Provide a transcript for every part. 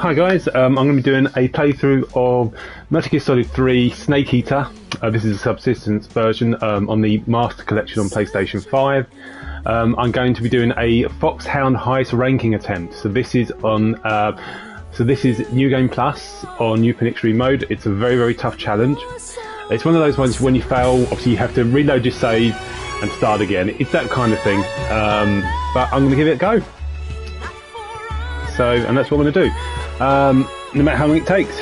Hi guys, I'm going to be doing a playthrough of Metal Gear Solid 3 Snake Eater. This is a subsistence version on the Master Collection on PlayStation 5. I'm going to be doing a Foxhound Heist ranking attempt. So this is on, this is New Game Plus on New Pin Extreme mode. It's a very, very tough challenge. It's one of those ones when you fail, obviously you have to reload your save and start again. It's that kind of thing. But I'm going to give it a go. So, and that's what I'm going to do. No matter how long it takes.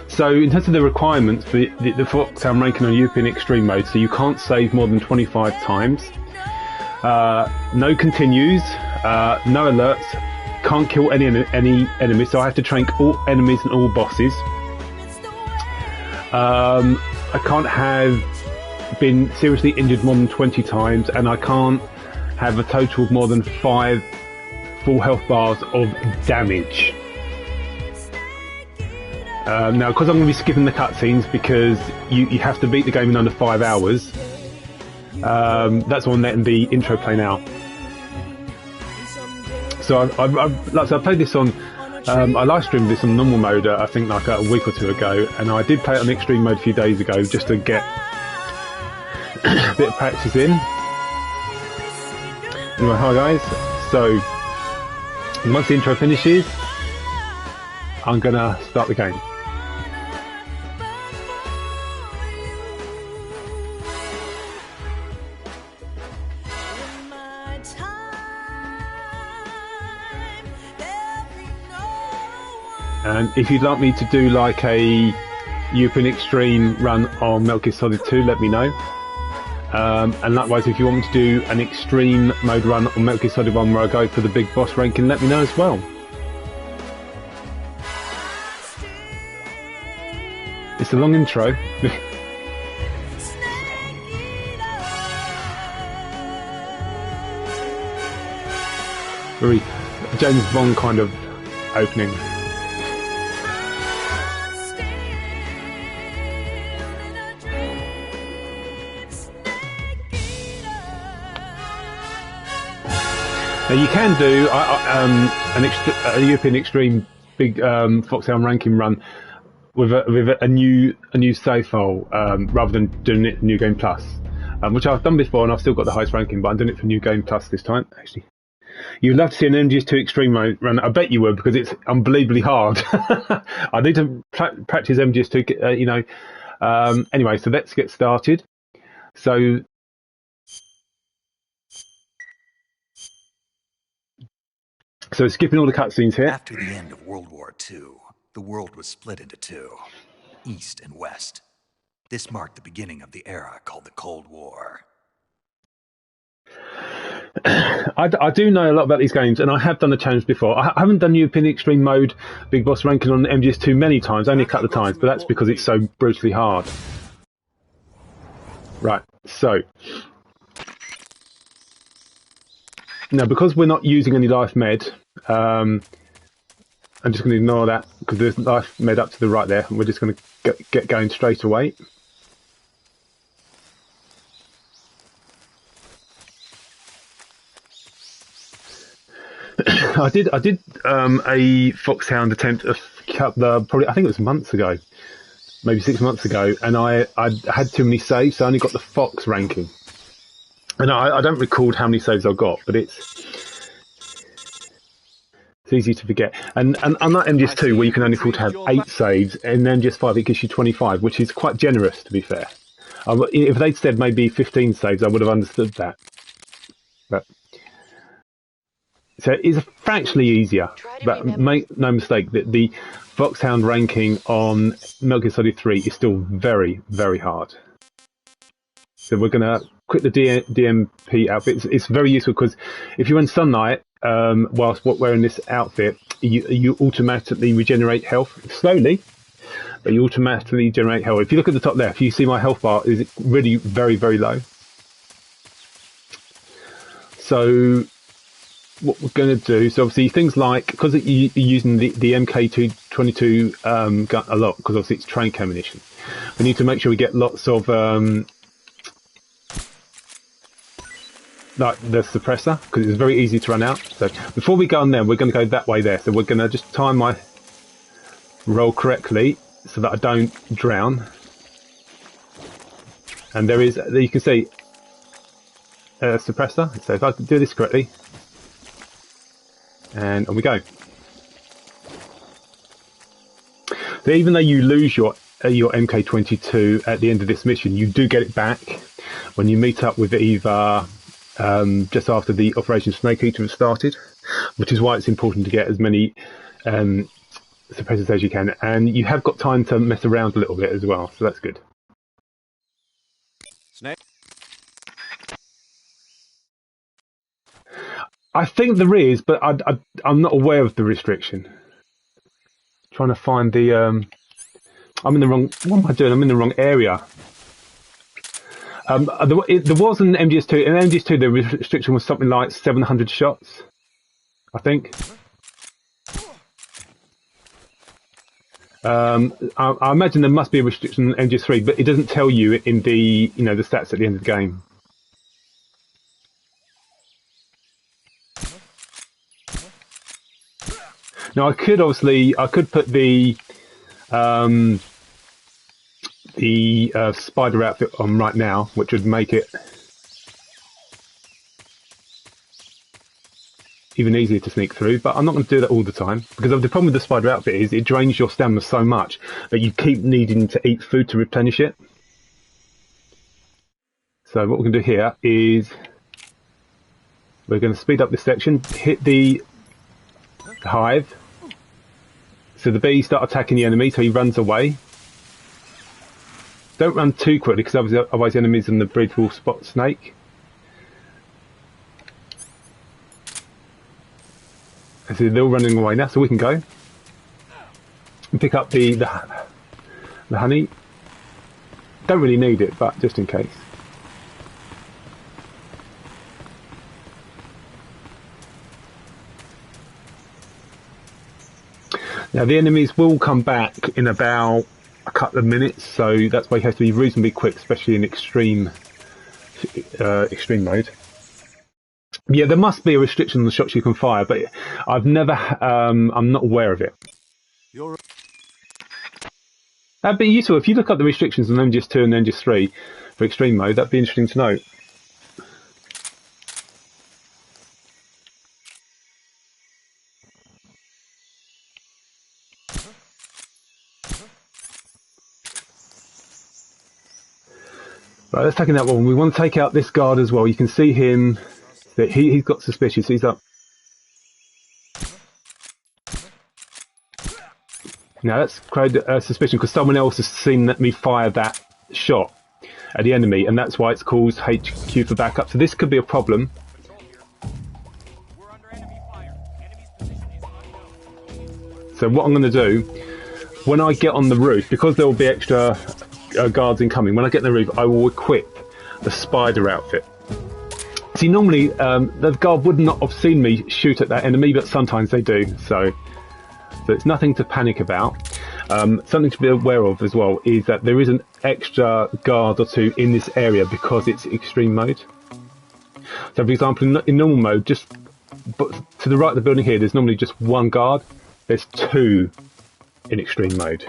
So in terms of the requirements for the Foxhound Ranking on European Extreme mode, so you can't save more than 25 times, no continues, no alerts, can't kill any enemies, so I have to train all enemies and all bosses. I can't have been seriously injured more than 20 times, and I can't have a total of more than 5 full health bars of damage. Now, because I'm going to be skipping the cutscenes because you have to beat the game in under 5 hours, that's why I'm letting the intro play now. So I played this on, I live streamed this on normal mode, I think like a week or two ago, and I did play it on extreme mode a few days ago just to get a bit of practice in. Anyway, hi guys. So once the intro finishes, I'm gonna start the game. And if you'd like me to do like a European Extreme run on Metal Gear Solid 2, let me know. And likewise, if you want me to do an extreme mode run on Metal Gear Solid 1 where I go for the big boss ranking, let me know as well. It's a long intro. Very James Bond kind of opening. Now you can do a European Extreme big Foxhound Ranking run with a new save file rather than doing it New Game Plus, which I've done before and I've still got the highest ranking, but I'm doing it for New Game Plus this time. Actually, you'd love to see an MGS2 Extreme run. I bet you would, because it's unbelievably hard. I need to practice MGS2, you know. Anyway, so let's get started. So skipping all the cutscenes here. After the end of World War II, the world was split into two, East and West. This marked the beginning of the era called the Cold War. I do know a lot about these games, and I have done the challenge before. I haven't done European Extreme mode Big Boss Ranking on MGS2 many times, only a couple of times, but that's because it's so brutally hard. Right, so now, because we're not using any life med, I'm just going to ignore that because there's life med up to the right there, and we're just going to get going straight away. I did a Foxhound attempt probably I think it was months ago, maybe 6 months ago, and I had too many saves, so I only got the Fox ranking. And I don't record how many saves I've got, but it's easy to forget. And unlike MGS2, where you can only afford to have 8 saves, and then MGS5 it gives you 25, which is quite generous, to be fair. If they'd said maybe 15 saves, I would have understood that. But so it's fractionally easier, but make no mistake that the Foxhound ranking on Metal Gear Solid 3 is still very, very hard. So we're going to quit the DMP outfit. It's very useful because if you're in sunlight whilst wearing this outfit, you automatically regenerate health slowly, but you automatically generate health. If you look at the top left, you see my health bar is really very, very low. So what we're going to do, so obviously things like, because you're using the MK222 gun a lot, because obviously it's train ammunition, we need to make sure we get lots of like the suppressor, because it's very easy to run out. So before we go on there, we're going to go that way there. So we're going to just time my roll correctly so that I don't drown. And there is, you can see, a suppressor. So if I do this correctly, and on we go. So even though you lose your MK22 at the end of this mission, you do get it back when you meet up with either just after the Operation Snake Eater has started, which is why it's important to get as many suppressors as you can, and you have got time to mess around a little bit as well, so that's good. Snake? I think there is, but I'm not aware of the restriction. Trying to find the I'm in the wrong. What am I doing? I'm in the wrong area. There was an MGS2. In MGS2, the restriction was something like 700 shots, I think. I imagine there must be a restriction on MGS3, but it doesn't tell you in the the stats at the end of the game. Now I could put the spider outfit on right now, which would make it even easier to sneak through, but I'm not going to do that all the time, because the problem with the spider outfit is it drains your stamina so much that you keep needing to eat food to replenish it. So what we're going to do here is we're going to speed up this section, hit the hive, so the bees start attacking the enemy, so he runs away. Don't run too quickly, because otherwise the enemies in the bridge will spot Snake. And so they're all running away now, so we can go and pick up the honey. Don't really need it, but just in case. Now the enemies will come back in about a couple of minutes, so that's why you have to be reasonably quick, especially in extreme mode. Yeah, there must be a restriction on the shots you can fire, but I've never, I'm not aware of it. That'd be useful if you look up the restrictions on MGS2 and MGS3 for extreme mode. That'd be interesting to know. Right, let's take that one. We want to take out this guard as well. You can see him, that he's got suspicious. He's up. Now that's created a suspicion because someone else has seen me fire that shot at the enemy, and that's why it's caused HQ for backup. So this could be a problem. So what I'm going to do, when I get on the roof, because there will be extra guards incoming, when I get on the roof, I will equip the spider outfit. See, normally the guard would not have seen me shoot at that enemy, but sometimes they do. So it's nothing to panic about. Something to be aware of as well is that there is an extra guard or two in this area because it's extreme mode. So for example, in normal mode, just to the right of the building here, there's normally just one guard. There's two in extreme mode.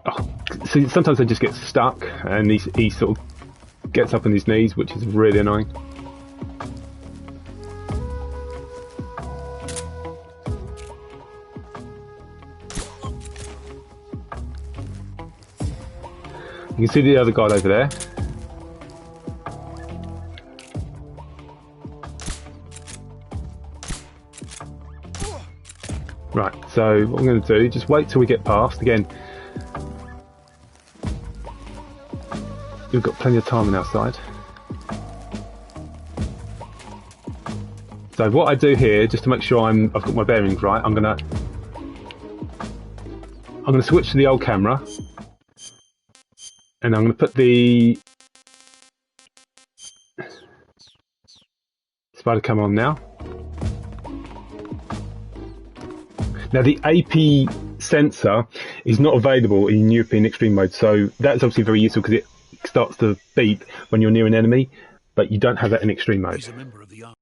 Oh, so sometimes they just get stuck and he sort of gets up on his knees, which is really annoying. You can see the other guard over there. Right, so what I'm going to do, just wait till we get past. Again, we've got plenty of time on our side. So what I do here, just to make sure I've got my bearings right, I'm going to switch to the old camera, and I'm going to put the spider cam on now. Now the AP sensor is not available in European Extreme mode, so that's obviously very useful because it starts to beep when you're near an enemy, but you don't have that in Extreme mode. He's a member of the army.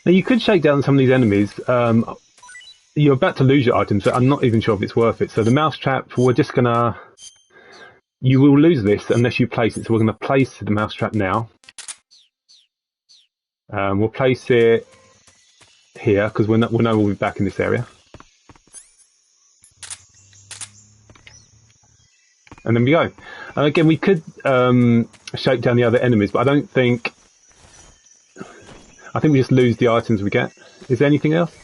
Now you could shake down some of these enemies. You're about to lose your items, but I'm not even sure if it's worth it. So the mousetrap, we're just gonna... You will lose this unless you place it, so we're gonna place the mousetrap now. We'll place it here, because we'll know we'll be back in this area. And then we go. And again, we could shake down the other enemies, but I don't think... I think we just lose the items we get. Is there anything else?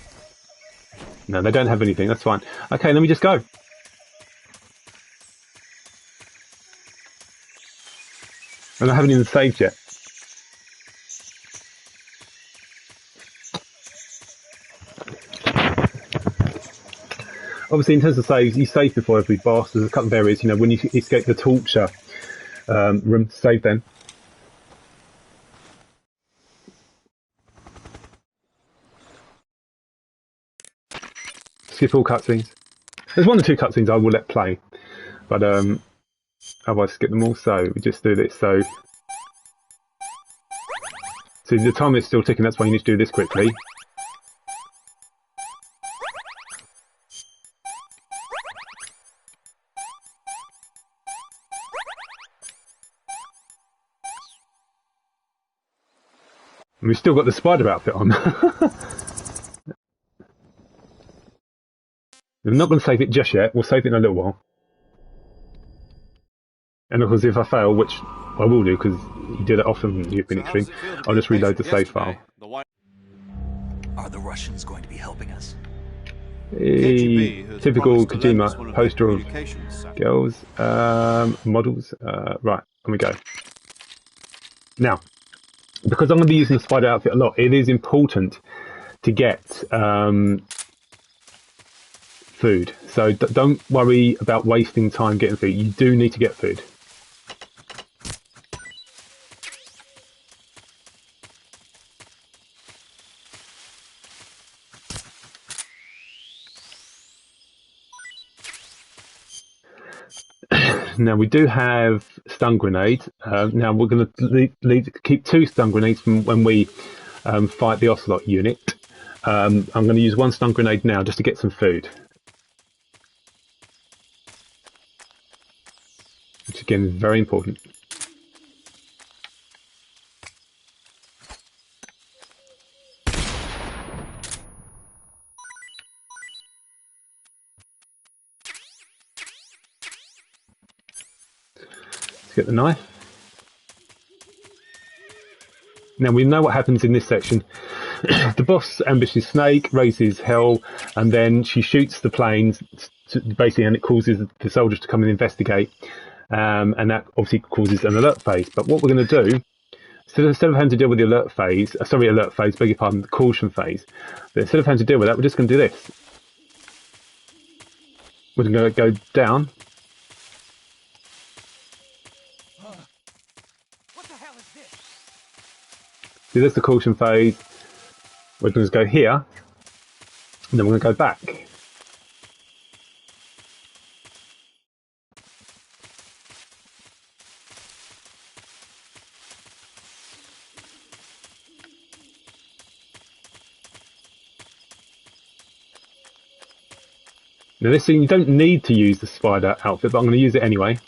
No, they don't have anything. That's fine. Okay, let me just go. And I haven't even saved yet. Obviously, in terms of saves, you save before every boss. There's a couple of areas, you know, when you escape the torture room, save then. Skip all cutscenes. There's 1 or 2 cutscenes I will let play, but otherwise skip them all. So we just do this. So the time is still ticking. That's why you need to do this quickly. And we've still got the spider outfit on. We're not going to save it just yet. We'll save it in a little while. And of course, if I fail, which I will do because you do that often in European Extreme, I'll just reload the save file. Are the Russians going to be helping us? Typical Kojima poster of girls, models. Right, and we go. Now, because I'm going to be using the spider outfit a lot, it is important to get food. So don't worry about wasting time getting food. You do need to get food. Now we do have stun grenade. Now we're going to keep 2 stun grenades from when we fight the Ocelot unit. I'm going to use 1 stun grenade now just to get some food. Which again is very important. Let's get the knife. Now we know what happens in this section. The boss ambushes Snake, raises hell, and then she shoots the planes, basically, and it causes the soldiers to come and investigate. And that obviously causes an alert phase. But what we're going to do, instead of having to deal with the alert phase, beg your pardon, the caution phase, but instead of having to deal with that, we're just going to do this. We're going to go down. What the hell is this? So there's the caution phase. We're going to go here, and then we're going to go back. Now this thing, you don't need to use the spider outfit, but I'm going to use it anyway.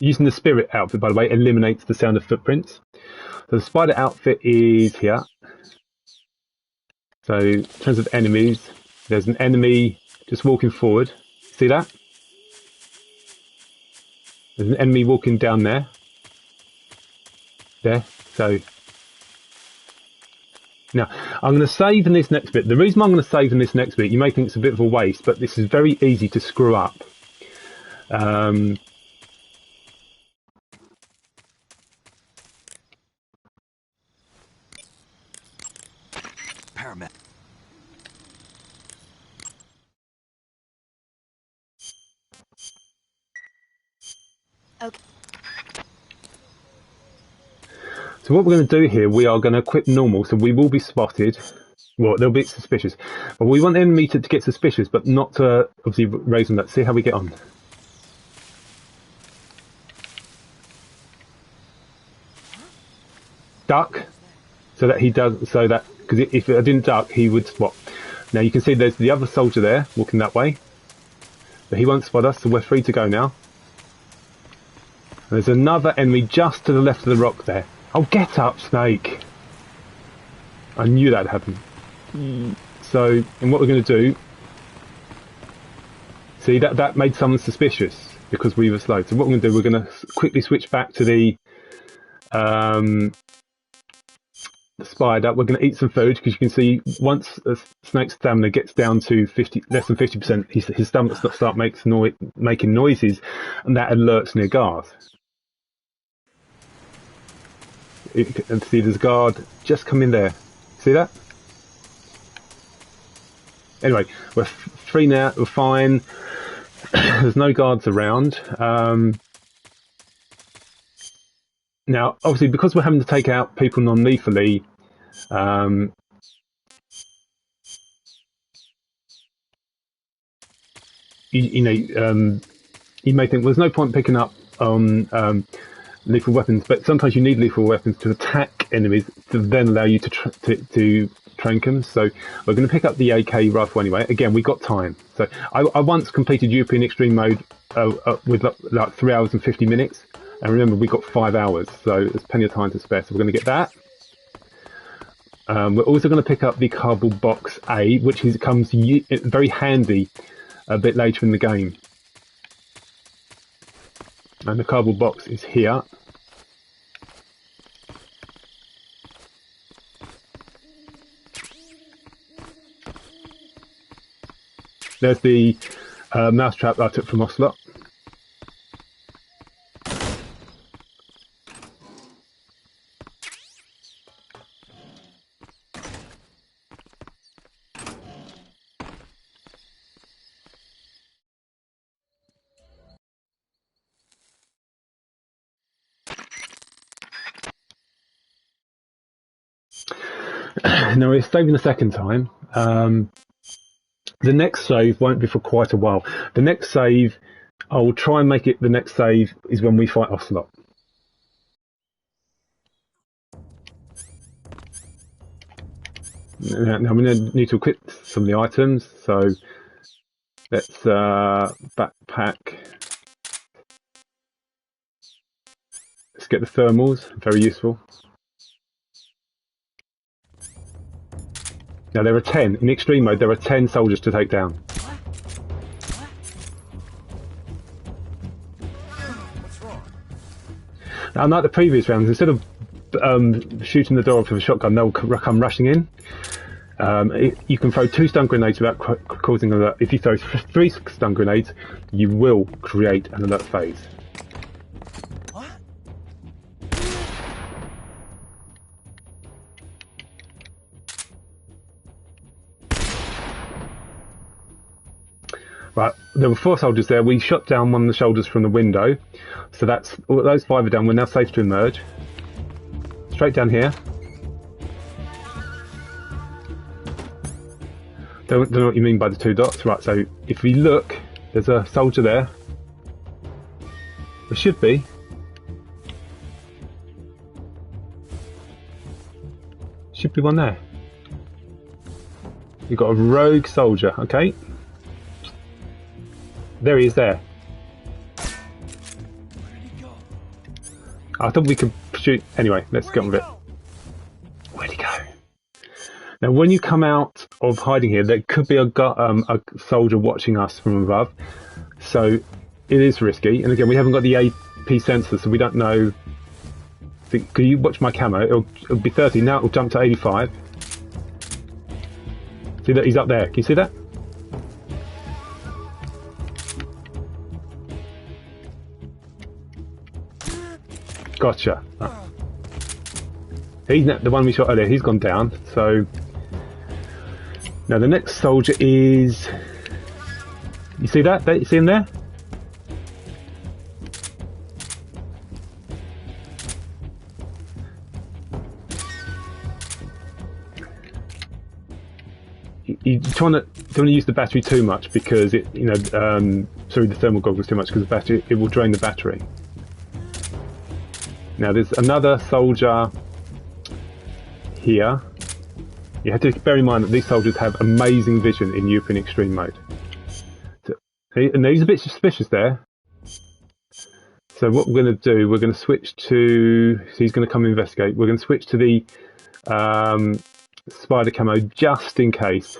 Using the spirit outfit, by the way, eliminates the sound of footprints. So the spider outfit is here. So in terms of enemies, there's an enemy just walking forward. See that? There's an enemy walking down there. There. So now, I'm going to save in this next bit. The reason I'm going to save in this next bit, you may think it's a bit of a waste, but this is very easy to screw up. paramedic. Okay. So what we're going to do here, we are going to equip normal, so we will be spotted. Well, they'll be suspicious. But we want the enemy to get suspicious, but not to obviously raise them. Let's see how we get on. Duck, so that he does, so that, because if I didn't duck, he would spot. Now you can see there's the other soldier there, walking that way. But he won't spot us, so we're free to go now. And there's another enemy just to the left of the rock there. Oh, get up, Snake! I knew that'd happen. So, and what we're going to do... See, that made someone suspicious, because we were slow. So what we're going to do, we're going to quickly switch back to the spider. We're going to eat some food, because you can see once a snake's stamina gets down to less than 50%, his stomach start making noises, and that alerts near guards. And see, there's a guard just come in there. See that? Anyway, we're free now. We're fine. There's no guards around. Now, obviously, because we're having to take out people non-lethally, you may think, well, there's no point picking up on lethal weapons, but sometimes you need lethal weapons to attack enemies to then allow you to trank them. So we're going to pick up the AK rifle anyway. Again, we've got time. So I once completed European Extreme Mode with like 3 hours and 50 minutes. And remember, we got 5 hours, so there's plenty of time to spare. So we're going to get that. We're also going to pick up the cardboard box A, which comes very handy a bit later in the game. And the cardboard box is here. There's the mousetrap that I took from Ocelot. Now we're saving the second time. The next save won't be for quite a while. The next save, I will try and make it the next save is when we fight Ocelot. Now I'm going to need to equip some of the items, so let's backpack. Let's get the thermals, very useful. Now there are 10, in extreme mode there are 10 soldiers to take down. What's wrong? Now, unlike the previous rounds, instead of shooting the door off with a shotgun, they'll come rushing in. You can throw 2 stun grenades without causing an alert. If you throw 3 stun grenades, you will create an alert phase. Right, there were 4 soldiers there. We shot down one of the soldiers from the window. So that's all those 5 are done. We're now safe to emerge. Straight down here. Don't know what you mean by the 2 dots. Right, so if we look, there's a soldier there. There should be. Should be one there. You've got a rogue soldier, okay. There he is there. Where did he go? I thought we could shoot. Anyway, let's get on with it. Where'd he go? Now, when you come out of hiding here, there could be a soldier watching us from above. So it is risky. And again, we haven't got the AP sensor, so we don't know. Can you watch my camo? It'll be 30. Now it'll jump to 85. See that? He's up there. Can you see that? Gotcha. Oh. He's the one we shot earlier. He's gone down. So Now the next soldier is... You see that? You see him there? You don't want to use the battery too much because it, sorry, the thermal goggles too much because the battery, it will drain the battery. Now there's another soldier here. You have to bear in mind that these soldiers have amazing vision in European Extreme mode. So, and he's a bit suspicious there. So what we're going to do, we're going to switch to... So he's going to come investigate. We're going to switch to the spider camo just in case.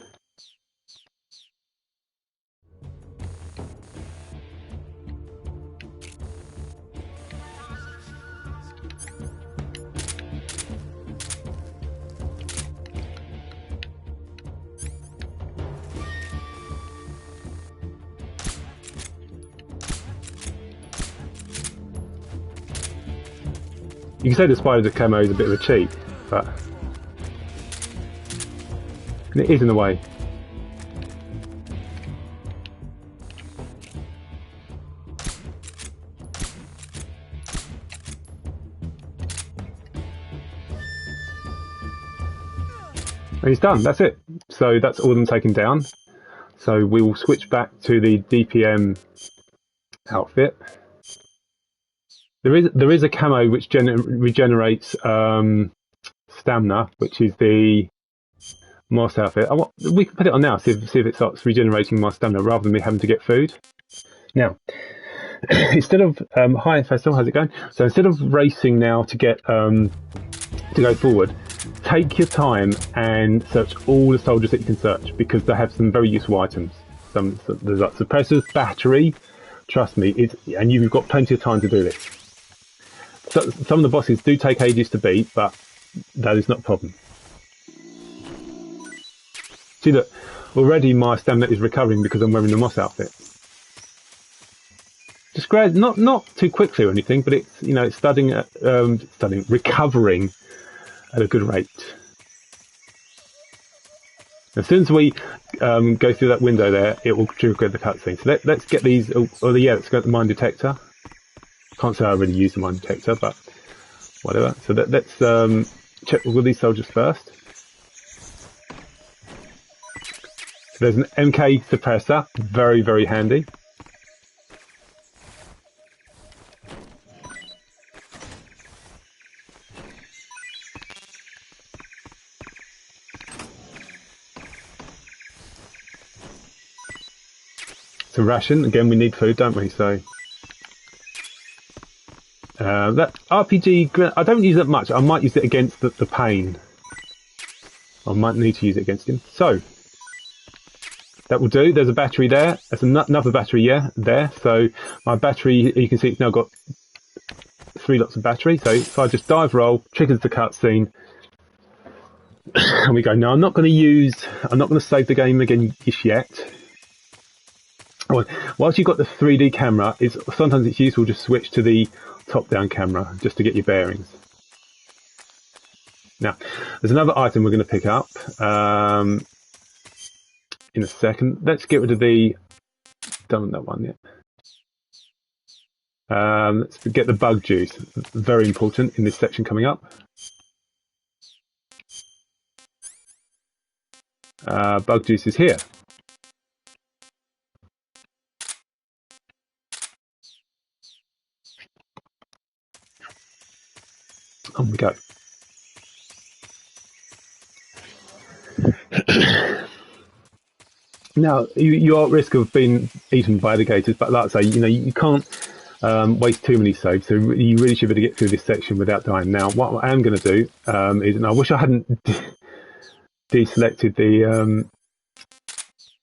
You can say the spider camo is a bit of a cheat, but it is in a way. And he's done, that's it. So that's all of them taken down. So we will switch back to the DPM outfit. There is a camo which regenerates stamina, which is the Master outfit. We can put it on now, see if it starts regenerating my stamina rather than me having to get food. Now, instead of hi Faisal, how's it going? So instead of racing now to get to go forward, take your time and search all the soldiers that you can search because they have some very useful items. There's like suppressors, battery. Trust me, and you've got plenty of time to do this. So, some of the bosses do take ages to beat, but that is not a problem. See that already my stamina is recovering because I'm wearing the moss outfit. Just not too quickly or anything, but it's it's recovering at a good rate. As soon as we go through that window there, it will trigger the cutscene. So let's get these. Let's go to the mine detector. Can't say I already used the mine detector, but whatever. So let's check all these soldiers first. So there's an MK suppressor, very, very handy. It's a ration. Again, we need food, don't we? So that RPG, I don't use it much. I might use it against the pain. I might need to use it against him. So that will do. There's a battery there. There's another battery there. So my battery, you can see it's now got 3 lots of battery. So if I just dive roll, triggers the cutscene, and we go. Now I'm not going to save the game again just yet. Whilst you've got the 3D camera, sometimes it's useful to switch to the top-down camera just to get your bearings. Now, there's another item we're going to pick up in a second. Let's get rid of the... Done that one yet. Let's get the bug juice. Very important in this section coming up. Bug juice is here. On we go. Now, you are at risk of being eaten by the gators, but like I say, you can't waste too many saves, so you really should be able to get through this section without dying. Now, what I am going to do is, and I wish I hadn't deselected the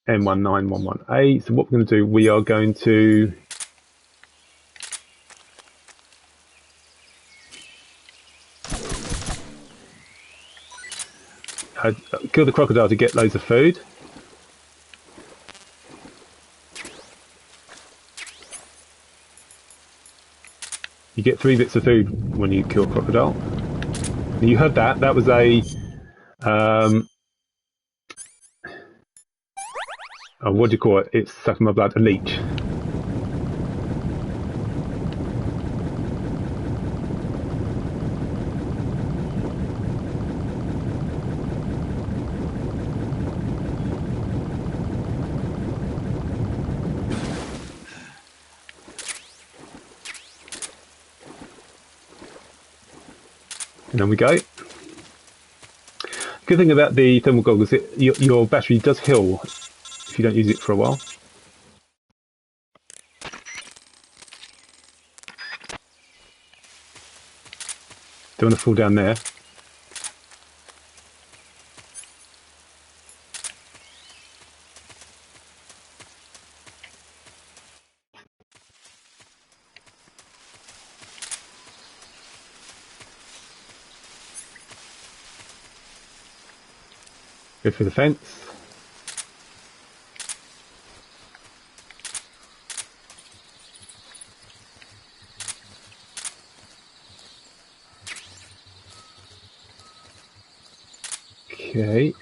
M19118, so what we're going to do, we are going to kill the crocodile to get loads of food. You get 3 bits of food when you kill a crocodile. You heard that. That was a what do you call it? It's sucking my blood, a leech. And then we go. Good thing about the thermal goggles, your battery does heal if you don't use it for a while. Don't want to fall down there. Go through the fence. Okay.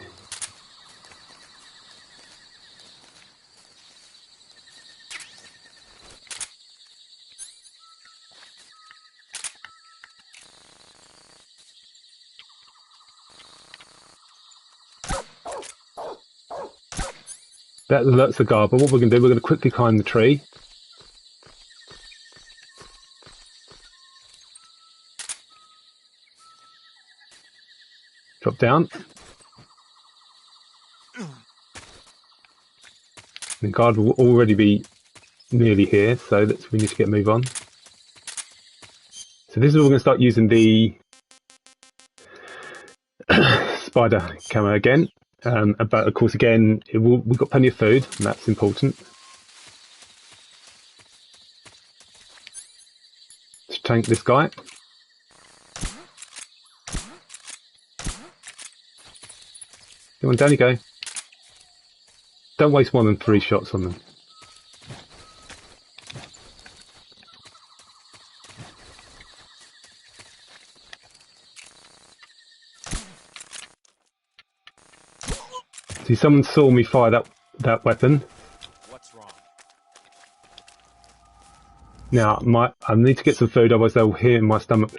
That alerts the guard, but what we're going to do, we're going to quickly climb the tree. Drop down. The guard will already be nearly here, so we need to get a move on. So this is where we're going to start using the spider camo again. But of course, again, we've got plenty of food, and that's important. Let's tank this guy. Come on, down you go. Don't waste more than 3 shots on them. See, someone saw me fire that weapon. What's wrong? Now, I need to get some food, otherwise they'll hear my stomach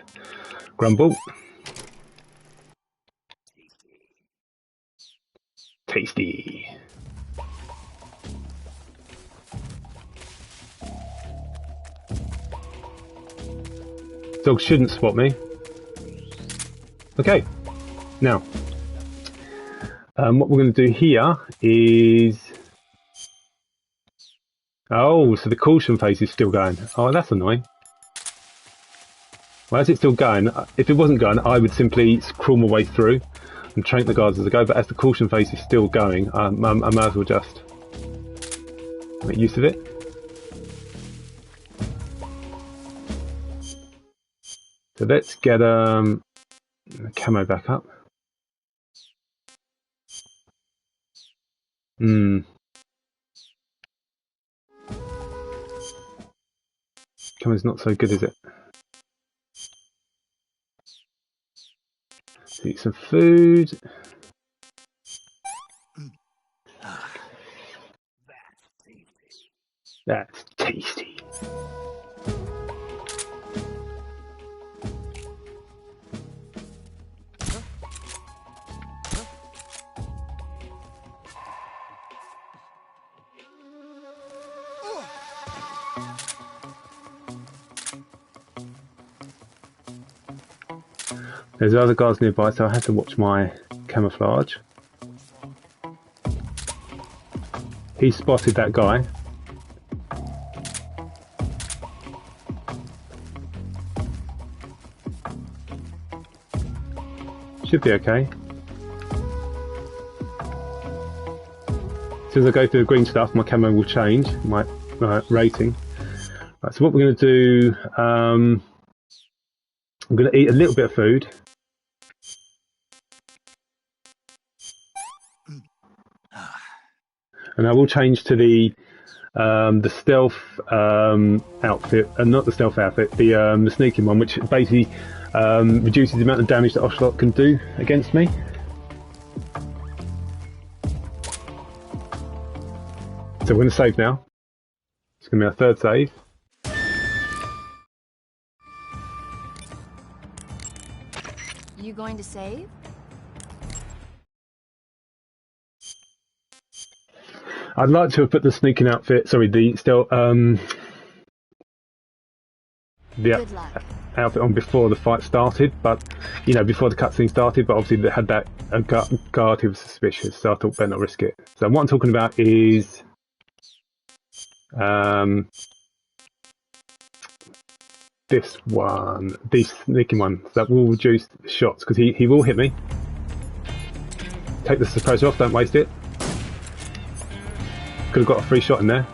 grumble. Tasty. Dog shouldn't spot me. Okay, now what we're going to do here is... Oh, so the caution phase is still going. Oh, that's annoying. Well, as it's still going, if it wasn't going, I would simply crawl my way through and train the guards as I go, but as the caution phase is still going, I might as well just make use of it. So let's get the camo back up. Camo's not so good, is it? Let's eat some food. That's tasty. There's other guards nearby, so I have to watch my camouflage. He spotted that guy. Should be okay. As soon as I go through the green stuff, my camo will change, my rating. Right, so what we're going to do, I'm going to eat a little bit of food. And I will change to the stealth outfit, not the stealth outfit, the sneaking one, which basically reduces the amount of damage that Ocelot can do against me. So we're going to save now. It's going to be our third save. You going to save? I'd like to have put the sneaking outfit, sorry, the still the Good luck. outfit on before the fight started, but you know, before the cutscene started. But obviously, they had that guard who was suspicious, so I thought better not risk it. So what I'm talking about is this one, the sneaking one that will reduce the shots because he will hit me. Take the suppressor off, don't waste it. Could have got a free shot in there.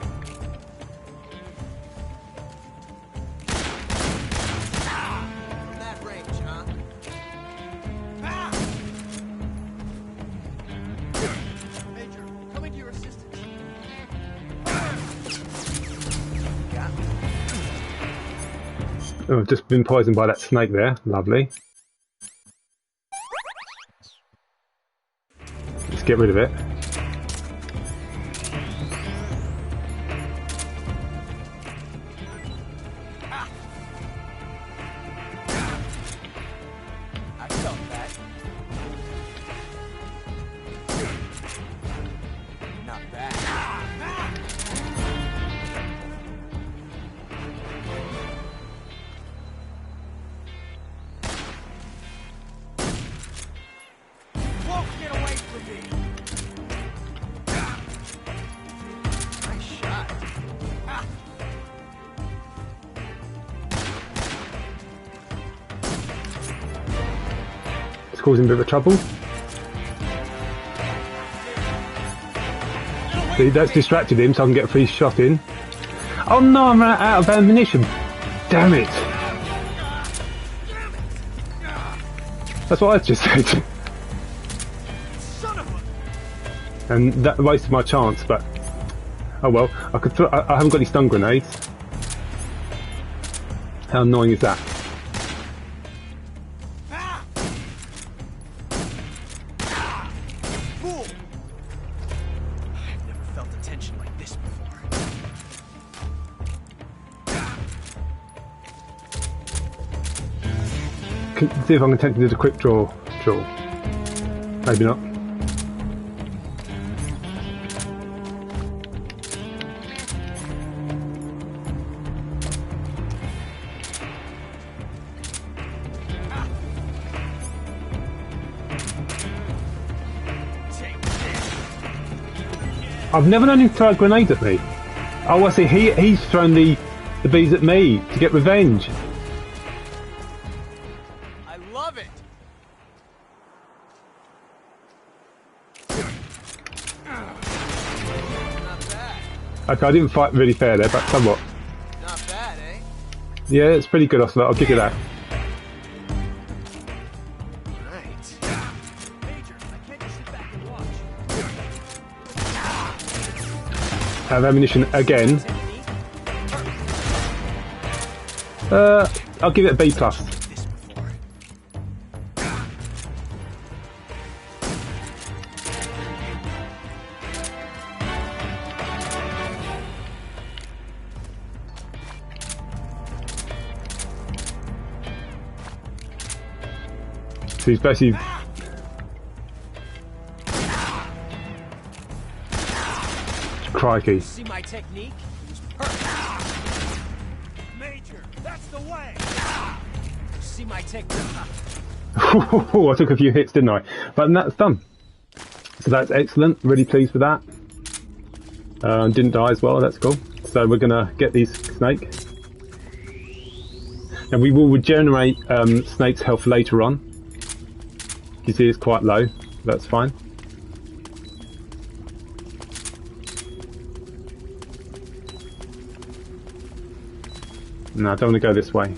That range, huh? Major, coming to your assistance. Got me. Oh, I've just been poisoned by that snake there. Lovely. Let's get rid of it. I felt that. Not bad. Won't get away from me. Nice shot. It's causing a bit of trouble. See, that's distracted him, so I can get a free shot in. Oh no, I'm out of ammunition. Damn it. That's what I just said. Son of a... And that wasted my chance, but oh well. I could. I haven't got any stun grenades. How annoying is that? Fool! I've never felt a tension like this before. See if I can attempt to do the quick draw. Maybe not. Take this. I've never known him throw grenades at me. Oh, I see. He's thrown the bees at me to get revenge. I love it. Not bad. Okay, I didn't fight really fair there, but somewhat. Not bad, eh? Yeah, it's pretty good, Ocelot. I'll give you that. Right. Major, I can't just sit back and watch. Have ammunition again. Technique? I'll give it a B plus. This before. So he's basically. Crikey. See my technique? It's perfect. Major, that's the way. See my technique? I took a few hits, didn't I? But that's done. So that's excellent. Really pleased with that. Didn't die as well. That's cool. So we're gonna get these snake. And we will regenerate Snake's health later on. You see, it's quite low. That's fine. No, I don't want to go this way.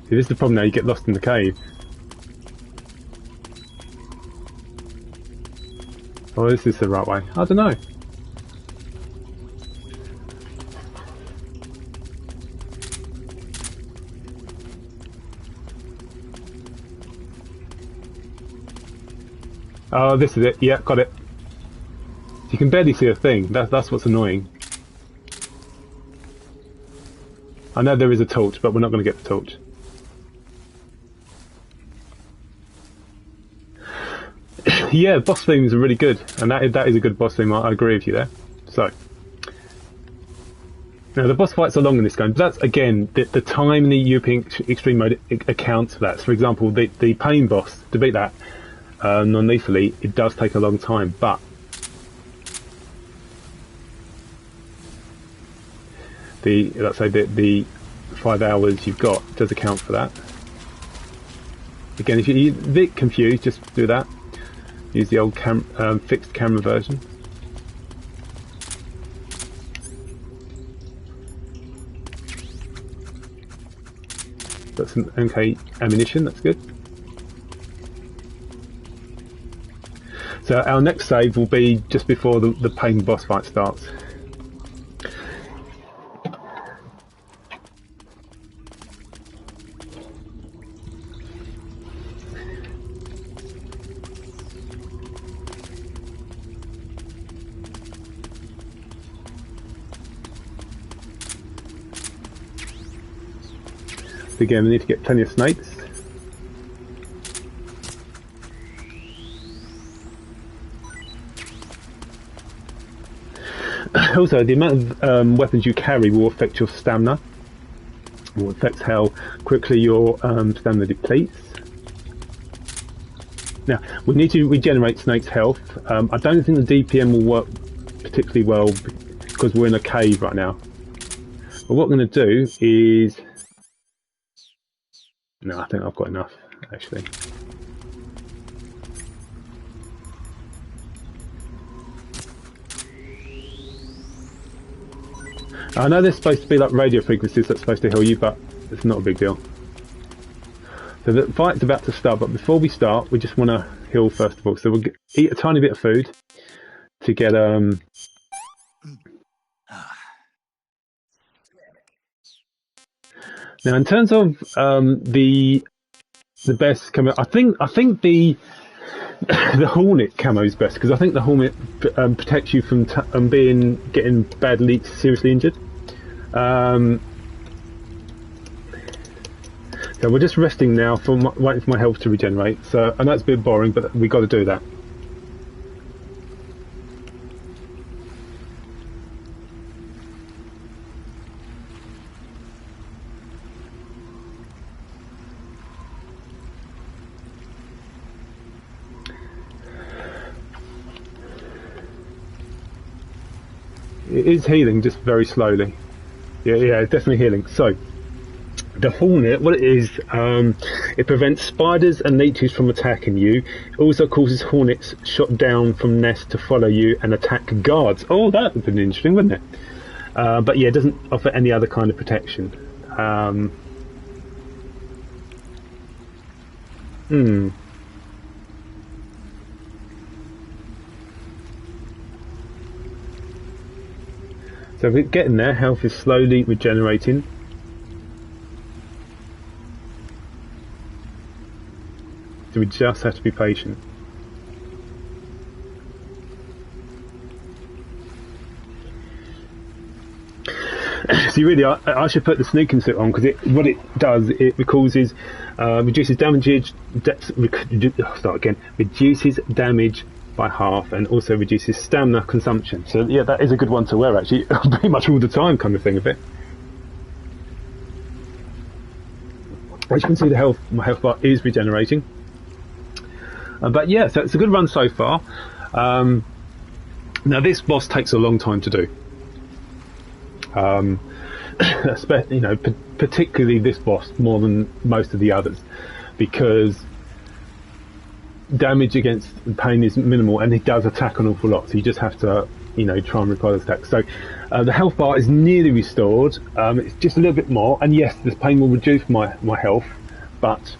See, this is the problem now, you get lost in the cave. Oh, this is the right way. I don't know. Oh, this is it. Yeah, got it. You can barely see a thing. That's what's annoying. I know there is a torch, but we're not going to get the torch. Yeah, boss themes are really good, and that is a good boss theme. I agree with you there. So, now the boss fights are long in this game, but that's again the time in the European Extreme mode accounts for that. So for example, the pain boss, to beat that non-lethally, it does take a long time, but let's say the 5 hours you've got does account for that. Again, if you're a bit confused, just do that. Use the old fixed camera version. Got some MK ammunition, that's good. So our next save will be just before the pain boss fight starts. Again, we need to get plenty of snakes. Also, the amount of weapons you carry will affect your stamina, will affect how quickly your stamina depletes. Now, we need to regenerate Snake's health. I don't think the DPM will work particularly well because we're in a cave right now. But what we're going to do is... No, I think I've got enough, actually. I know there's supposed to be like radio frequencies that's supposed to heal you, but it's not a big deal. So the fight's about to start, but before we start, we just want to heal first of all. So we'll eat a tiny bit of food to get Now, in terms of the best camo, I think the Hornet camo is best because I think the Hornet protects you from getting badly seriously injured. So we're just resting now, waiting for my health to regenerate. So I know it's a bit boring, but we got to do that. It is healing, just very slowly. Yeah, it's definitely healing. So, the Hornet, what it is, it prevents spiders and leeches from attacking you. It also causes hornets shot down from nests to follow you and attack guards. Oh, that would have been interesting, wouldn't it? But yeah, it doesn't offer any other kind of protection. So we're getting there, health is slowly regenerating. So we just have to be patient. So really, I should put the sneaking suit on because what it does, it causes, reduces damage, reduces damage by half, and also reduces stamina consumption. So yeah, that is a good one to wear actually, pretty much all the time kind of thing of it. As you can see, my health bar is regenerating. But yeah, so it's a good run so far. Now this boss takes a long time to do. Particularly this boss more than most of the others, because damage against pain is minimal and it does attack an awful lot, so you just have to try and repel those attacks. So the health bar is nearly restored. It's just a little bit more, and yes, this pain will reduce my health, but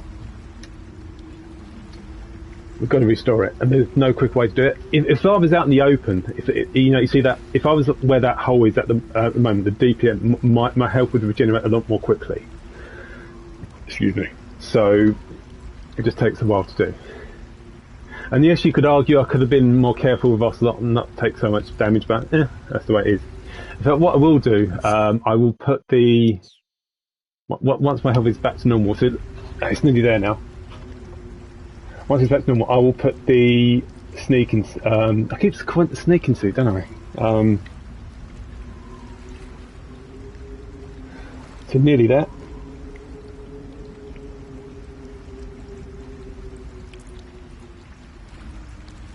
we've got to restore it, and there's no quick way to do it. If I was out in the open, you see that if I was where that hole is at the moment, the DPM, my health would regenerate a lot more quickly. Excuse me. So it just takes a while to do. And yes, you could argue I could have been more careful with Ocelot and not take so much damage, but that's the way it is. So what I will do, I will put the... Once my health is back to normal, so it's nearly there now. Once it's back to normal, I will put the sneaking... I keep calling it the sneaking suit, don't I? So nearly there.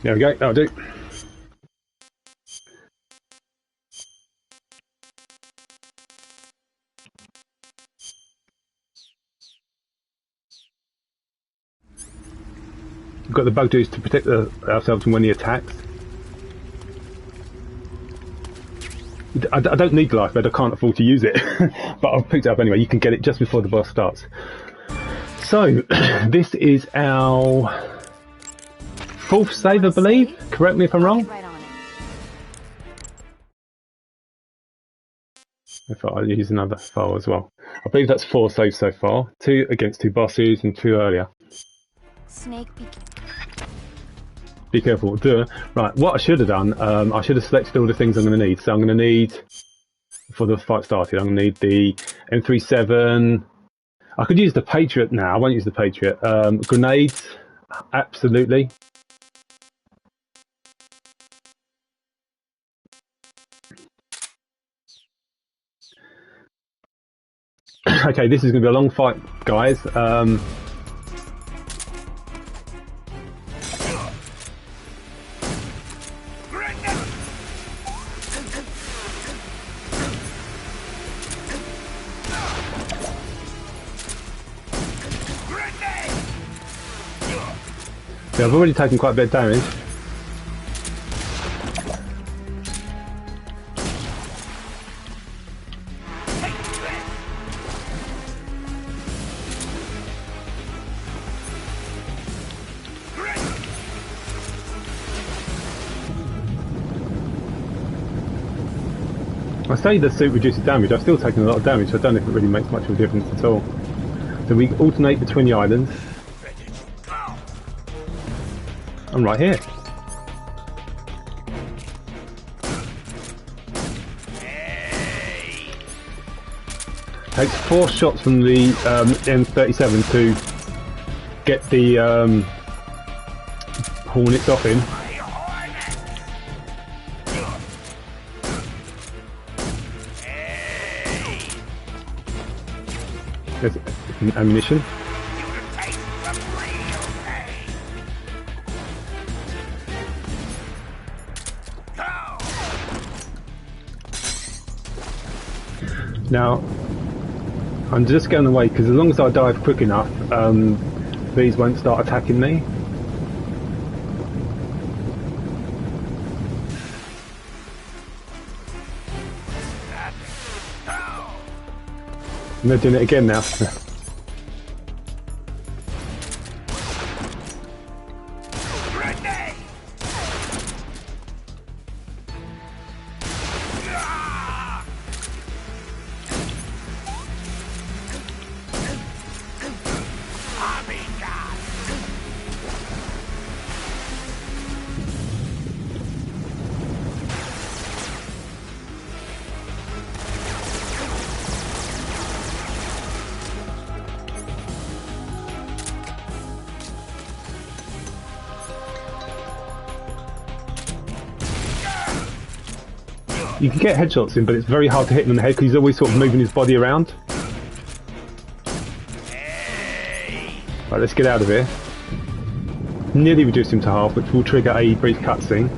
There we go, that'll do. We've got the bug juice to protect ourselves from when he attacks. I don't need the life bed, I can't afford to use it, but I've picked it up anyway. You can get it just before the boss starts. So, this is our 4th save, I believe. Correct me if I'm wrong. Right on it. I thought I'd use another file as well. I believe that's 4 saves so far. 2 against 2 bosses and 2 earlier. Snake Be careful. Duh. Right, what I should have done, I should have selected all the things I'm going to need. So I'm going to need, before the fight started, I'm going to need the M37. I could use the Patriot now. I won't use the Patriot. Grenades, absolutely. Okay, this is going to be a long fight, guys. Yeah, I've already taken quite a bit of damage. I say the suit reduces damage, I've still taken a lot of damage, so I don't know if it really makes much of a difference at all. So we alternate between the islands. I'm right here. Takes 4 shots from the M37 to get the hornets off him. There's ammunition. Now, I'm just getting away because as long as I dive quick enough, these won't start attacking me. And they're doing it again now. You can get headshots in, but it's very hard to hit him in the head because he's always sort of moving his body around. Right, let's get out of here. Nearly reduced him to half, which will trigger a brief cutscene.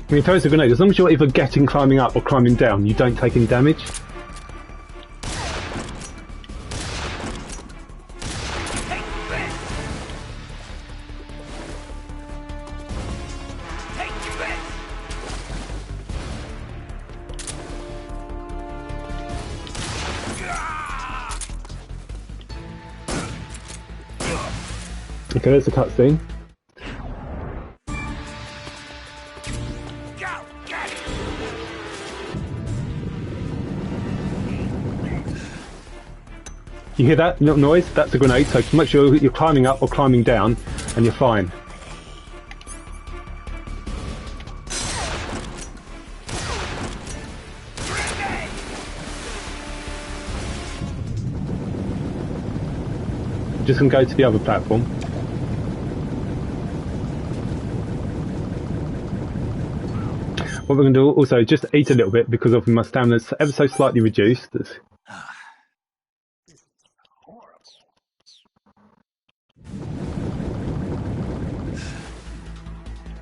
When you throw a grenade, as long as you're either getting climbing up or climbing down, you don't take any damage. Okay, there's the cutscene. You hear that little noise? That's a grenade, so make sure you're climbing up or climbing down, and you're fine. Just gonna go to the other platform. What we're gonna do also, just eat a little bit because of my stamina's ever so slightly reduced.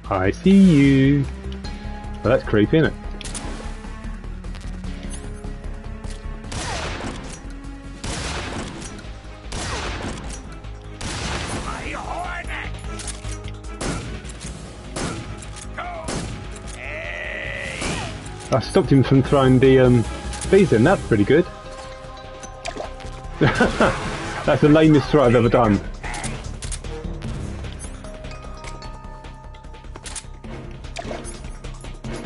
I see you. Well, that's creepy, isn't it? I stopped him from throwing the bees in. That's pretty good. That's the lamest throw I've ever done.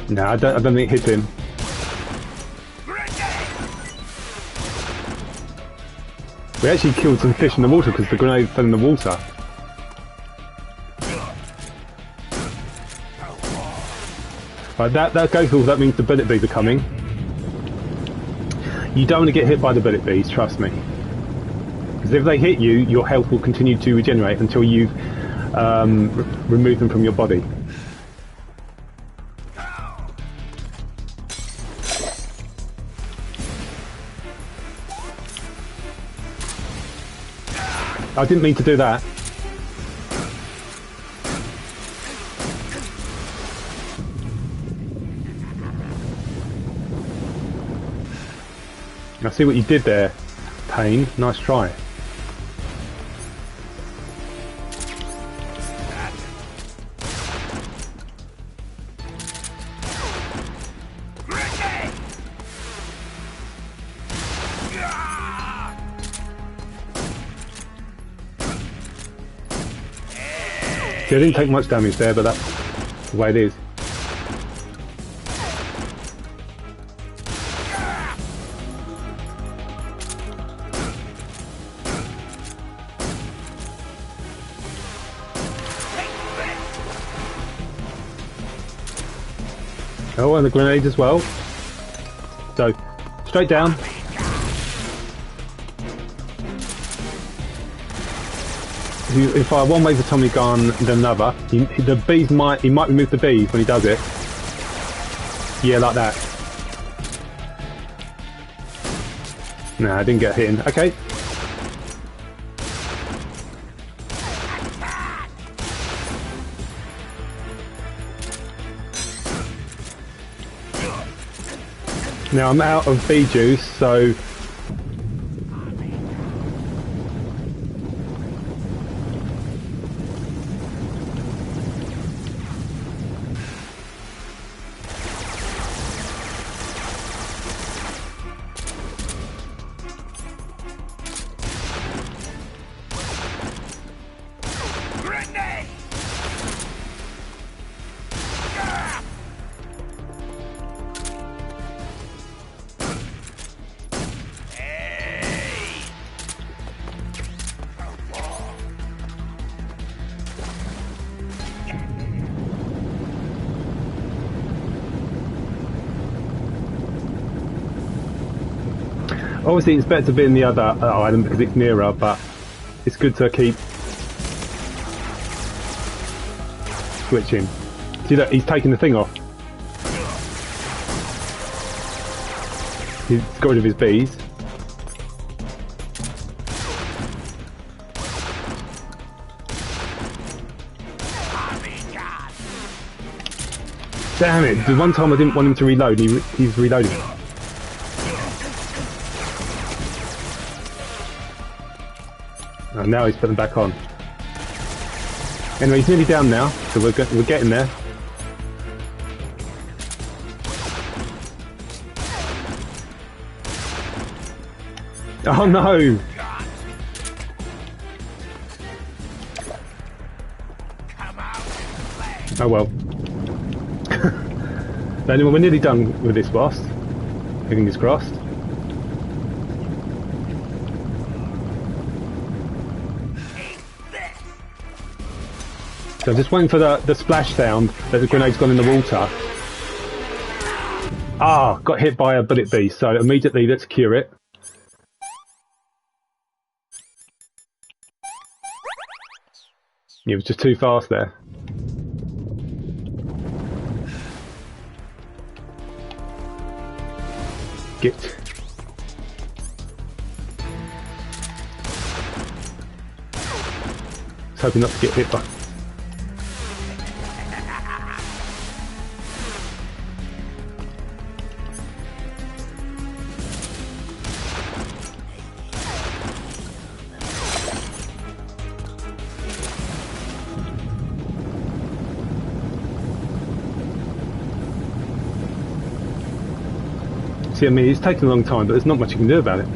No, I don't think it hit him. We actually killed some fish in the water because the grenade fell in the water. Right, that goes all. That means the bullet bees are coming. You don't want to get hit by the bullet bees, trust me. Because if they hit you, your health will continue to regenerate until you've removed them from your body. I didn't mean to do that. I see what you did there, Pain. Nice try. See, I didn't take much damage there, but that's the way it is. Oh, and the grenade as well. So, straight down. If you fire one wave of Tommy gun, then another. The bees he might remove the bees when he does it. Yeah, like that. Nah, I didn't get hit in. Okay. Now I'm out of bee juice, so obviously it's better to be in the other island because it's nearer, but it's good to keep switching. See that he's taking the thing off. He's got rid of his bees. Damn it! The one time I didn't want him to reload, he's reloading. And now he's put them back on. Anyway, he's nearly down now, so we're getting there. Oh no! Oh well. Anyway, we're nearly done with this boss. Fingers crossed. So I'm just waiting for the splash sound that the grenade's gone in the water. Ah, got hit by a bullet beast, so immediately let's cure it. It was just too fast there. Get. Just hoping not to get hit by. See, I mean, it's taken a long time, but there's not much you can do about it.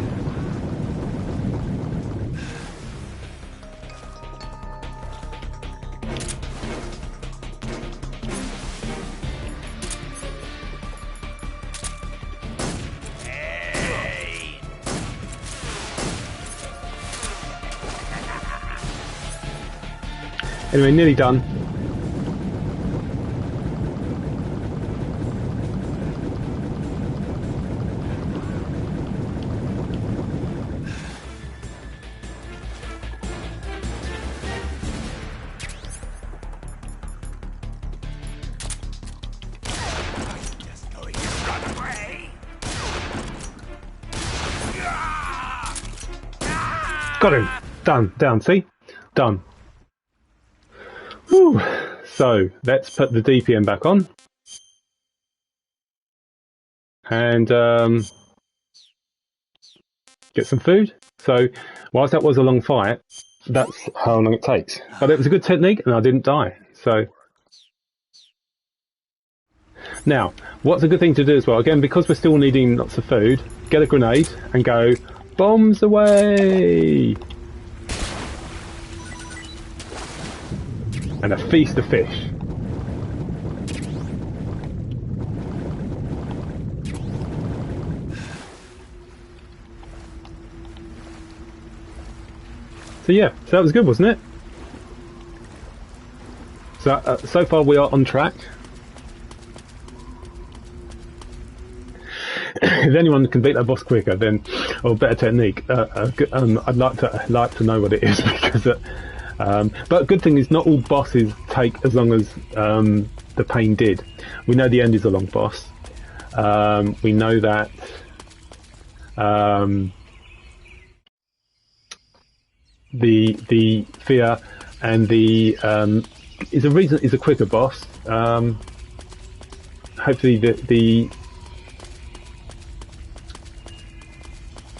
Anyway, nearly done. Got him! Done, down, see? Done. Whew. So, let's put the DPM back on. And get some food. So, whilst that was a long fight, that's how long it takes. But it was a good technique and I didn't die. So, now, what's a good thing to do as well? Again, because we're still needing lots of food, get a grenade and go bombs away! And a feast of fish. So yeah, so that was good, wasn't it? So so far we are on track. If anyone can beat that boss quicker, then or better technique, I'd like to know what it is because. But good thing is not all bosses take as long as the pain did. We know the end is a long boss. We know that the fear and the is a quicker boss. Hopefully the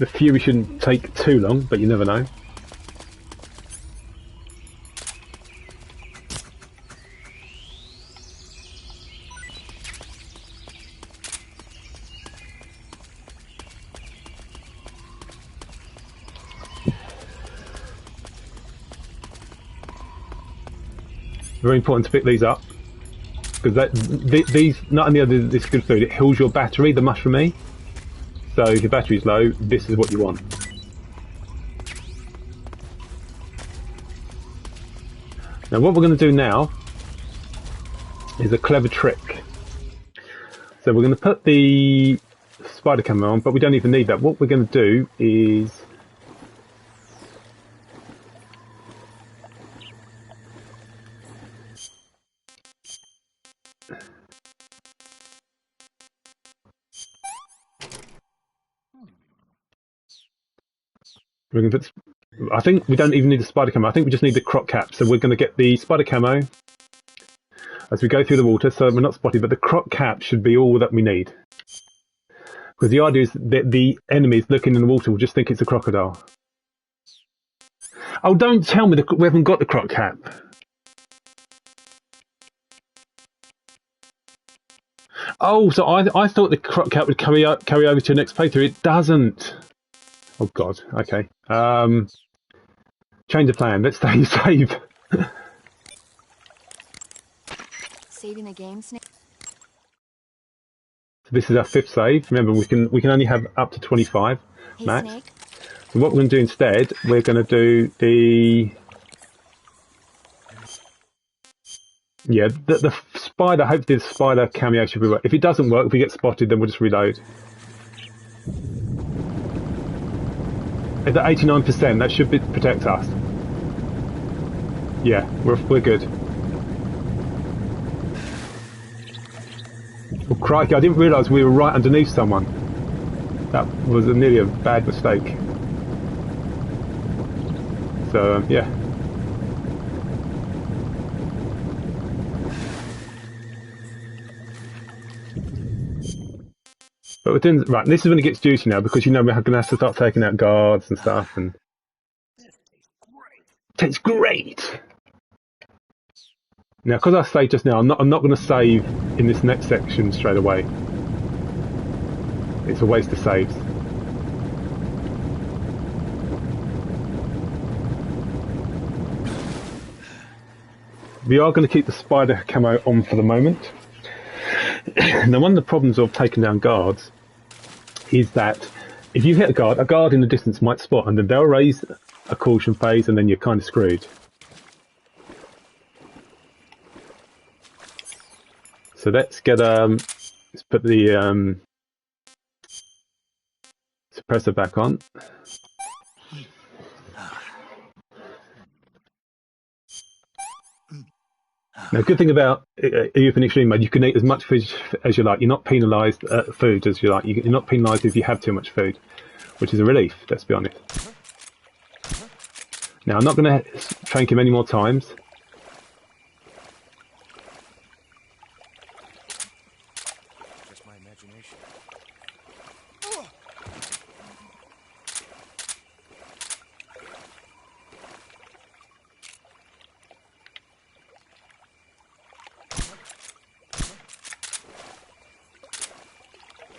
fury shouldn't take too long, but you never know. Very important to pick these up because these not only are this good food, it heals your battery, the mushroom E. So if your battery's low, this is what you want. Now what we're going to do now is a clever trick. So we're going to put the spider camera on, but we don't even need that. What we're going to do is we're going to put, I think we don't even need the spider camo. I think we just need the croc cap. So we're going to get the spider camo as we go through the water, so we're not spotted. But the croc cap should be all that we need, because the idea is that the enemies looking in the water will just think it's a crocodile. Oh, don't tell me we haven't got the croc cap. Oh, so I thought the croc cap would carry over to the next playthrough. It doesn't. Oh God. Okay. Change the plan. Let's stay safe. Saving the game, Snake? So this is our 5th save. Remember, we can only have up to 25 Hey, max. Snake. So what we're going to do instead, we're going to do the... Yeah, the spider, hopefully the spider cameo should be work. If it doesn't work, if we get spotted, then we'll just reload. It's at 89%, that should protect us. Yeah, we're good. Oh crikey, I didn't realise we were right underneath someone. That was nearly a bad mistake. So, yeah. But we're doing, right, this is when it gets juicy now, because you know we're going to have to start taking out guards and stuff. And tastes great! Now, because I saved just now, I'm not going to save in this next section straight away. It's a waste of saves. We are going to keep the spider camo on for the moment. Now, one of the problems of taking down guards is that if you hit a guard in the distance might spot, and then they'll raise a caution phase, and then you're kind of screwed. So let's get let's put the suppressor back on. Now, good thing about Youth in Extreme Mode, you can eat as much food as you like. You're not penalised food as you like. You're not penalised if you have too much food, which is a relief, let's be honest. Now, I'm not going to trank him any more times. Just my imagination.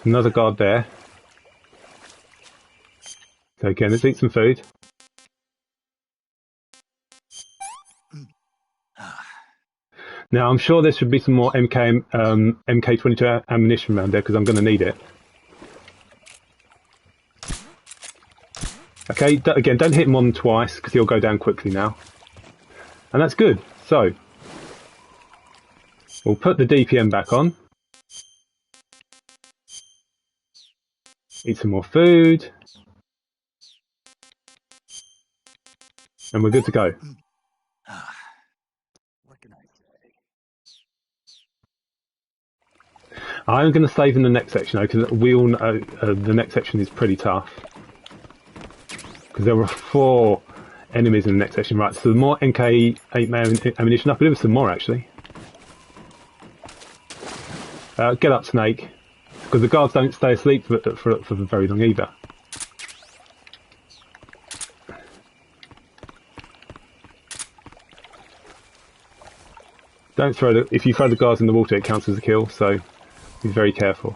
Another guard there. So again, let's eat some food. Now, I'm sure there should be some more MK22 ammunition around there, because I'm going to need it. Okay, again, don't hit him on twice, because he'll go down quickly now. And that's good. So, we'll put the DPM back on. Eat some more food. And we're good to go. What can I say? I'm going to save in the next section, though, because we all know the next section is pretty tough. Because there were 4 enemies in the next section. Right, so the more MK8 ammunition. I believe there's some more, actually. Get up, Snake. Because the guards don't stay asleep for very long either. Don't throw if you throw the guards in the water, it counts as a kill, so be very careful.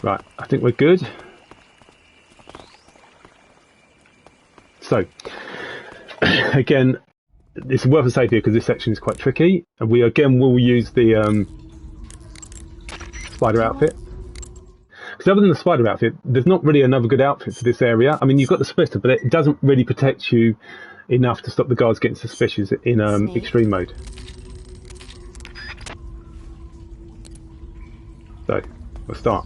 Right, I think we're good. So, again, it's worth a save here because this section is quite tricky, and we again will use the spider outfit. Because other than the spider outfit, there's not really another good outfit for this area. I mean, you've got the suppressor, but it doesn't really protect you enough to stop the guards getting suspicious in extreme mode. So, we'll start.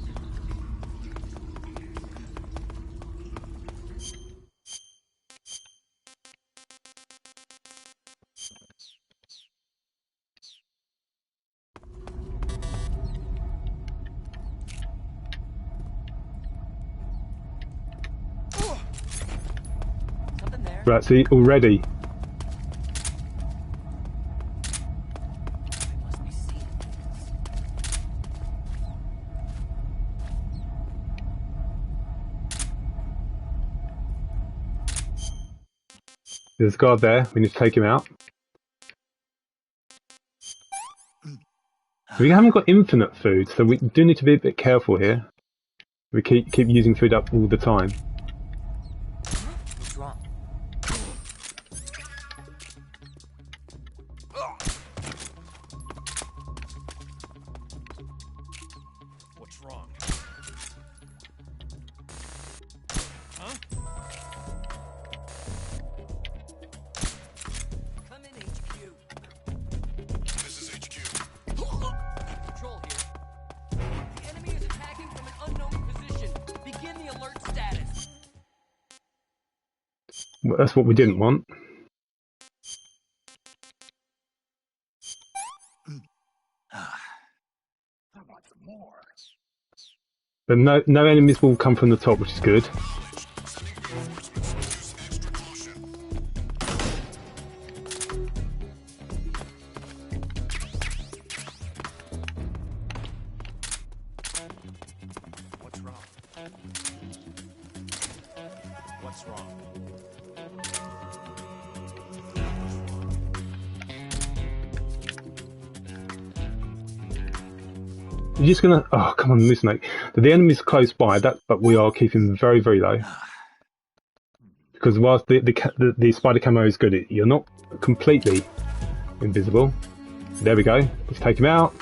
Something there. Right, see, already. I must be seeing things. There's a guard there, we need to take him out. We haven't got infinite food, so we do need to be a bit careful here. We keep using food up all the time. What's wrong? That's what we didn't want. But no enemies will come from the top, which is good. What's wrong? What's wrong? You're just gonna... Oh, come on, Moose Snake. The enemy's close by, but we are keeping them very, very low. Because whilst the spider camo is good, you're not completely invisible. There we go. Let's take him out.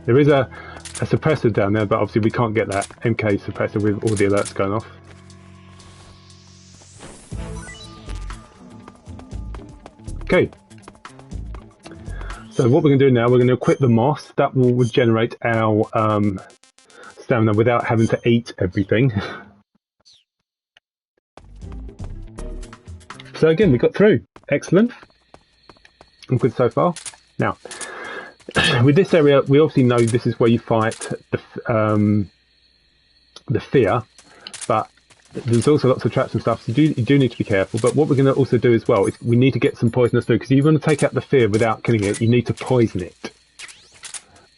There is a suppressor down there, but obviously we can't get that MK suppressor with all the alerts going off. Okay. So what we're going to do now, we're going to equip the moss. That will regenerate our stamina without having to eat everything. So again, we got through. Excellent. I'm good so far. Now, with this area, we obviously know this is where you fight the fear, but there's also lots of traps and stuff, so you do need to be careful. But what we're going to also do as well is we need to get some poisonous food, because if you want to take out the fear without killing it, you need to poison it.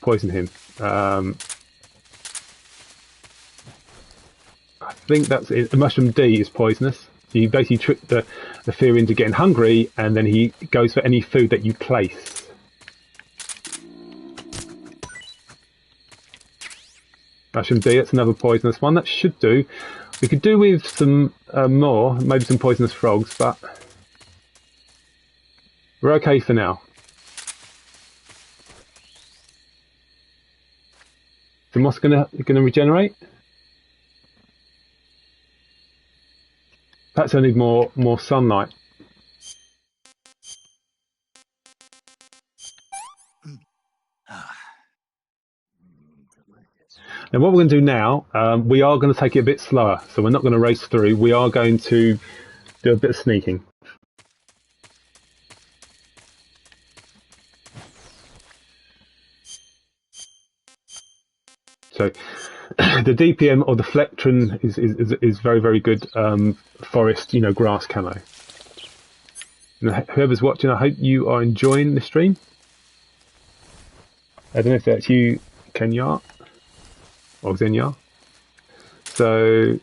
Poison him. I think that's it. Mushroom D is poisonous. So you basically trick the fear into getting hungry, and then he goes for any food that you place. Mushroom D, that's another poisonous one. That should do. We could do with some more, maybe some poisonous frogs, but we're okay for now. The moss gonna regenerate. Perhaps I need more sunlight. Now what we're going to do now, we are going to take it a bit slower, so we're not going to race through. We are going to do a bit of sneaking. So the DPM or the Flectron is very, very good forest, grass camo. And whoever's watching, I hope you are enjoying the stream. I don't know if that's you, Kenya or Xenia. So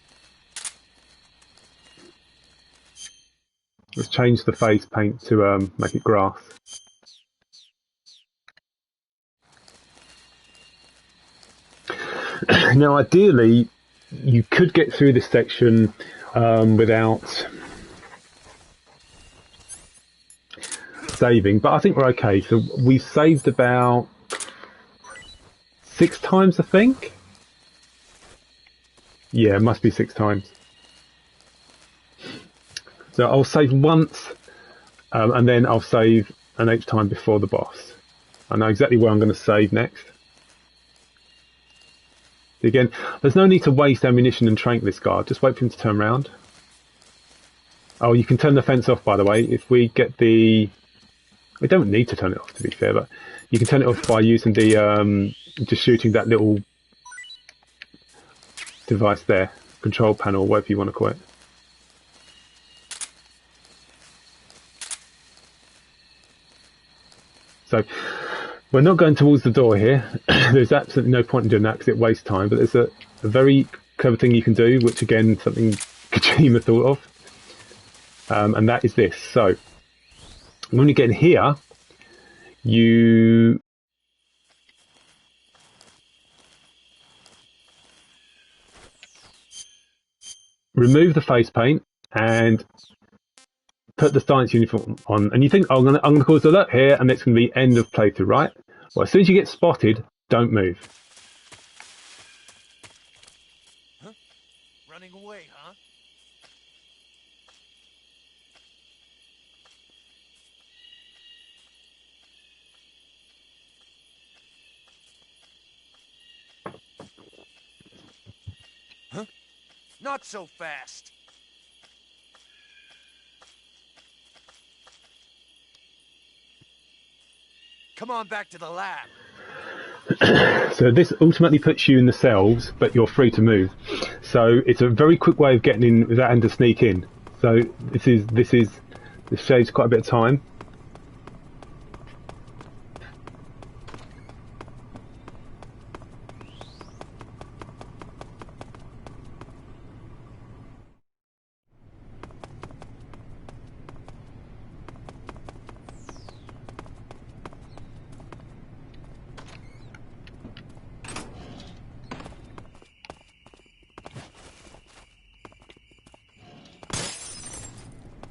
let's change the face paint to make it grass. Now ideally you could get through this section without saving, but I think we're okay. So we saved about 6 times, I think. Yeah, it must be 6 times. So I'll save once, and then I'll save an each time before the boss. I know exactly where I'm going to save next. Again, there's no need to waste ammunition and trank this guard. Just wait for him to turn around. Oh, you can turn the fence off, by the way. If we get the... We don't need to turn it off, to be fair, but you can turn it off by using the... just shooting that little device there. Control panel, whatever you want to call it. So, we're not going towards the door here. There's absolutely no point in doing that because it wastes time, but there's a very clever thing you can do, which again, something Kojima thought of, and that is this. So, when you get in here, you remove the face paint and put the science uniform on, and you think, oh, I'm going to cause alert here, and it's going to be end of playthrough, right? Well, as soon as you get spotted, don't move. Huh? Running away, huh? Not so fast. Come on back to the lab. So this ultimately puts you in the cells, but you're free to move. So it's a very quick way of getting in without having to sneak in. So this saves quite a bit of time.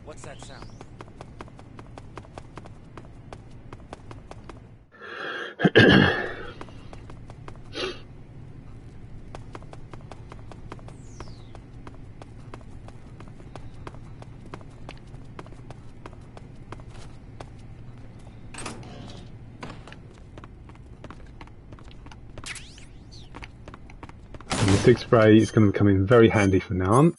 What's that sound? And the SIG spray is going to come in very handy from now on.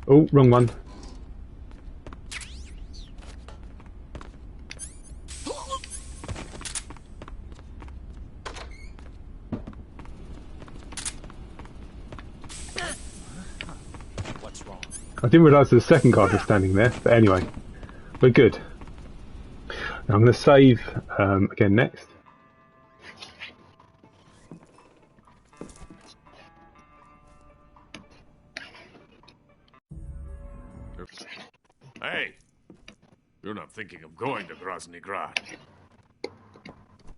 Oh, wrong one. What's wrong? I didn't realise the second guard was standing there, but anyway, we're good. Now I'm going to save again next. Hey! You're not thinking of going to Groznyj Grad.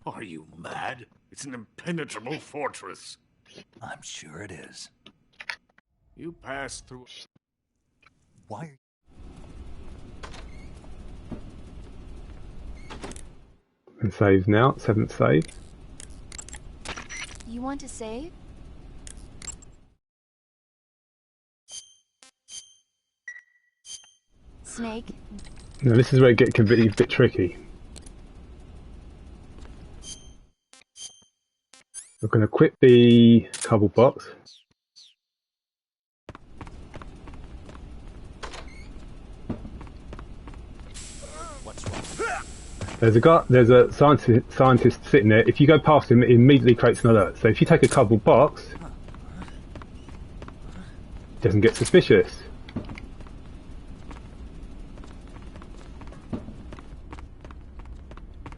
Are you mad? It's an impenetrable fortress. I'm sure it is. You passed through... Why are And save now, 7th save. You want to save? Snake, Now this is where it can be a bit tricky. We're going to quit the cardboard box. What's wrong? There's a scientist sitting there. If you go past him, it immediately creates an alert. So if you take a cardboard box, it doesn't get suspicious.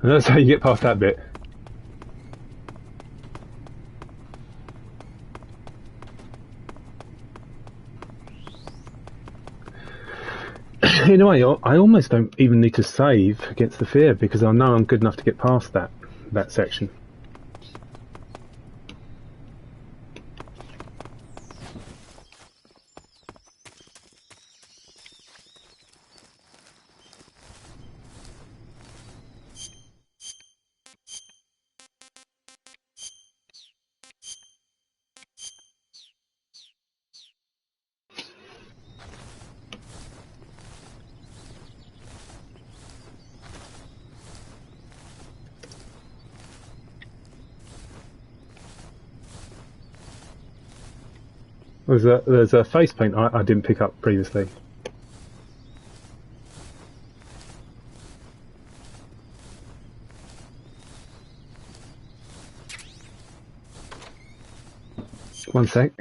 And that's how you get past that bit. In a way, I almost don't even need to save against the fear because I know I'm good enough to get past that section. There's a face paint I didn't pick up previously. One sec.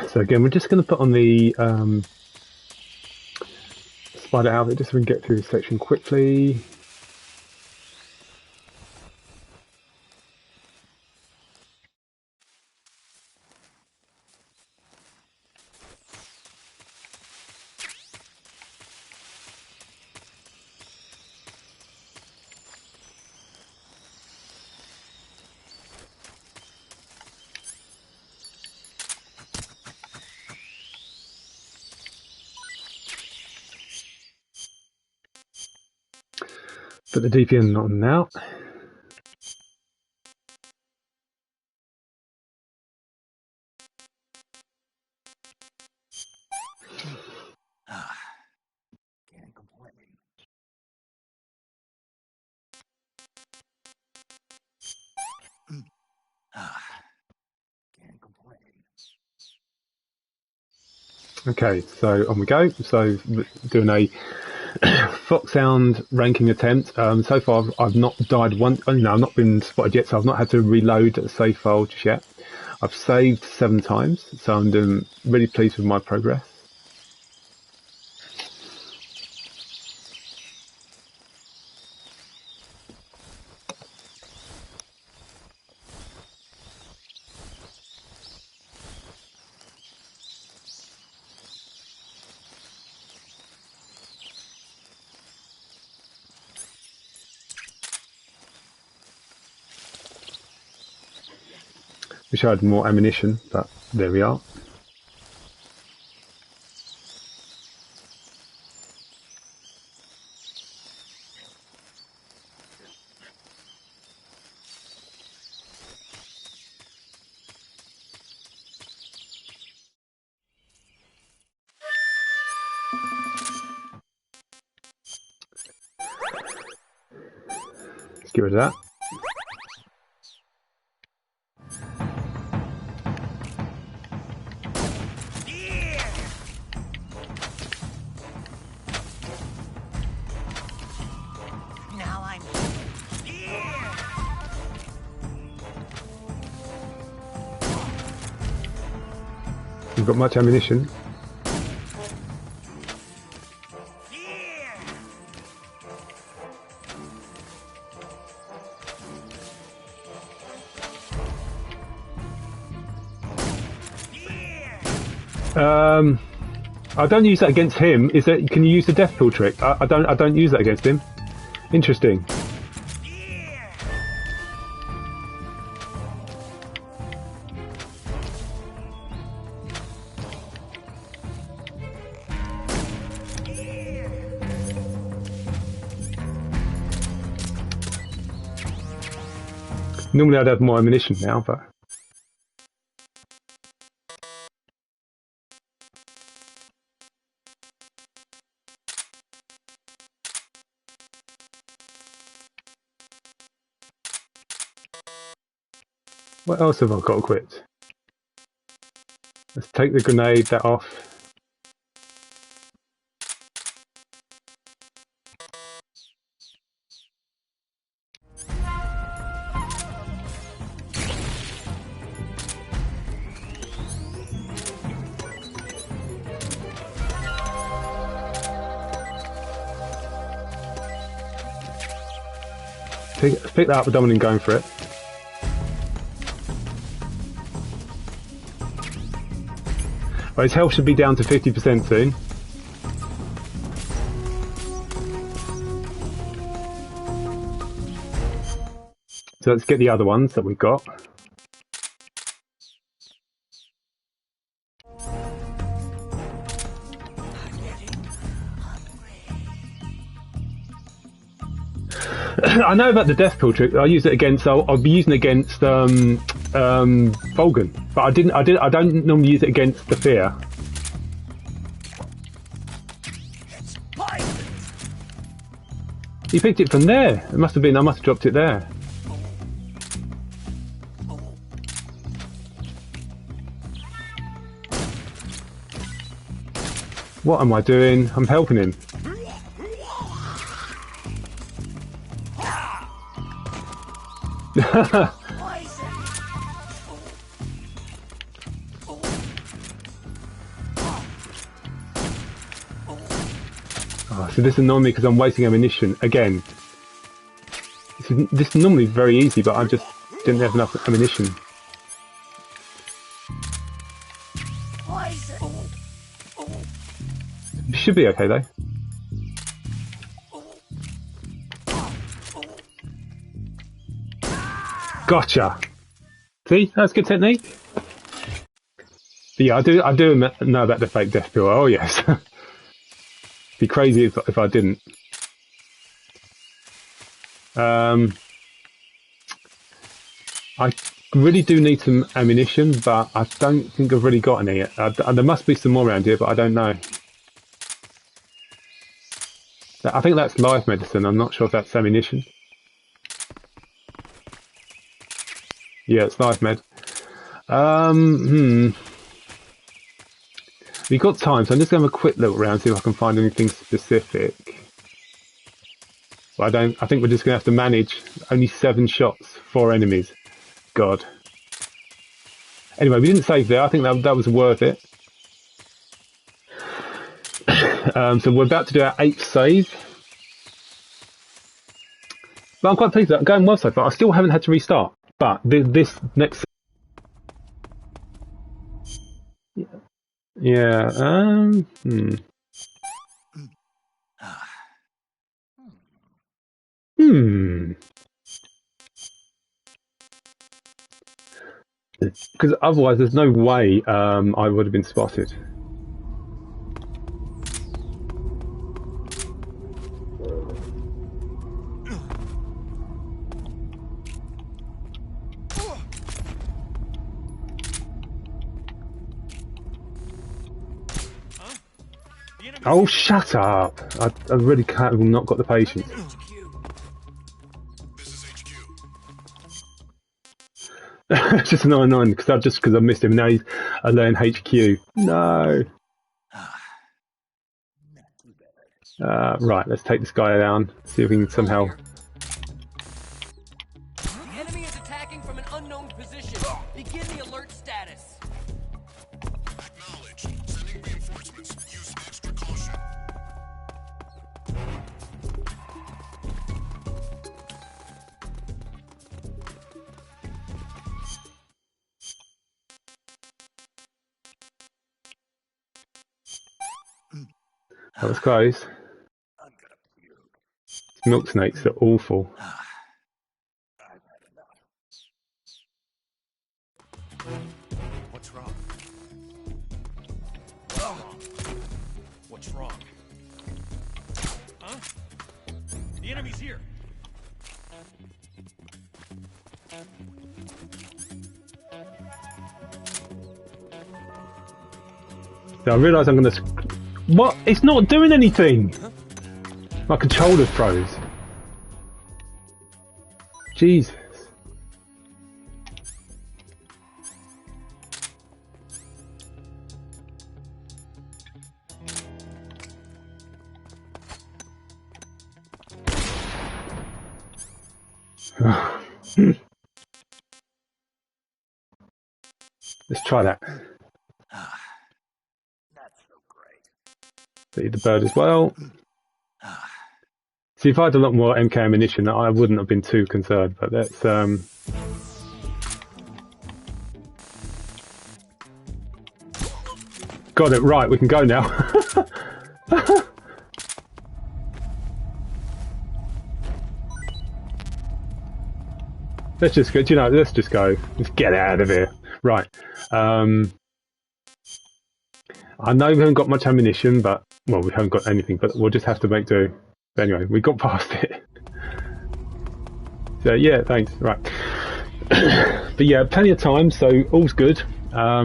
So again, we're just going to put on the spider outfit just so we can get through this section quickly. Put the DPN on now. Can't complain. Can't complain. Okay, so on we go. So doing a Foxhound ranking attempt. So far I've not died once. I've not been spotted yet, so I've not had to reload a save file just yet. I've saved 7 times, so I'm doing really pleased with my progress. Wish I had more ammunition, but there we are. Let's get rid of that. Now I'm here. You've got much ammunition. I don't use that against him. Is that, can you use the death pill trick? I don't use that against him. Interesting. Normally I'd have more ammunition now, but what else have I got equipped? Let's take the grenade, that off. Pick that up with Dominic going for it. Well, his health should be down to 50% soon. So let's get the other ones that we've got. I know about the death pill trick. I use it against. I'll be using it against Volgin, but I don't normally use it against the fear. He picked it from there. It must have been. I must have dropped it there. What am I doing? I'm helping him. Oh, so this annoys me because I'm wasting ammunition again. This is normally very easy, but I just didn't have enough ammunition. It should be okay though. Gotcha. See, that's good technique. But yeah, I do know about the fake death pill. Oh yes. Be crazy if I didn't. I really do need some ammunition, but I don't think I've really got any yet. There must be some more around here, but I don't know. I think that's live medicine. I'm not sure if that's ammunition. Yeah, it's live med. We've got time, so I'm just going to have a quick look around, see if I can find anything specific. But I think we're just going to have to manage only 7 shots, 4 enemies. God. Anyway, we didn't save there. I think that was worth it. So we're about to do our 8th save. But I'm quite pleased with that. I'm going well so far. I still haven't had to restart. But this next... Yeah, Because otherwise there's no way I would have been spotted. Oh, shut up! I really have not got the patience. It's just annoying because I missed him. Now he's alone HQ. No. Right, let's take this guy down. See if we can somehow. The enemy is attacking from an unknown position. Begin the alert status. Acknowledged. Sending reinforcements. Use extra caution. That was close. Milk snakes are awful. What's wrong? What's wrong? Huh? The enemy's here. So I realise I'm going to... What? It's not doing anything! My controller froze. Jesus. Let's try that. See the bird as well. See, if I had a lot more MK ammunition, I wouldn't have been too concerned, but that's... Got it, right, we can go now. Let's just go, let's just go. Let's get out of here. Right. I know we haven't got much ammunition, but... Well, we haven't got anything, but we'll just have to make do. But anyway, we got past it. So, yeah, thanks. Right. But yeah, plenty of time, so all's good. I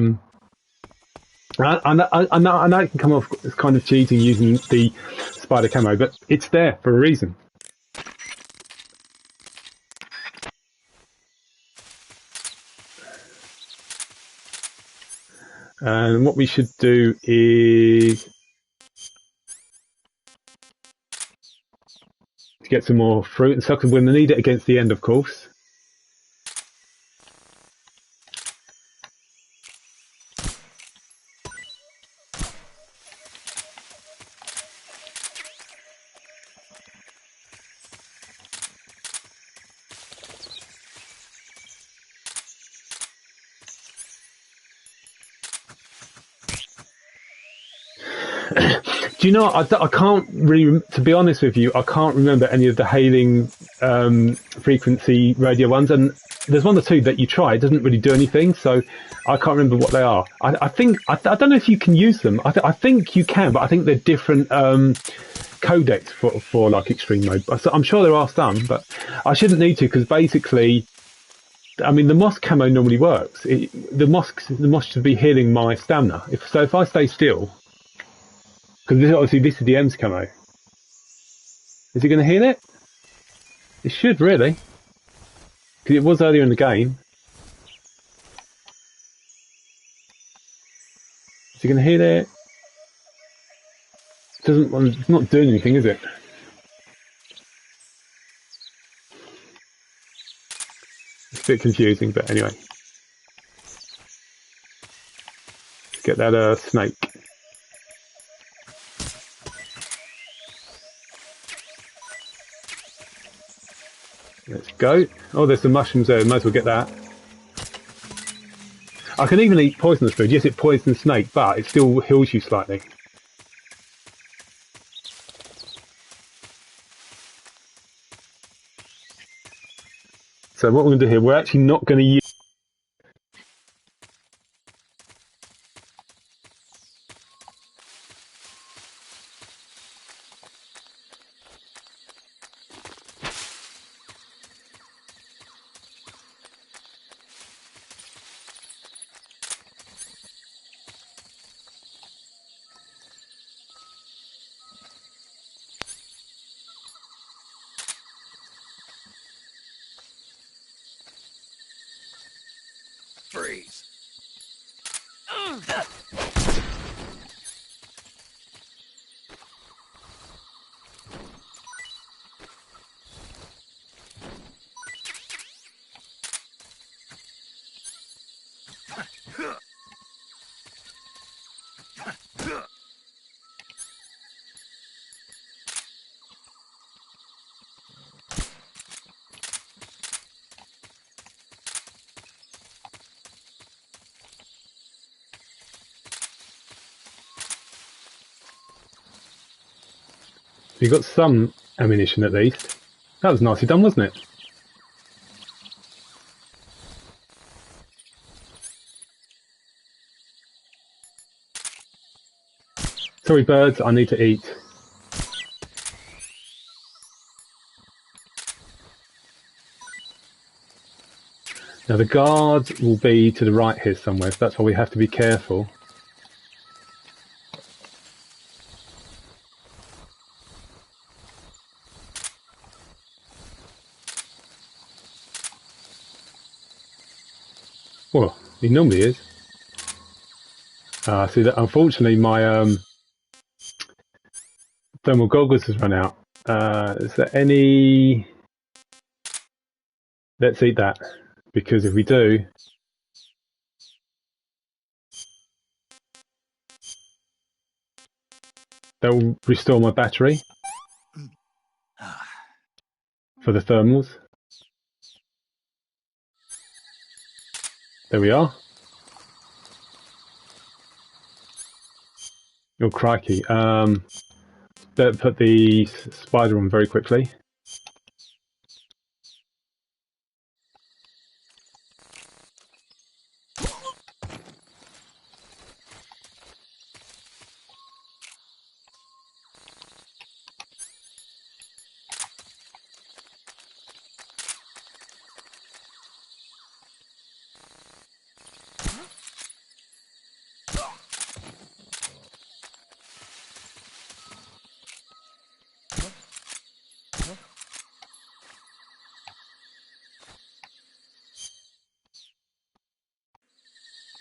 know it can come off as kind of cheating using the spider camo, but it's there for a reason. And what we should do is to get some more fruit and stuff, because we're going to need it against the end, of course. Do you know? I can't really, to be honest with you, I can't remember any of the hailing frequency radio ones. And there's one or two that you try. It doesn't really do anything, so I can't remember what they are. I think I don't know if you can use them. I think you can, but I think they're different codecs for like extreme mode. So I'm sure there are some, but I shouldn't need to because basically, I mean, the moss camo normally works. The moss should be healing my stamina. If I stay still. Because obviously this is the M's camo. Is it going to heal it? It should, really. Because it was earlier in the game. Is it going to heal it? It's not doing anything, is it? It's a bit confusing, but anyway. Let's get that snake. Let's go. Oh, there's some mushrooms there. Might as well get that. I can even eat poisonous food. Yes, it poisons snake, but it still heals you slightly. So what we're going to do here, we're actually not going to use... Freeze. We got some ammunition at least. That was nicely done, wasn't it? Sorry, birds, I need to eat. Now the guard will be to the right here somewhere, so that's why we have to be careful. Well, he normally is. See that unfortunately my thermal goggles has run out. Is there any... Let's eat that, because if we do... that will restore my battery for the thermals. There we are. Oh crikey. Let's put the spider on very quickly.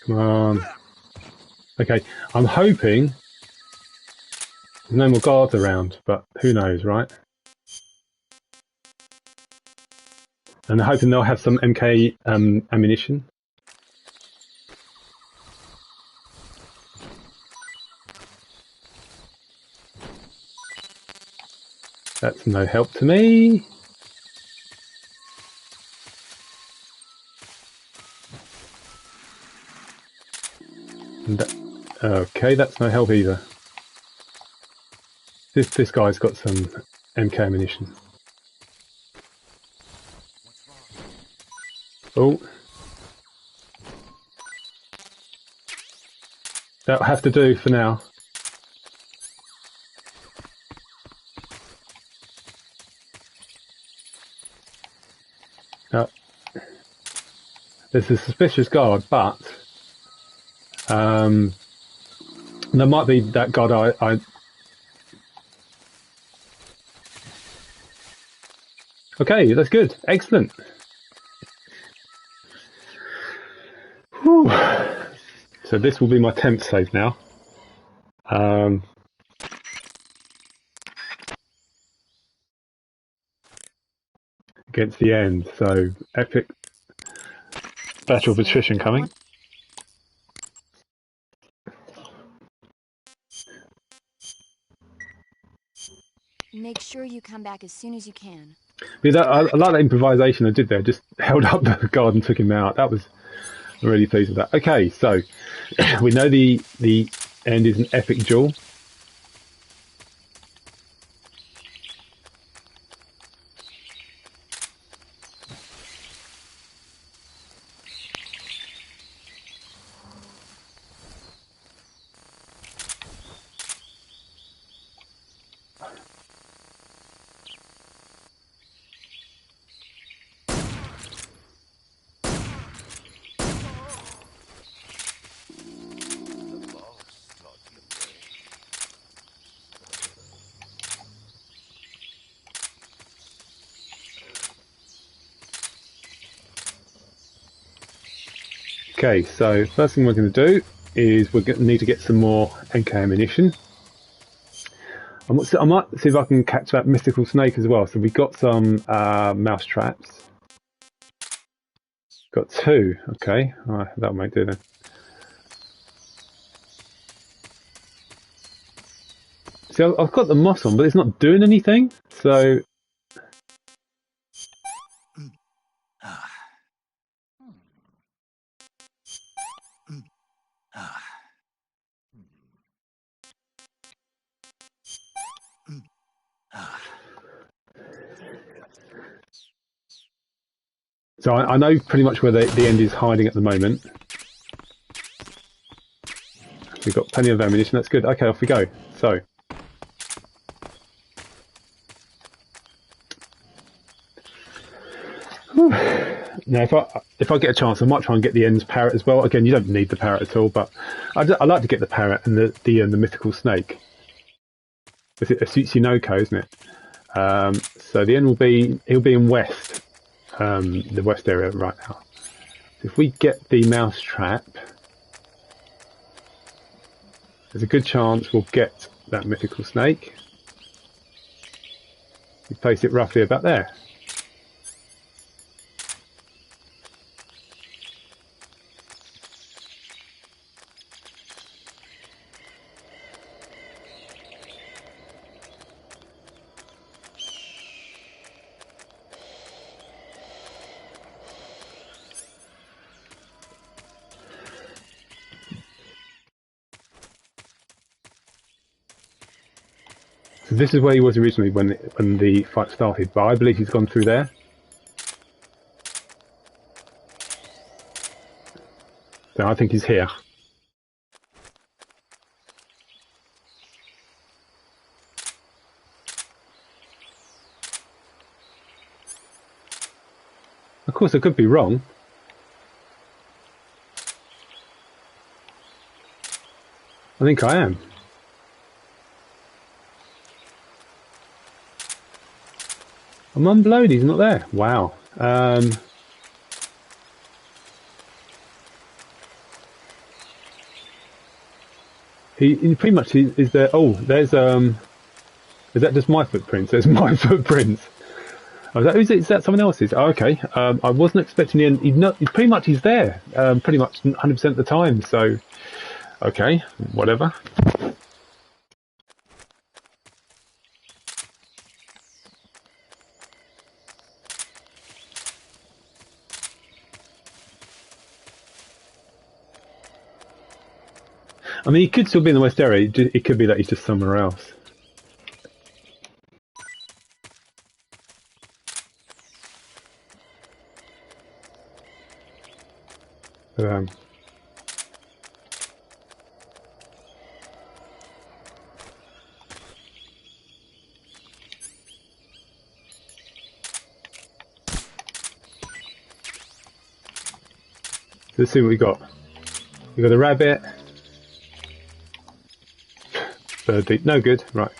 Come on. Okay, I'm hoping there's no more guards around, but who knows, right? And I'm hoping they'll have some MK ammunition. That's no help to me. Okay, that's no help either. This guy's got some MK ammunition. Oh. That'll have to do for now. There's a suspicious guard, but there might be that guard I... Okay, that's good. Excellent. Whew. So this will be my 10th save now. Against the end, so epic battle of attrition coming. Make sure you come back as soon as you can. I like that improvisation I did there. Just held up the guard and took him out. That was I'm really pleased with that. Okay, so we know the end is an epic duel. Okay, so first thing we're going to do is we're going to need to get some more NK ammunition. I might see if I can catch that mystical snake as well. So we've got some mouse traps. Got 2. Okay, all right, that might do then. See, I've got the moss on, but it's not doing anything. So So I know pretty much where the end is hiding at the moment. We've got plenty of ammunition, that's good. Okay, off we go. So. Whew. Now if I get a chance, I might try and get the end's parrot as well. Again, you don't need the parrot at all, but I like to get the parrot and the mythical snake. It's a Tsunoko, isn't it? So the end he'll be in west. The west area right now. So if we get the mouse trap, there's a good chance we'll get that mythical snake. We place it roughly about there. So this is where he was originally when the fight started, but I believe he's gone through there. So I think he's here. Of course, I could be wrong. I think I am. I'm unblowed, he's not there. Wow. He pretty much is there. Oh, there's is that just my footprints? There's my footprints. Oh, is that someone else's? Oh, okay. I wasn't expecting the end. Pretty much he's there. Pretty much 100% of the time. So, okay, whatever. I mean, he could still be in the west area. It could be that he's just somewhere else. Um, let's see what we got. We got a rabbit. Birdie. No good. Right.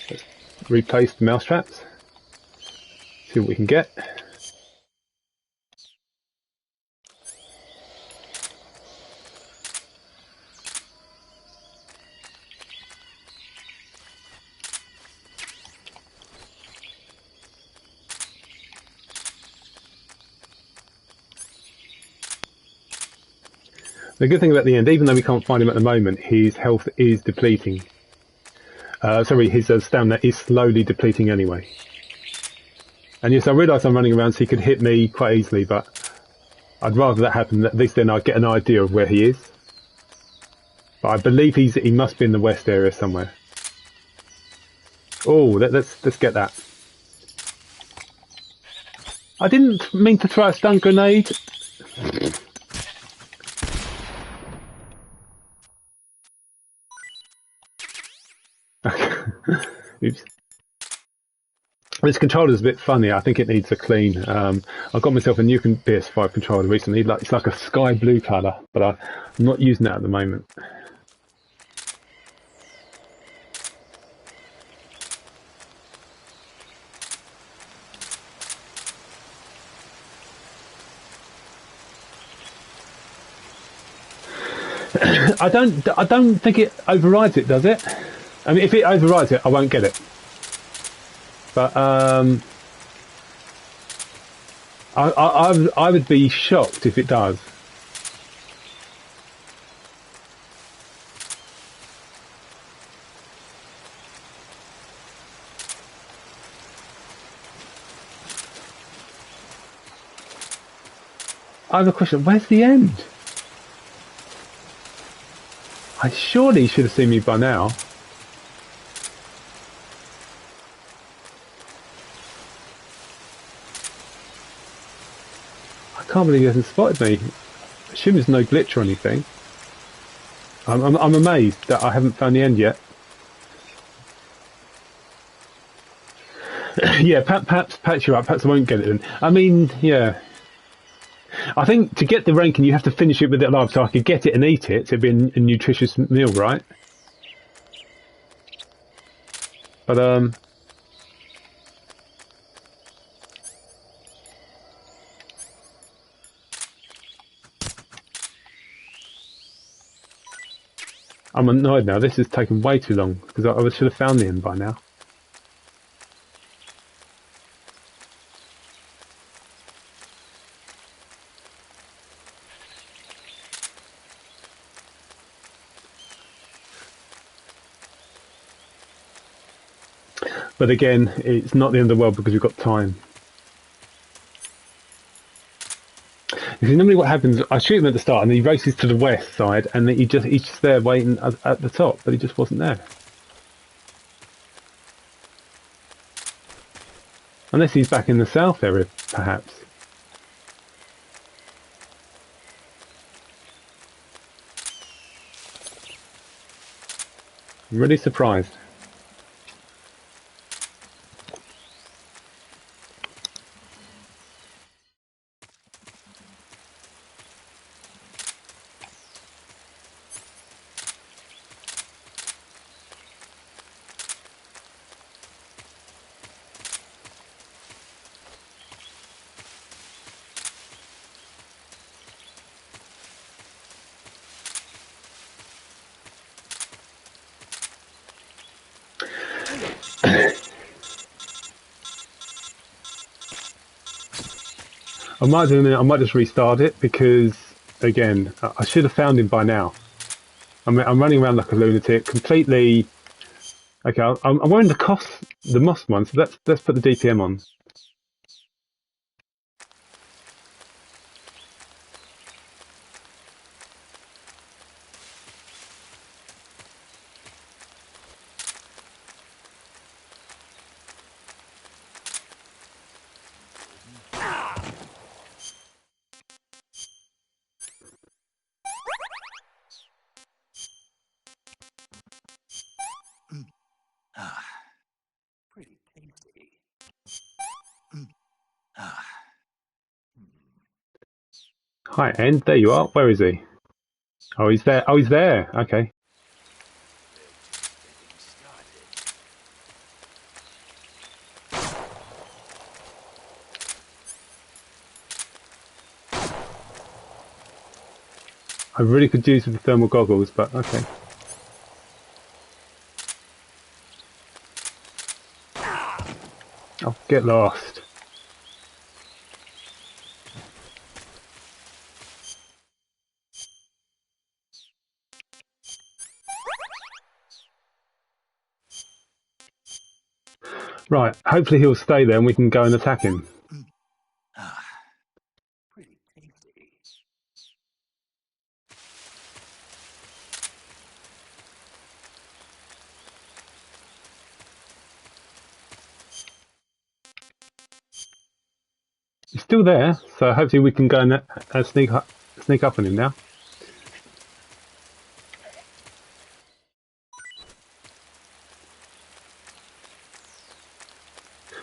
Let's replace the mouse traps. See what we can get. The good thing about the end, even though we can't find him at the moment, his health is depleting. Sorry, his stamina is slowly depleting anyway. And yes, I realise I'm running around so he could hit me quite easily, but I'd rather that happen. At least then I get an idea of where he is. But I believe he must be in the west area somewhere. Oh, let's get that. I didn't mean to throw a stun grenade. Oops. This controller's a bit funny. I think it needs a clean. I got myself a new PS5 controller recently. It's like a sky blue colour, but I'm not using it at the moment. I don't think it overrides it, does it? I mean, if it overrides it, I won't get it. But I would be shocked if it does. I have a question. Where's the end? I surely should have seen me by now. I can't believe he hasn't spotted me. I assume there's no glitch or anything. I'm amazed that I haven't found the end yet. Yeah, perhaps you're right. Perhaps I won't get it then. I mean, yeah. I think to get the ranking, you have to finish it with it alive, so I could get it and eat it. So it'd be a nutritious meal, right? But I'm annoyed now. This has taken way too long because I should have found the end by now. But again, it's not the end of the world because we've got time. You see, normally what happens, I shoot him at the start and he races to the west side and he's just there waiting at the top, but he just wasn't there. Unless he's back in the south area, perhaps. I'm really surprised. I might do a minute. I might just restart it because, again, I should have found him by now. I'm running around like a lunatic, completely. Okay, I'm wearing the moss one, so let's put the DPM on. Hi, End. There you are. Where is he? Oh, he's there. Oh, he's there. Okay. I really could use the thermal goggles, but okay. Oh, get lost. Right, hopefully he'll stay there and we can go and attack him. Pretty tasty. He's still there, so hopefully we can go and sneak up on him now.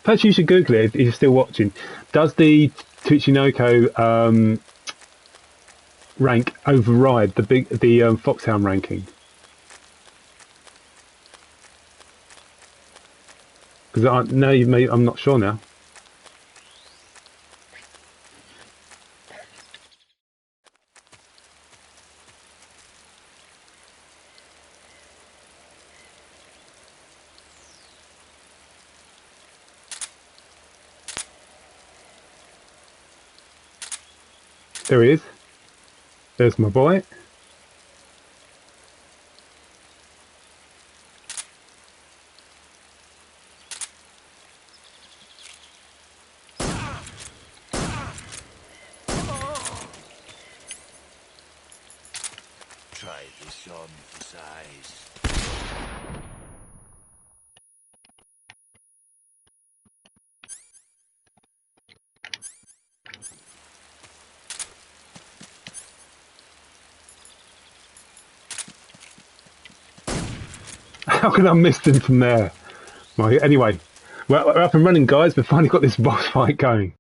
Perhaps you should Google it if you're still watching. Does the Tsuchinoko rank override the Foxhound ranking? Because I'm not sure now. There he is. There's my boy. Try this on for size. How could I have missed him from there? Well, anyway, we're up and running, guys. We've finally got this boss fight going.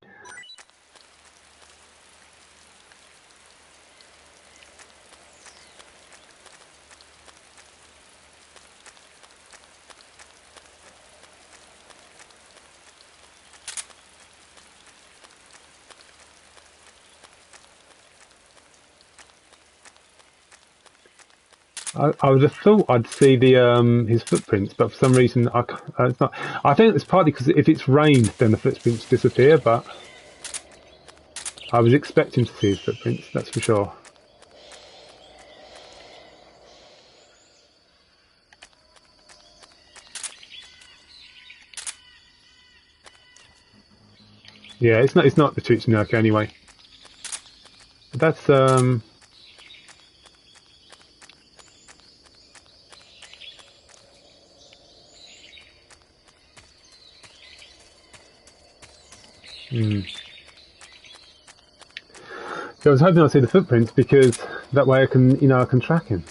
I would have thought I'd see the his footprints, but for some reason it's not. I think it's partly because if it's rained, then the footprints disappear. But I was expecting to see his footprints, that's for sure. Yeah, it's not the Tsuchinoko anyway. But that's So I was hoping I'd see the footprints because that way I can track him.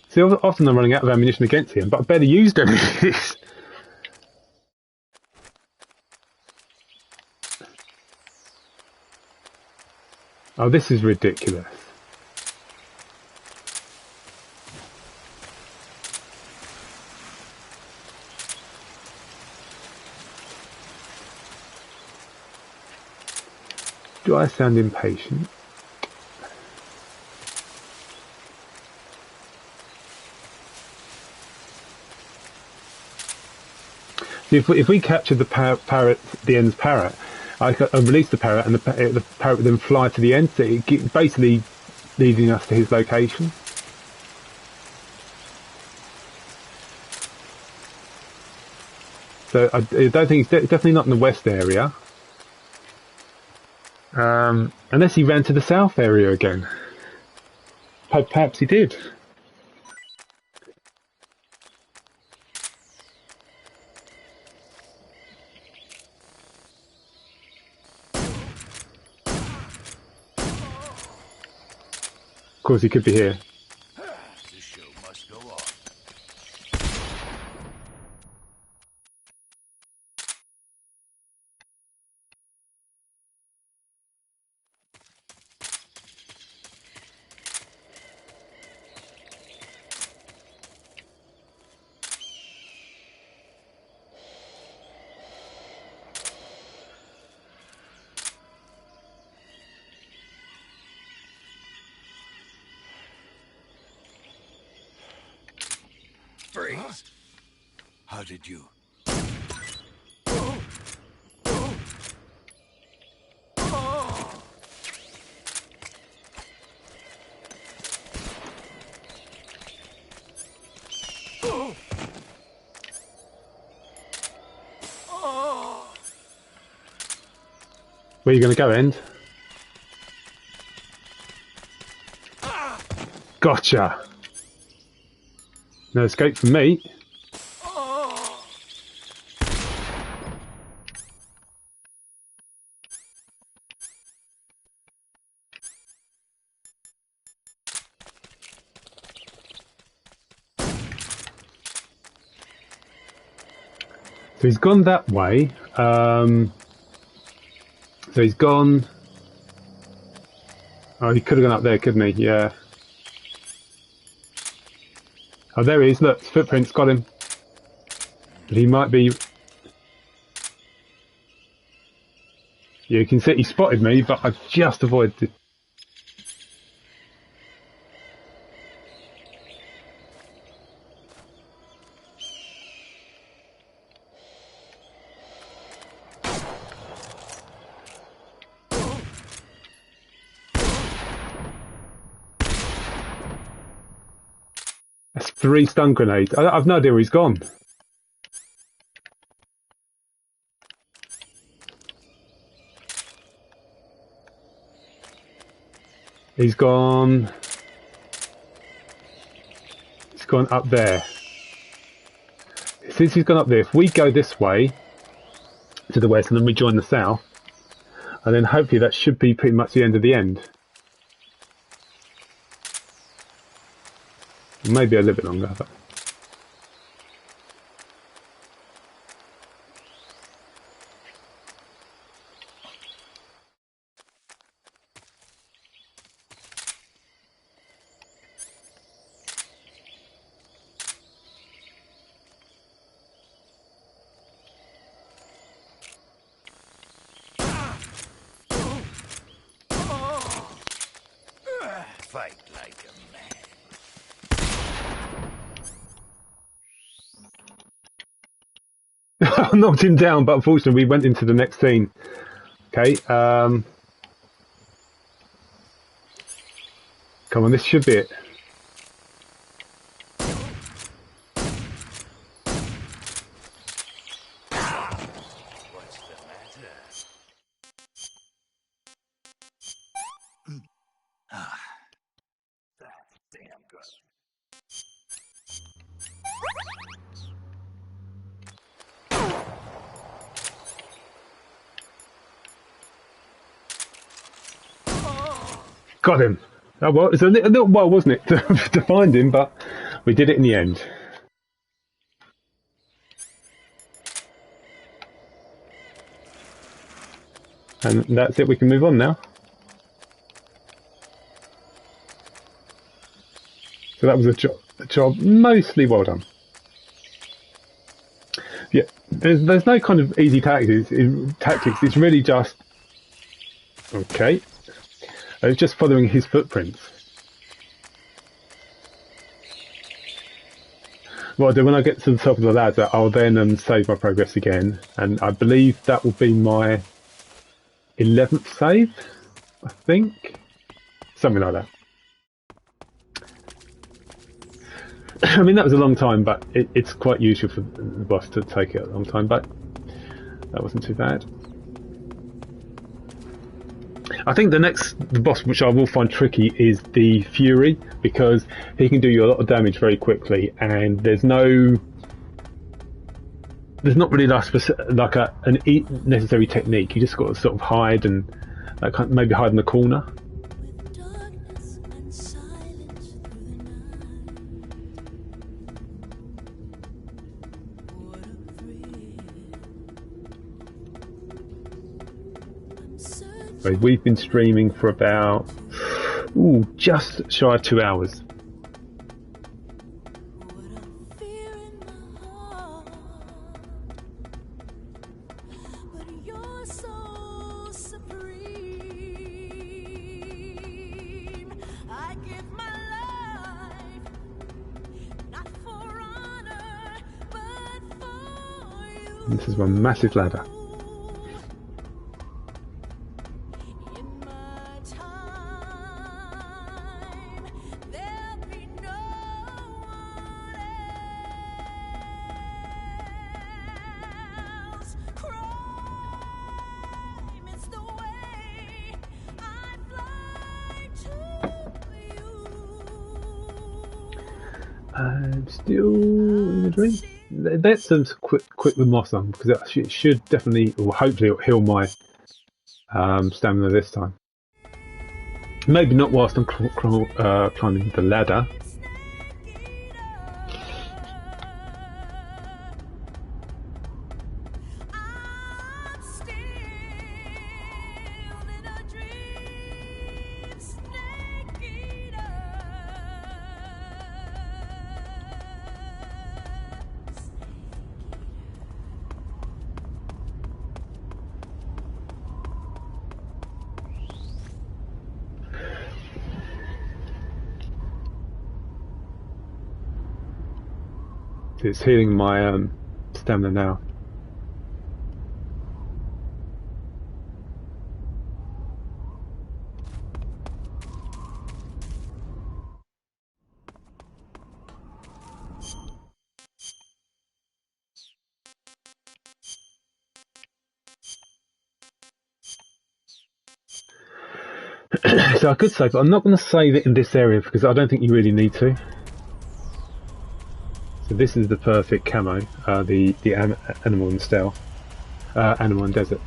See, often I'm running out of ammunition against him, but I barely used any of this. Oh, this is ridiculous. Do I sound impatient? If we capture the parrot, the end's parrot, I release the parrot, and the parrot would then fly to the end, so basically leading us to his location. So I don't think it's definitely not in the west area, unless he ran to the south area again. Perhaps he did. Of course, he could be here. The show must go on. Freeze! How did you? Where are you going to go, End? Gotcha! No escape from me. So he's gone that way. So he's gone... Oh, he could have gone up there, couldn't he? Yeah. Oh, there he is. Look, his footprints got him. But he might be... Yeah, you can see he spotted me, but I've just avoided it. That's 3 stun grenades. I've no idea where he's gone. He's gone up there. Since he's gone up there, if we go this way to the west and then we join the south, and then hopefully that should be pretty much the end of the end. Maybe a little bit longer, but... Fight like a man. I knocked him down, but unfortunately we went into the next scene. Okay, come on, this should be it. What's the matter? That damn gun. Got him. Oh, well, it's a little while, wasn't it, to find him, but we did it in the end. And that's it, we can move on now. So that was a job mostly well done. Yeah, there's no kind of easy tactics. It's really just... Okay. It's just following his footprints. What I'll do when I get to the top of the ladder, I'll then save my progress again, and I believe that will be my 11th save, I think. Something like that. I mean, that was a long time, but it's quite usual for the boss to take it a long time, but that wasn't too bad. I think the boss which I will find tricky is the Fury, because he can do you a lot of damage very quickly, and there's not really like an necessary technique. You just got to sort of hide and maybe hide in the corner. We've been streaming for about just shy of 2 hours. This is one massive ladder. I'm still in the dream. Let's some quick with moss on, because it should definitely, or hopefully, it'll heal my stamina this time. Maybe not whilst I'm climbing the ladder. It's healing my stamina now. So I could save, but I'm not going to save it in this area because I don't think you really need to. So this is the perfect camo, the animal and stealth, animal and desert.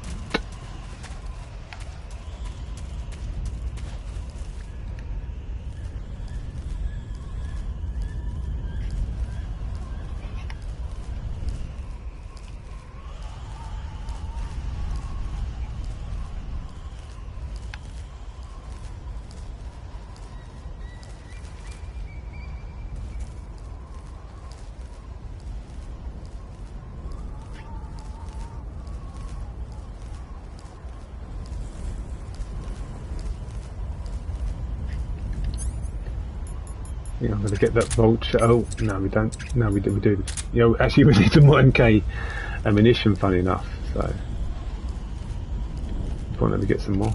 Yeah, I'm going to get that vulture. Oh, no, we don't. No, we do. You know, actually, we need some more MK ammunition, funny enough. So, won't let me get some more.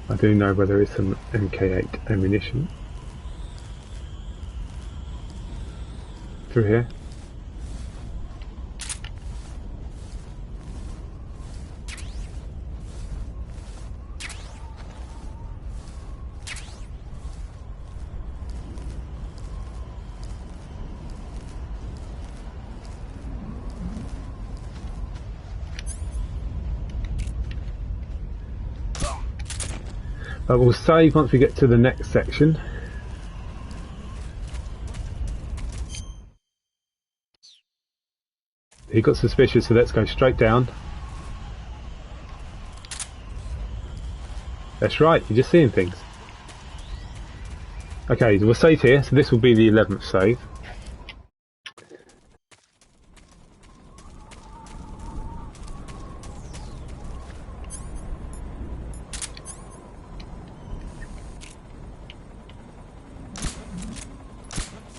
I do know where there is some MK8 ammunition through here. We'll save once we get to the next section. He got suspicious, so let's go straight down. That's right, you're just seeing things. Okay, we'll save here, so this will be the 11th save.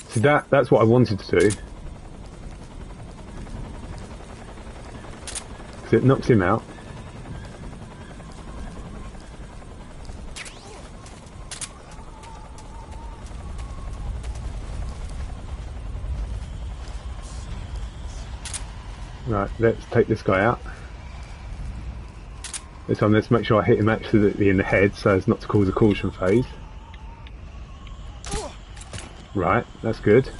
So that's what I wanted to do. Because it knocks him out. Right, let's take this guy out. This time let's make sure I hit him absolutely in the head so as not to cause a caution phase. Right, that's good.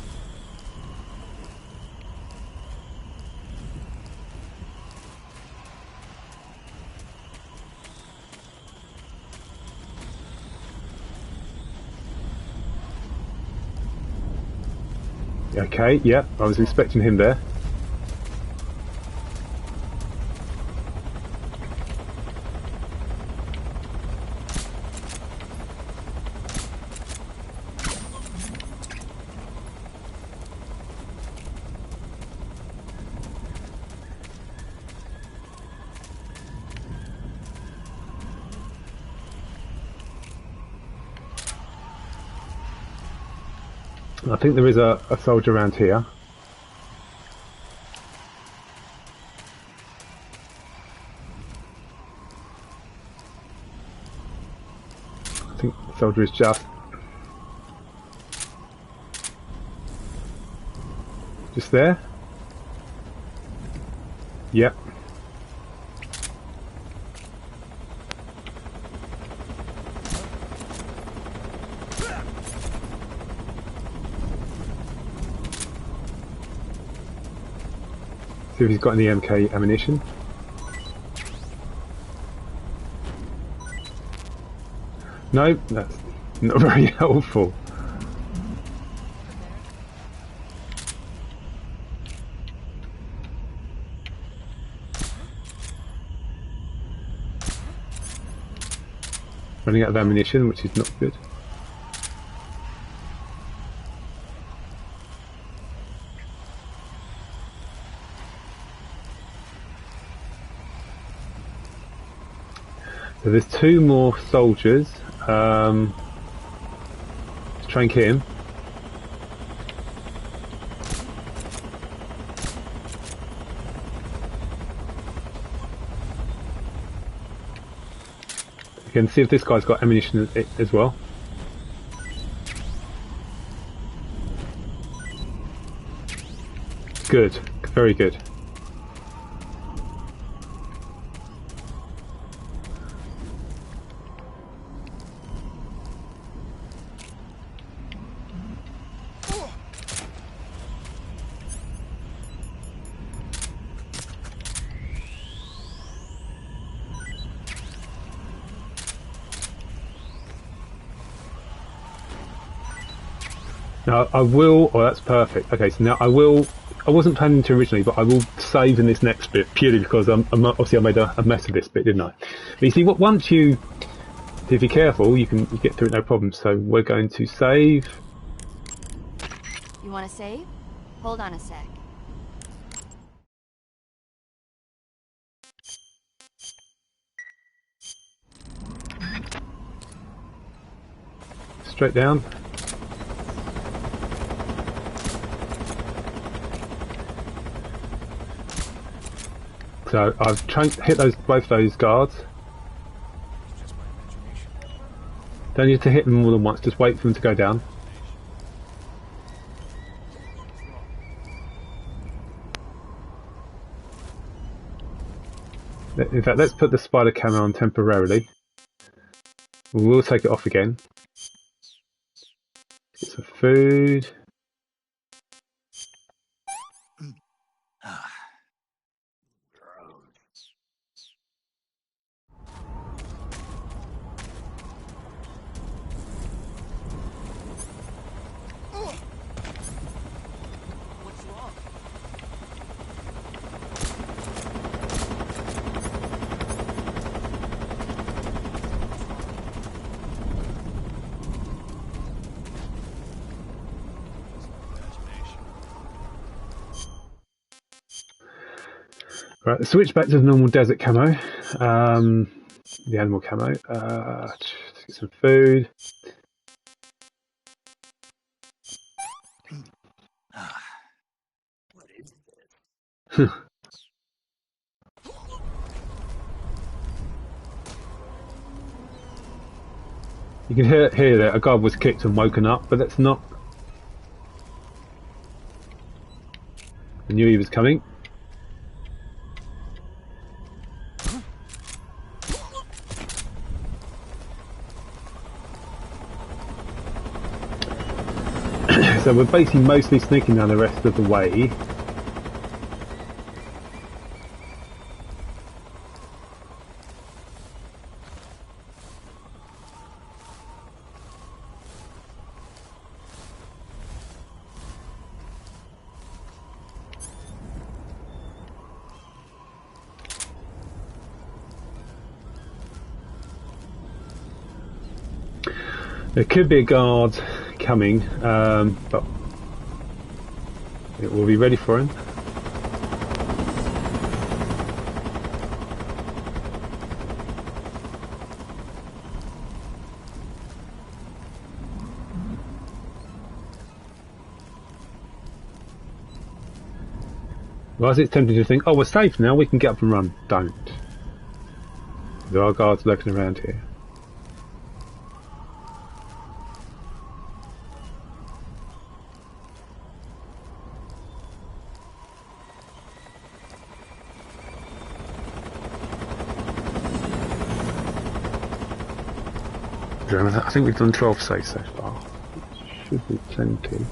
Okay, yeah, I was expecting him there. I think there is a soldier around here. I think the soldier is just there. Yep. See if he's got any MK ammunition. No, that's not very helpful. Running out of ammunition, which is not good. So there's two more soldiers. Let's try and kill him. You can see if this guy's got ammunition as well. Good, very good. Now I will, oh that's perfect. Okay, so now I wasn't planning to originally, but I will save in this next bit purely because obviously I made a mess of this bit, didn't I? But you see, once if you're careful, you get through it no problem. So we're going to save. You want to save? Hold on a sec. Straight down. So I've hit both those guards. Don't need to hit them more than once, just wait for them to go down. In fact, let's put the spider camo on temporarily. We will take it off again. Get some food. Right, switch back to the normal desert camo. The animal camo. Let's get some food. What is this? You can hear that a guard was kicked and woken up, but that's not. I knew he was coming. So we're basically mostly sneaking down the rest of the way. There could be a guard coming, but it will be ready for him. Well, as it's tempting to think, oh, we're safe now, we can get up and run. Don't. There are guards lurking around here. I think we've done 12 saves so far. Should be plenty.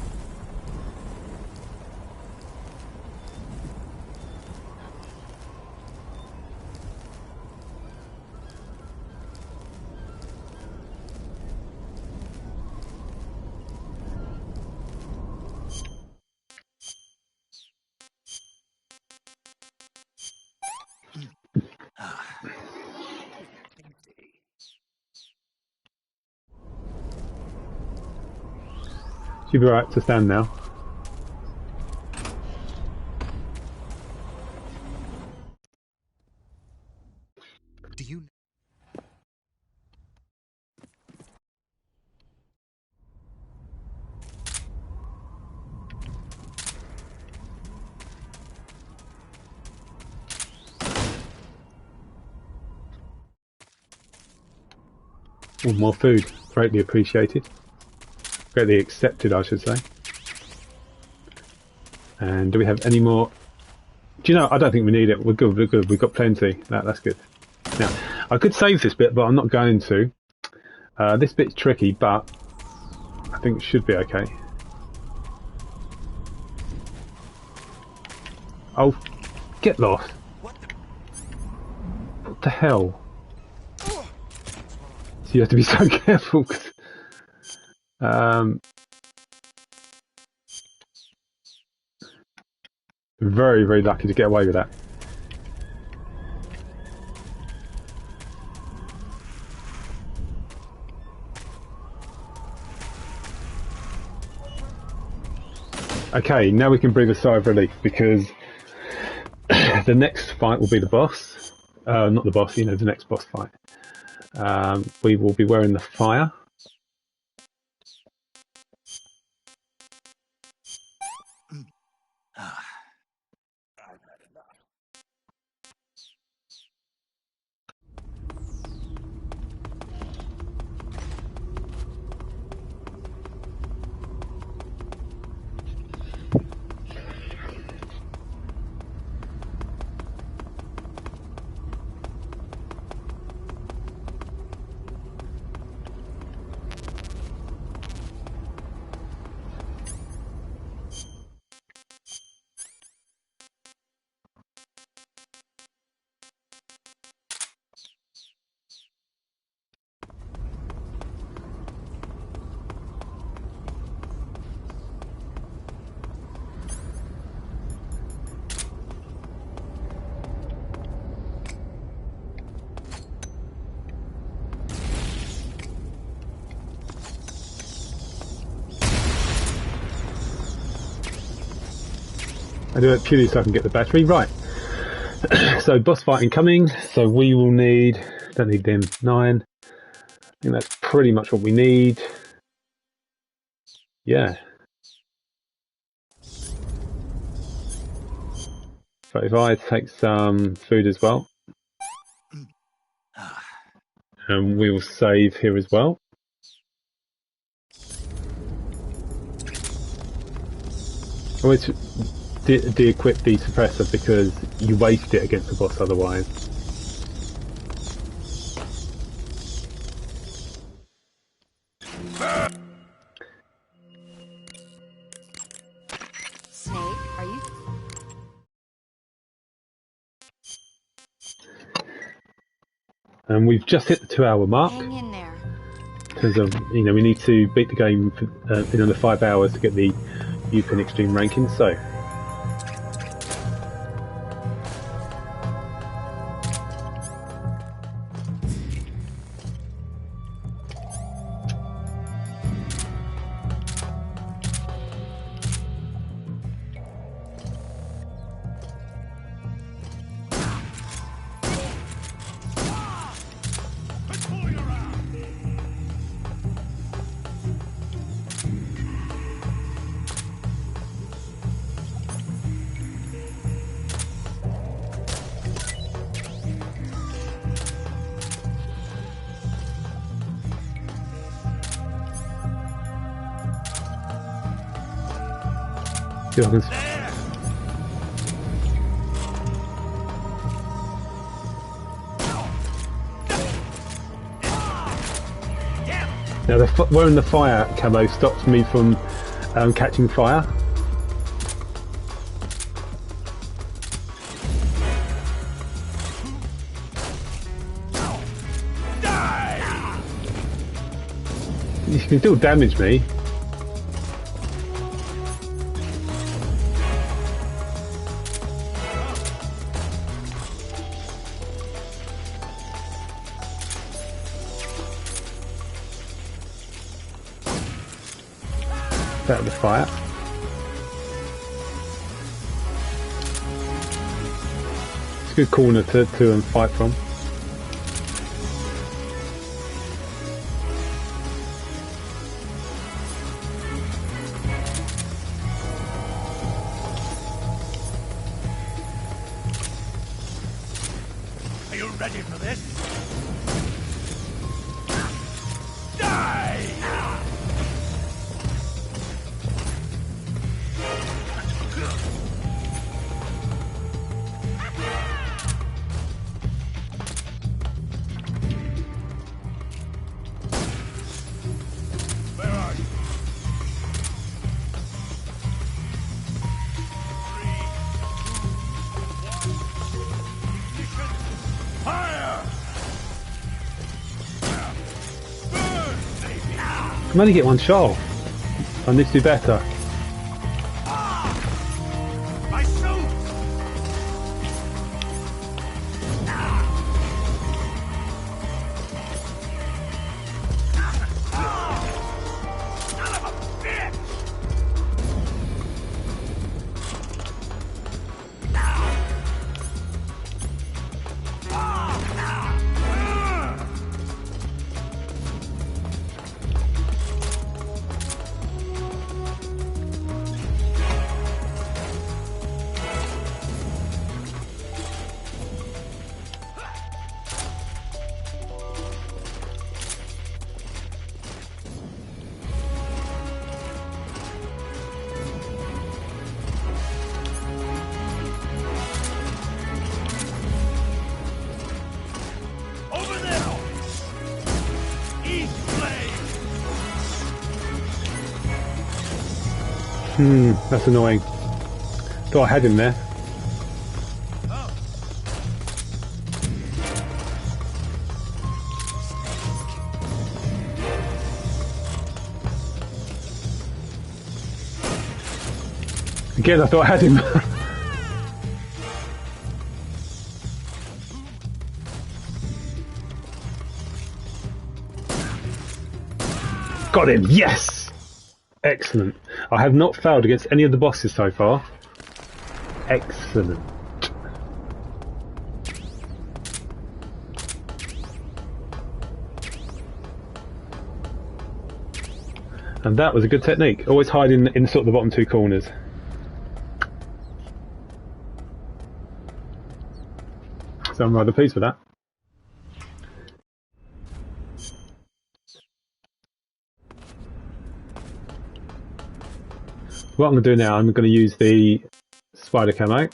Should be alright to stand now. Do you? Oh, more food. Greatly appreciated. Greatly accepted, I should say. And do we have any more? Do you know, I don't think we need it. We're good, we're good. We've got plenty. That's good. Now, I could save this bit, but I'm not going to. This bit's tricky, but I think it should be okay. Oh, get lost. What the hell? So you have to be so careful. Very, very lucky to get away with that. Okay, now we can breathe a sigh of relief because the next fight will be the boss. Not the boss, you know, the next boss fight. We will be wearing the fire. I do it purely so I can get the battery. Right. So boss fight incoming. So we will need. Don't need them 9. I think that's pretty much what we need. Yeah. 35. Take some food as well. And we will save here as well. Always de-equip the suppressor because you waste it against the boss otherwise. Snake, are you? And we've just hit the 2-hour mark. Hang in there. Because of, we need to beat the game in under 5 hours to get the UPin Extreme ranking. So. See if I can... Now, wearing the fire camo stops me from catching fire. You can still damage me. Out of the fire. It's a good corner to fight from. Are you ready for this? Die! I can only get one shot off. I need to do better. My suit! Son of a bitch! That's annoying. Thought I had him there. Again, I thought I had him. Got him, yes! Excellent. I have not failed against any of the bosses so far. Excellent. And that was a good technique. Always hide in sort of the bottom two corners. So I'm rather pleased with that. What I'm going to do now, I'm going to use the spider camo.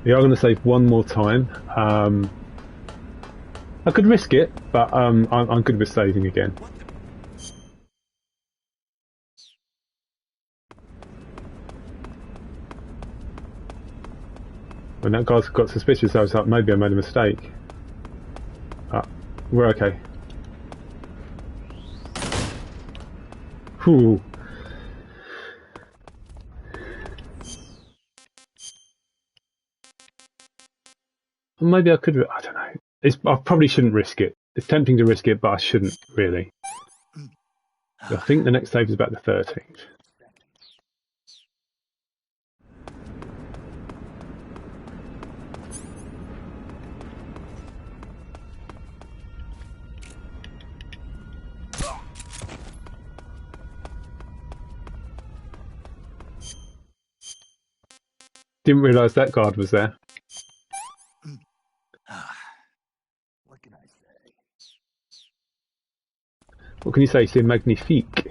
We are going to save one more time. I could risk it, but I'm good with saving again. When that guy got suspicious, I was like, maybe I made a mistake. We're okay. Whew. Maybe I could. I don't know. I probably shouldn't risk it. It's tempting to risk it, but I shouldn't really. I think the next save is about the 13th. Didn't realise that guard was there. What can I say? What can you say? C'est magnifique.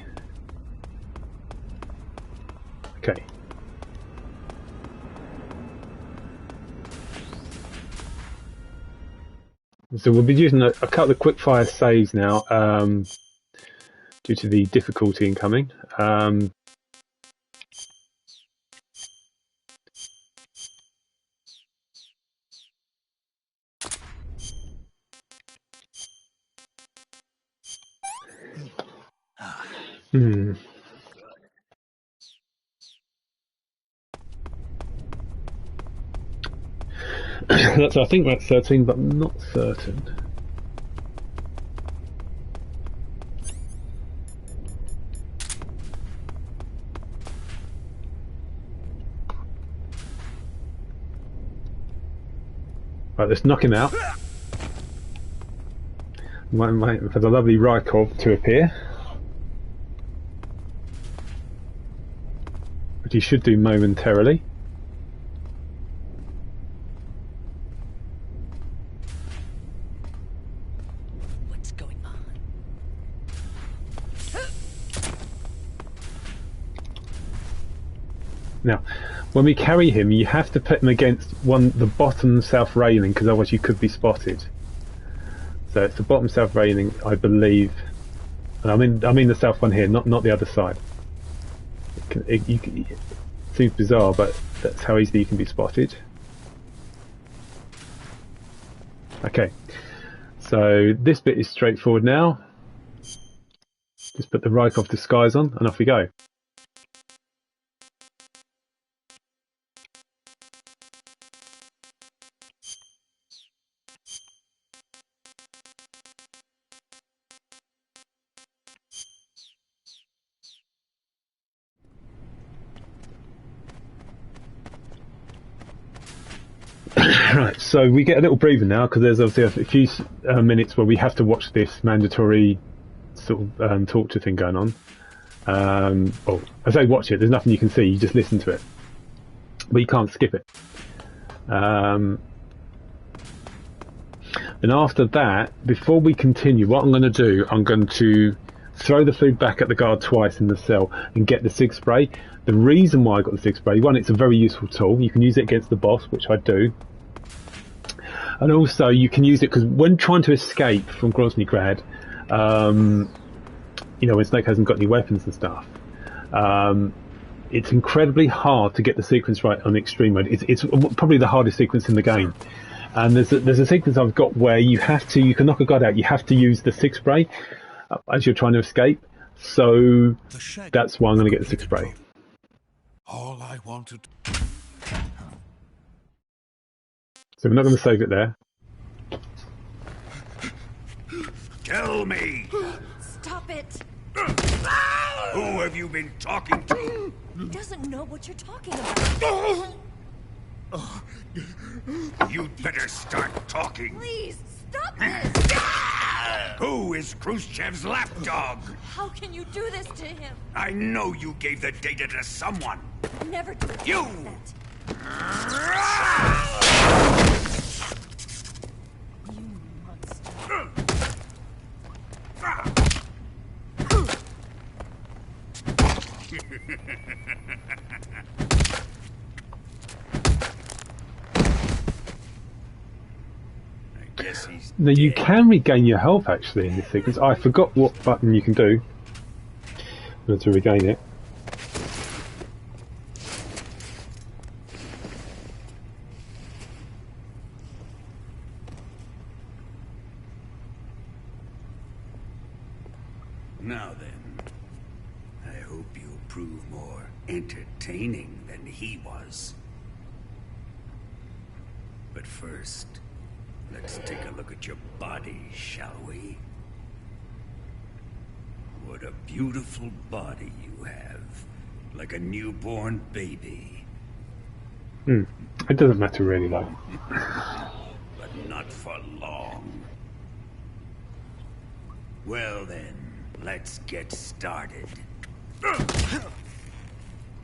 Okay. So we'll be using a couple of quick-fire saves now, due to the difficulty incoming. I think that's 13, but I'm not certain. Right, let's knock him out. Wait for the lovely Rykov to appear. Which he should do momentarily. What's going on? Now, when we carry him, you have to put him against the bottom south railing, because otherwise you could be spotted. So it's the bottom south railing, I believe, and I mean the south one here, not the other side. It seems bizarre, but that's how easily you can be spotted. Okay, so this bit is straightforward now. Just put the Rykov disguise on, and off we go. Right, so we get a little breather now because there's obviously a few minutes where we have to watch this mandatory sort of torture thing going on. Well, I say watch it, there's nothing you can see, you just listen to it. But you can't skip it. And after that, before we continue, what I'm going to do, I'm going to throw the food back at the guard twice in the cell and get the SIG spray. The reason why I got the SIG spray, one, it's a very useful tool. You can use it against the boss, which I do. And also you can use it because when trying to escape from Groznyj Grad, you know, when Snake hasn't got any weapons and stuff, it's incredibly hard to get the sequence right on the extreme mode. It's probably the hardest sequence in the game. And there's a sequence I've got where you can knock a guard out, you have to use the SIG spray as you're trying to escape. So that's why I'm going to get the SIG spray. All I wanted. So we're not going to save it there. Tell me! Stop it! Who have you been talking to? He doesn't know what you're talking about. You'd better start talking. Please, stop this! Who is Khrushchev's lapdog? How can you do this to him? I know you gave the data to someone. Never do You! that. You monster. I guess he's Now you can regain your health actually in this sequence. I forgot what button you can do in order to regain it. Now then, I hope you'll prove more entertaining than he was. But first, let's take a look at your body, shall we? What a beautiful body you have. Like a newborn baby. It doesn't matter really though. But not for long. Well then, let's get started.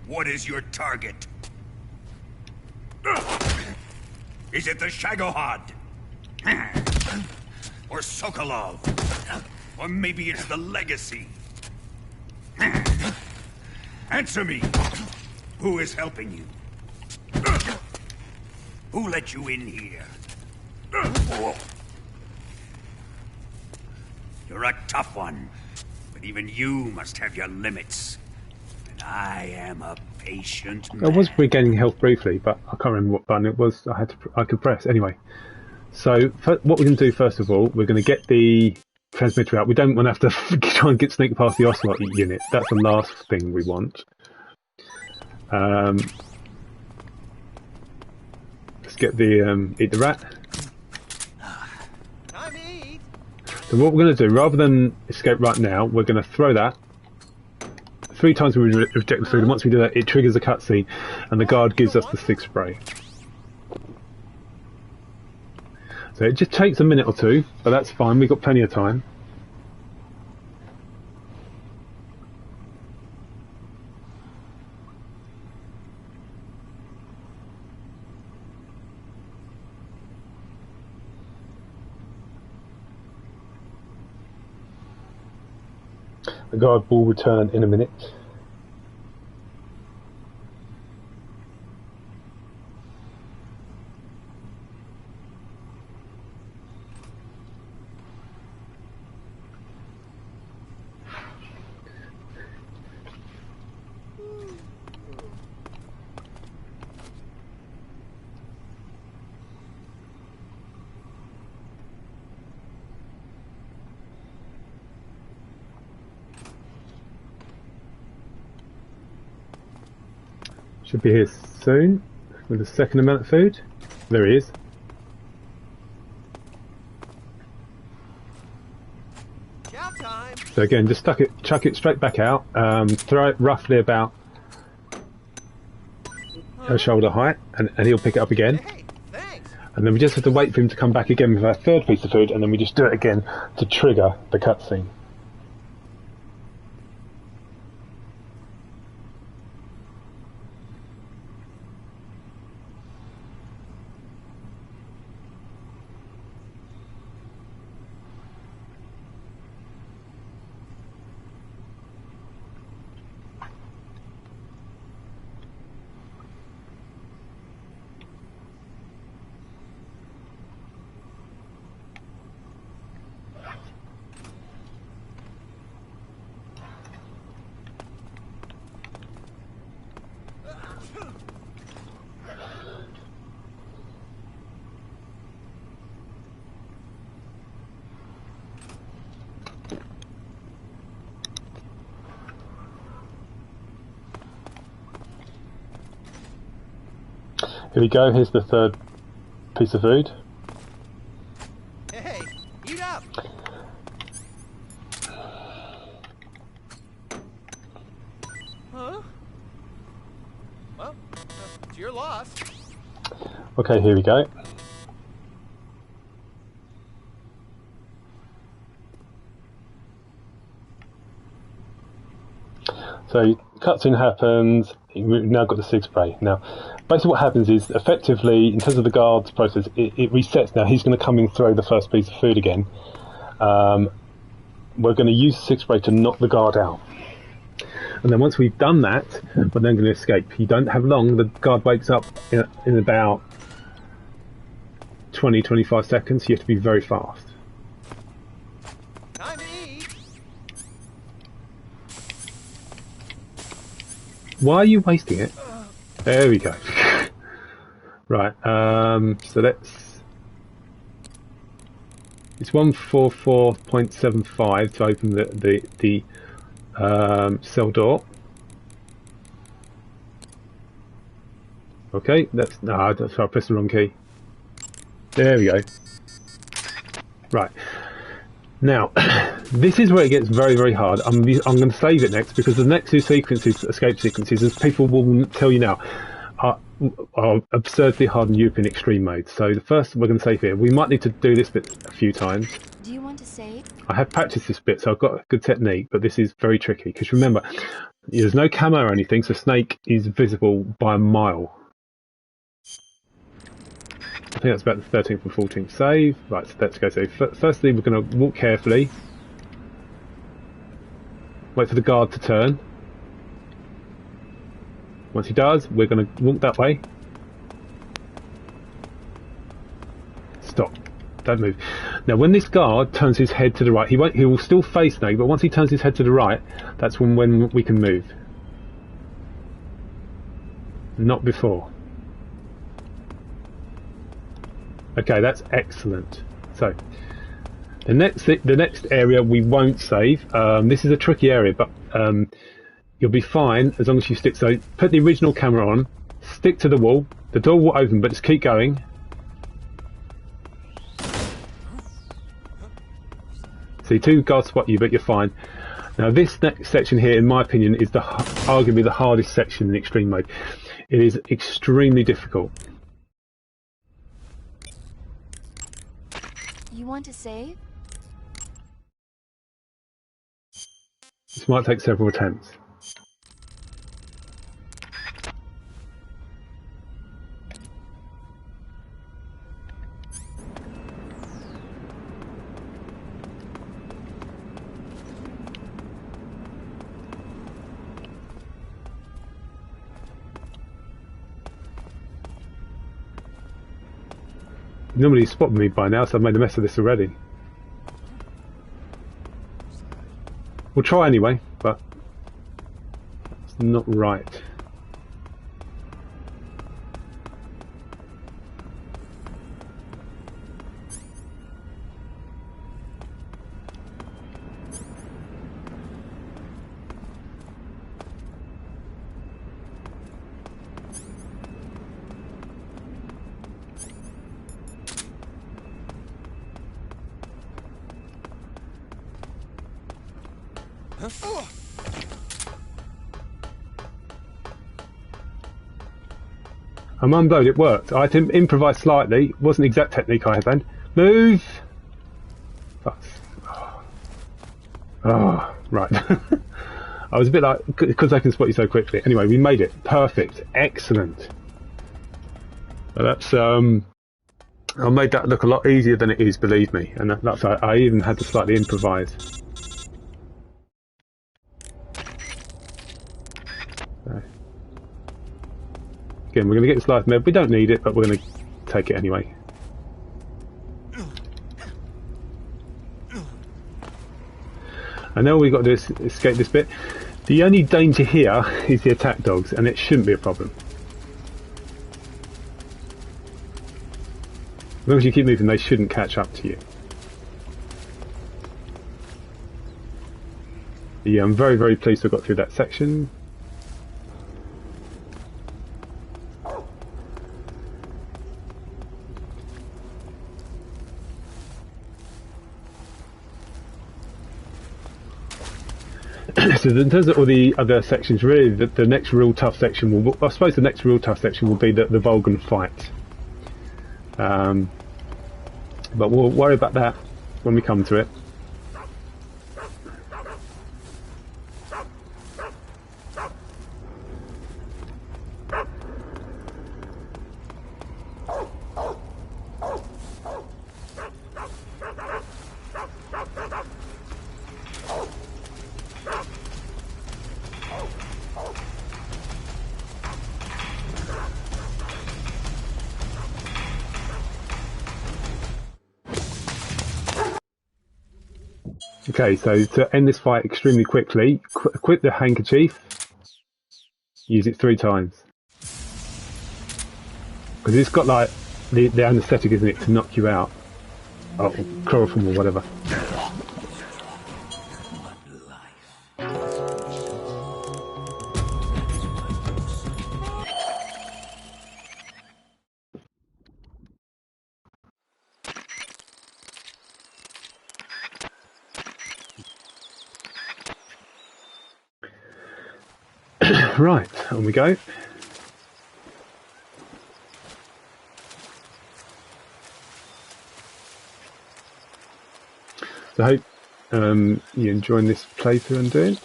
What is your target? Is it the Shagohod? Or Sokolov? Or maybe it's the Legacy? Answer me! Who is helping you? Who let you in here? You're a tough one, but even you must have your limits. And I am a patient man. I was regaining health briefly, but I can't remember what button it was. I could press anyway. So what we're going to do first of all, we're going to get the transmitter out. We don't want to have to try and sneak past the Ocelot unit. That's the last thing we want. Let's get the eat the rat. Time to eat. So what we're going to do, rather than escape right now, we're going to throw that 3 times. We reject the food, and once we do that, it triggers a cutscene, and the guard gives us the sig spray. So it just takes a minute or two, but that's fine. We've got plenty of time. The guard will return in a minute. Should be here soon with the second amount of food. There he is. Chow time. So again, just chuck it straight back out. Throw it roughly about her shoulder height, and he'll pick it up again. Hey, thanks. And then we just have to wait for him to come back again with our third piece of food, and then we just do it again to trigger the cutscene. Here we go, here's the third piece of food. Hey, eat up. Huh? Well, it's your loss. Okay, here we go. So cutscene happens. We've now got the sig spray. Now, basically what happens is, effectively, in terms of the guard's process, it resets. Now he's going to come and throw the first piece of food again. We're going to use the sig spray to knock the guard out. And then once we've done that, we're then going to escape. You don't have long. The guard wakes up in about 20-25 seconds. So you have to be very fast. Time to eat. Why are you wasting it? There we go. Right, so let's... It's 144.75 to open the cell door. Okay, that's... No, that's I pressed the wrong key. There we go. Right. Now, this is where it gets very, very hard. I'm going to save it next, because the next two sequences, escape sequences, as people will tell you now, are absurdly hard in European extreme mode. So the first we're going to save here. We might need to do this bit a few times. Do you want to save? I have practiced this bit, so I've got a good technique, but this is very tricky, because remember, there's no camo or anything, so Snake is visible by a mile. I think that's about the 13th and 14th save. Right, so let's go save. Firstly, we're going to walk carefully. Wait for the guard to turn. Once he does, we're going to walk that way. Stop. Don't move. Now, when this guard turns his head to the right, he will still face Snake, but once he turns his head to the right, that's when we can move. Not before. Okay, that's excellent. So, the next area we won't save. This is a tricky area, but you'll be fine as long as you stick. So, put the original camera on, stick to the wall. The door will open, but just keep going. See, two guards spot you, but you're fine. Now, this next section here, in my opinion, is arguably the hardest section in extreme mode. It is extremely difficult. You want to save? This might take several attempts. Normally you spot me by now, so I've made a mess of this already. We'll try anyway, but it's not right. I'm unblown, it worked. I had to improvise slightly. It wasn't the exact technique I had then. Move! Oh, right. I was a bit like, because I can spot you so quickly. Anyway, we made it. Perfect. Excellent. But that's, I made that look a lot easier than it is, believe me. And that's, I even had to slightly improvise. Again, we're going to get this life med. We don't need it, but we're going to take it anyway. And now all we've got to do is escape this bit. The only danger here is the attack dogs, and it shouldn't be a problem. As long as you keep moving, they shouldn't catch up to you. But yeah, I'm very, very pleased to have got through that section. So in terms of all the other sections, really the next real tough section will, I suppose the next real tough section will be the Volgin fight. But we'll worry about that when we come to it. Okay, so to end this fight extremely quickly, equip the handkerchief, use it 3 times. Because it's got like the anaesthetic, isn't it, to knock you out. Oh, chloroform or whatever. Right, on we go. So I hope you're enjoying this playthrough I'm doing.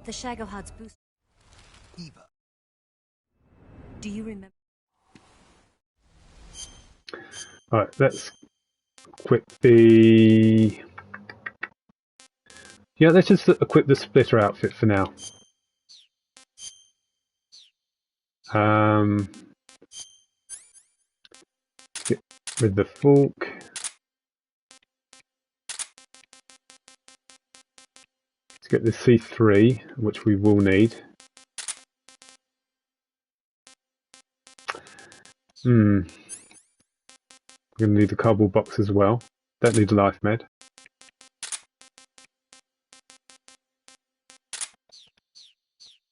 The Shagohod's boost. Eva. Do you remember? Alright, let's equip the... Yeah, let's just equip the splitter outfit for now. Get rid of the fork. Let's get the C3, which we will need. We're going to need the cardboard box as well. Don't need a life med.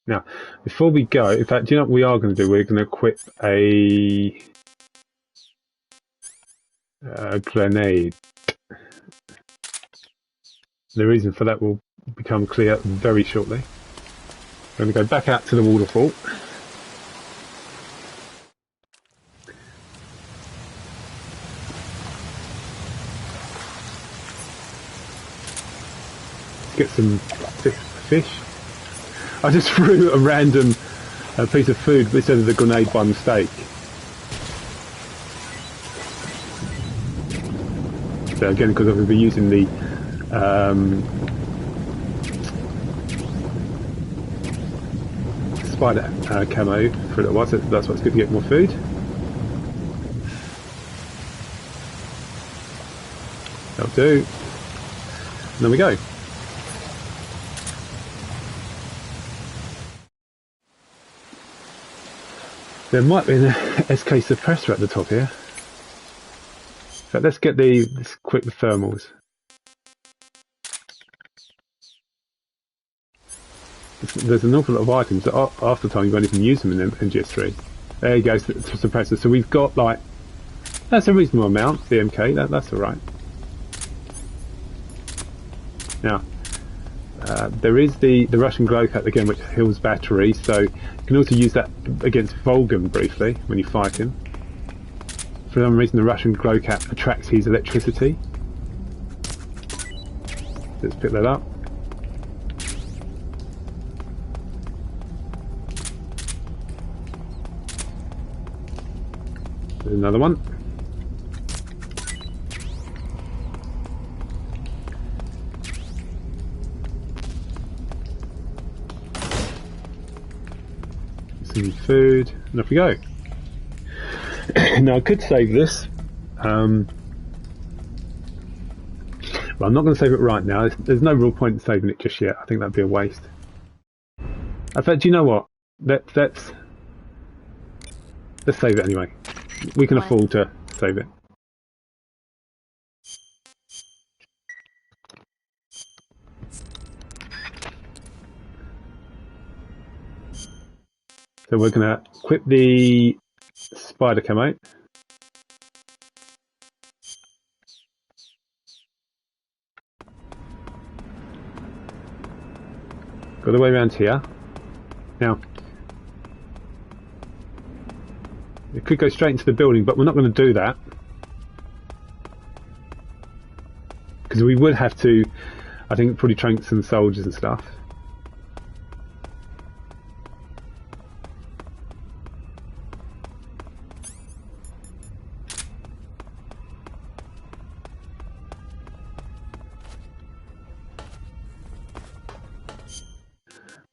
Now, before we go, in fact, do you know what we are going to do? We're going to equip a grenade. The reason for that will become clear very shortly. We're going to go back out to the waterfall. Get some fish. I just threw a random piece of food instead of the grenade by mistake. So again, because I'm going to be using the spider camo for a little while, so that's what's good to get more food. That'll do. And there we go. There might be an SK suppressor at the top here. So let's get let's equip the thermals. There's an awful lot of items that after time you won't even use them in MGS3. There you go, suppressor. So we've got like, that's a reasonable amount, the MK, that's alright. Now, there is the Russian Glowcat again, which heals batteries, so you can also use that against Volgin briefly when you fight him. For some reason, the Russian Glowcat attracts his electricity. Let's pick that up. There's another one. Some food, and off we go. Now I could save this. Well, I'm not going to save it right now. There's no real point in saving it just yet. I think that'd be a waste. In fact, you know what? Let's save it anyway. We can afford to save it. So we're going to equip the spider camo. Go the way around here. Now, we could go straight into the building, but we're not going to do that. Because we would have to, I think, probably trank some soldiers and stuff.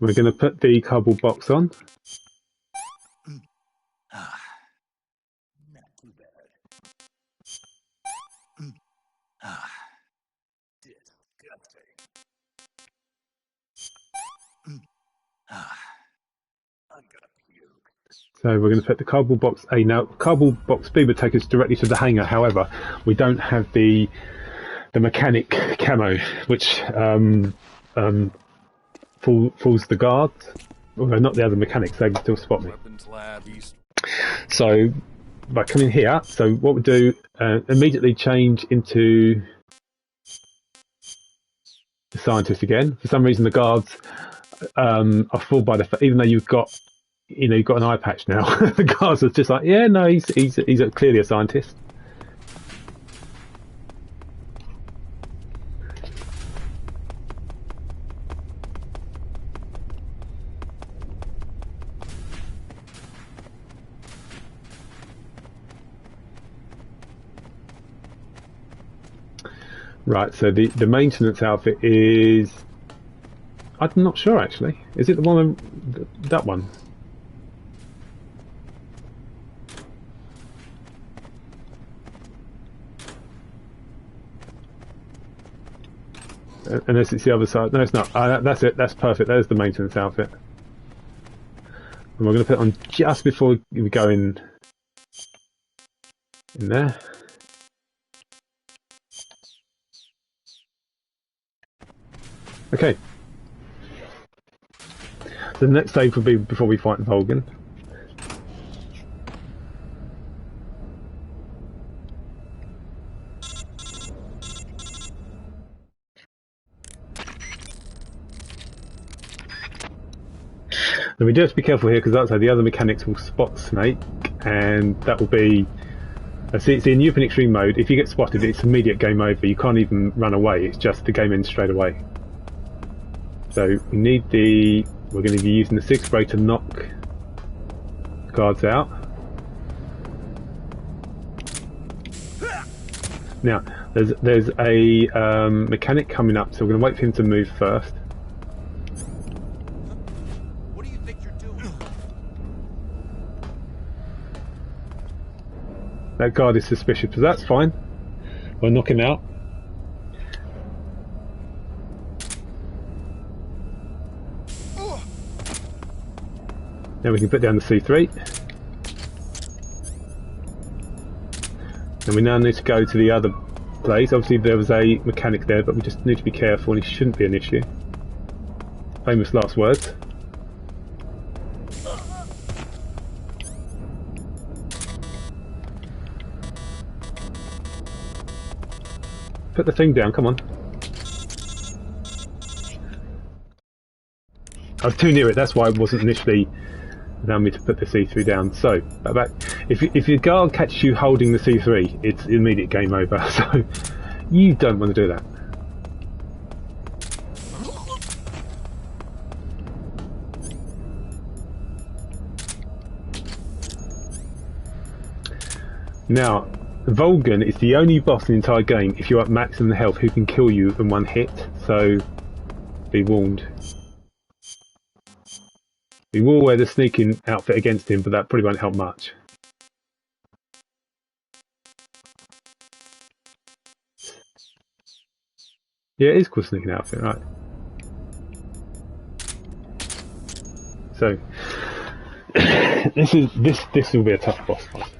We're going to put the cardboard box on. Not too bad. Disgusting. I'm gonna puke. So we're going to put the cardboard box A. Now, cardboard box B would take us directly to the hangar. However, we don't have the mechanic camo, which fools the guards. Although not the other mechanics, they can still spot me. Weapons lab east. So by coming here, so what we do, immediately change into the scientist again. For some reason, the guards are fooled by even though you've got an eye patch now. The guards are just like, yeah, no, he's clearly a scientist. Right, so the maintenance outfit is... I'm not sure actually. Is it the one, that one? Unless it's the other side. No, it's not. That's it. That's perfect. There's the maintenance outfit. And we're going to put it on just before we go in there. Okay. So the next stage will be before we fight Volgin. Now we do have to be careful here because that's how the other mechanics will spot Snake, and that will be... See, it's in Open Extreme mode. If you get spotted, it's immediate game over. You can't even run away. It's just the game ends straight away. So we need the... We're going to be using the 6 spray to knock guards out. Now, there's a mechanic coming up, so we're going to wait for him to move first. What do you think you're doing? That guard is suspicious, but that's fine. We'll knock him out. Now we can put down the C3. And we now need to go to the other place. Obviously there was a mechanic there, but we just need to be careful and it shouldn't be an issue. Famous last words. Put the thing down, come on. I was too near it, that's why it wasn't initially allowing me to put the C3 down. So, back. If your guard catches you holding the C3, it's immediate game over, so you don't want to do that. Now, Volgin is the only boss in the entire game, if you're at maximum health, who can kill you in one hit, so be warned. We will wear the sneaking outfit against him, but that probably won't help much. Yeah, it is called sneaking outfit, right? So this will be a tough boss fight.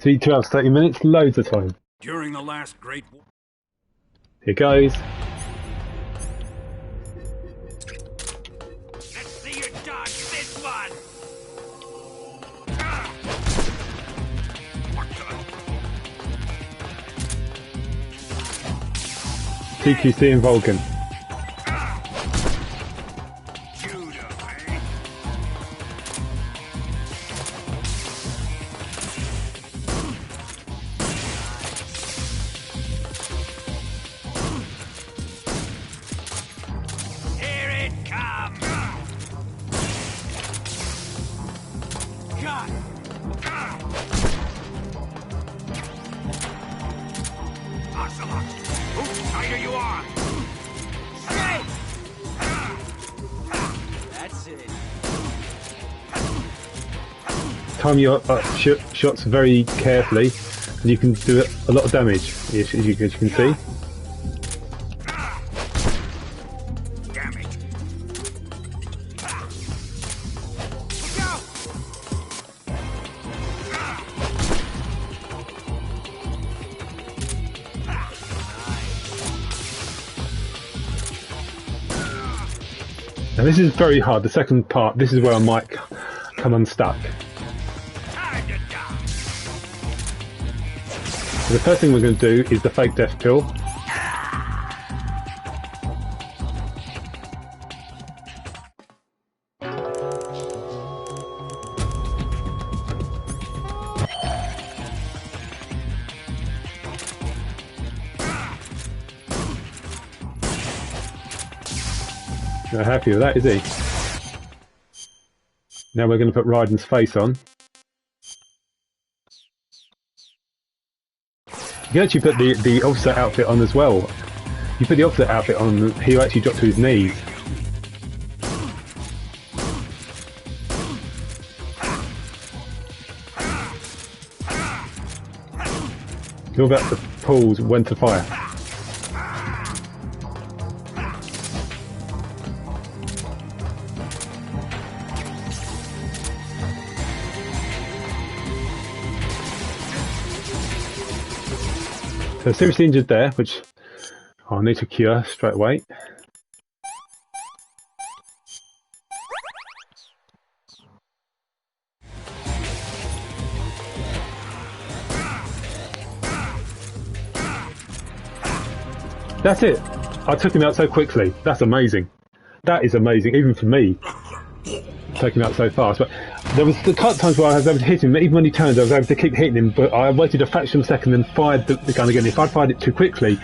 See, 2 hours 30 minutes, loads of time. During the last Great War. Here goes. Let's see you dodge this one! TQC and Volgin. Here it comes! God! Ocelot! Whose side are you on? Straight! That's it. Time your shots very carefully, and you can do a lot of damage, as you can see. Damage. Look out! Now this is very hard. The second part, this is where I might come unstuck. Time to die! So the first thing we're going to do is the fake death pill. Not happy with that, is he? Now we're going to put Raiden's face on. You can actually put the opposite outfit on as well. You put the opposite outfit on, he'll actually drop to his knees. You're about to pause when to fire. So seriously injured there, which I'll need to cure straight away. That's it. I took him out so quickly. That's amazing. That is amazing, even for me. Taking him out so fast. But there was the couple times where I was able to hit him. Even when he turned, I was able to keep hitting him. But I waited a fraction of a second and fired the gun again. If I'd fired it too quickly,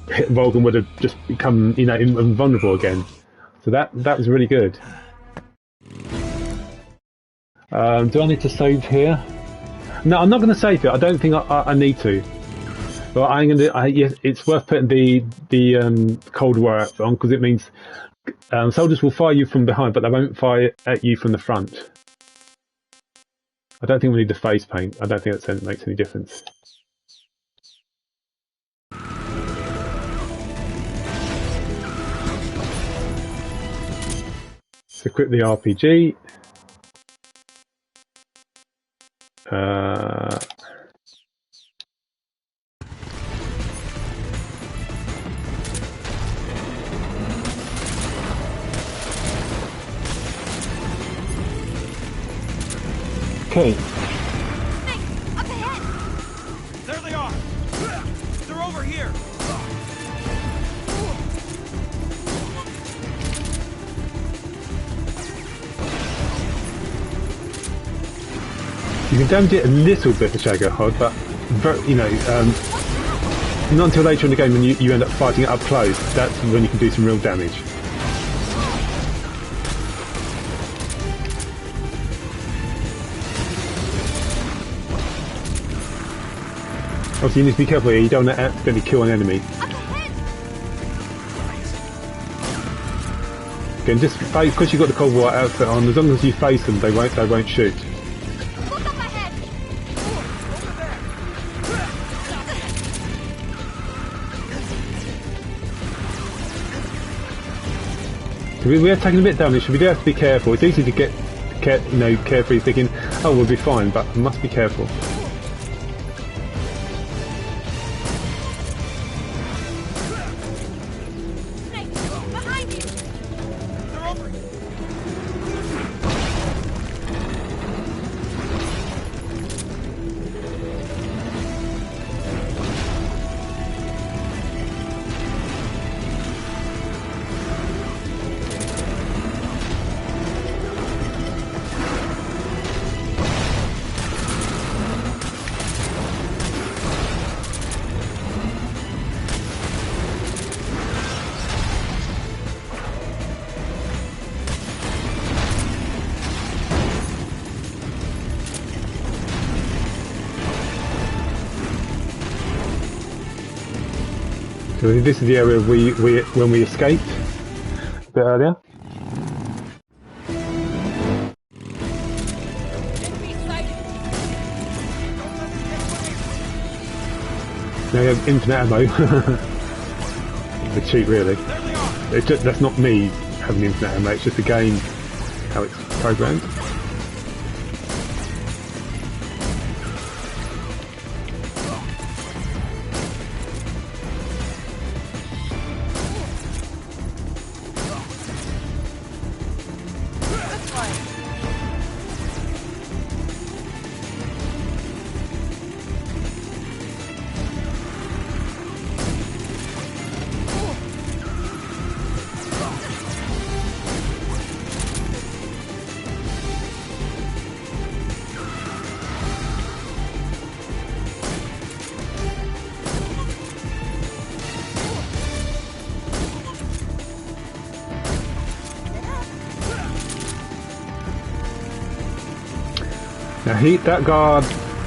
Volgin would have just become, you know, invulnerable again. So that was really good. Do I need to save here? No, I'm not going to save it. I don't think I need to. But I'm going to. Yes, it's worth putting the Cold War outfit on because it means soldiers will fire you from behind, but they won't fire at you from the front. I don't think we need the face paint. I don't think that makes any difference. Let's equip the RPG. Okay. Up ahead! There they are! They're over here! You can damage it a little bit for Shaggerhod, but you know, not until later in the game when you end up fighting it up close. That's when you can do some real damage. Obviously, you need to be careful here. You don't want to accidentally kill an enemy. Up ahead! Again, just face, because you've got the Cold War outfit on, as long as you face them, they won't shoot. Look up ahead! So we are taking a bit of damage, so we do have to be careful. It's easy to get, carefree thinking, oh, we'll be fine, but we must be careful. Snake, behind you! They're over here. So this is the area when we escaped a bit earlier. Now you have infinite ammo. It's cheap, really. It's just, that's not me having infinite ammo. It's just the game, how it's programmed. Now that guard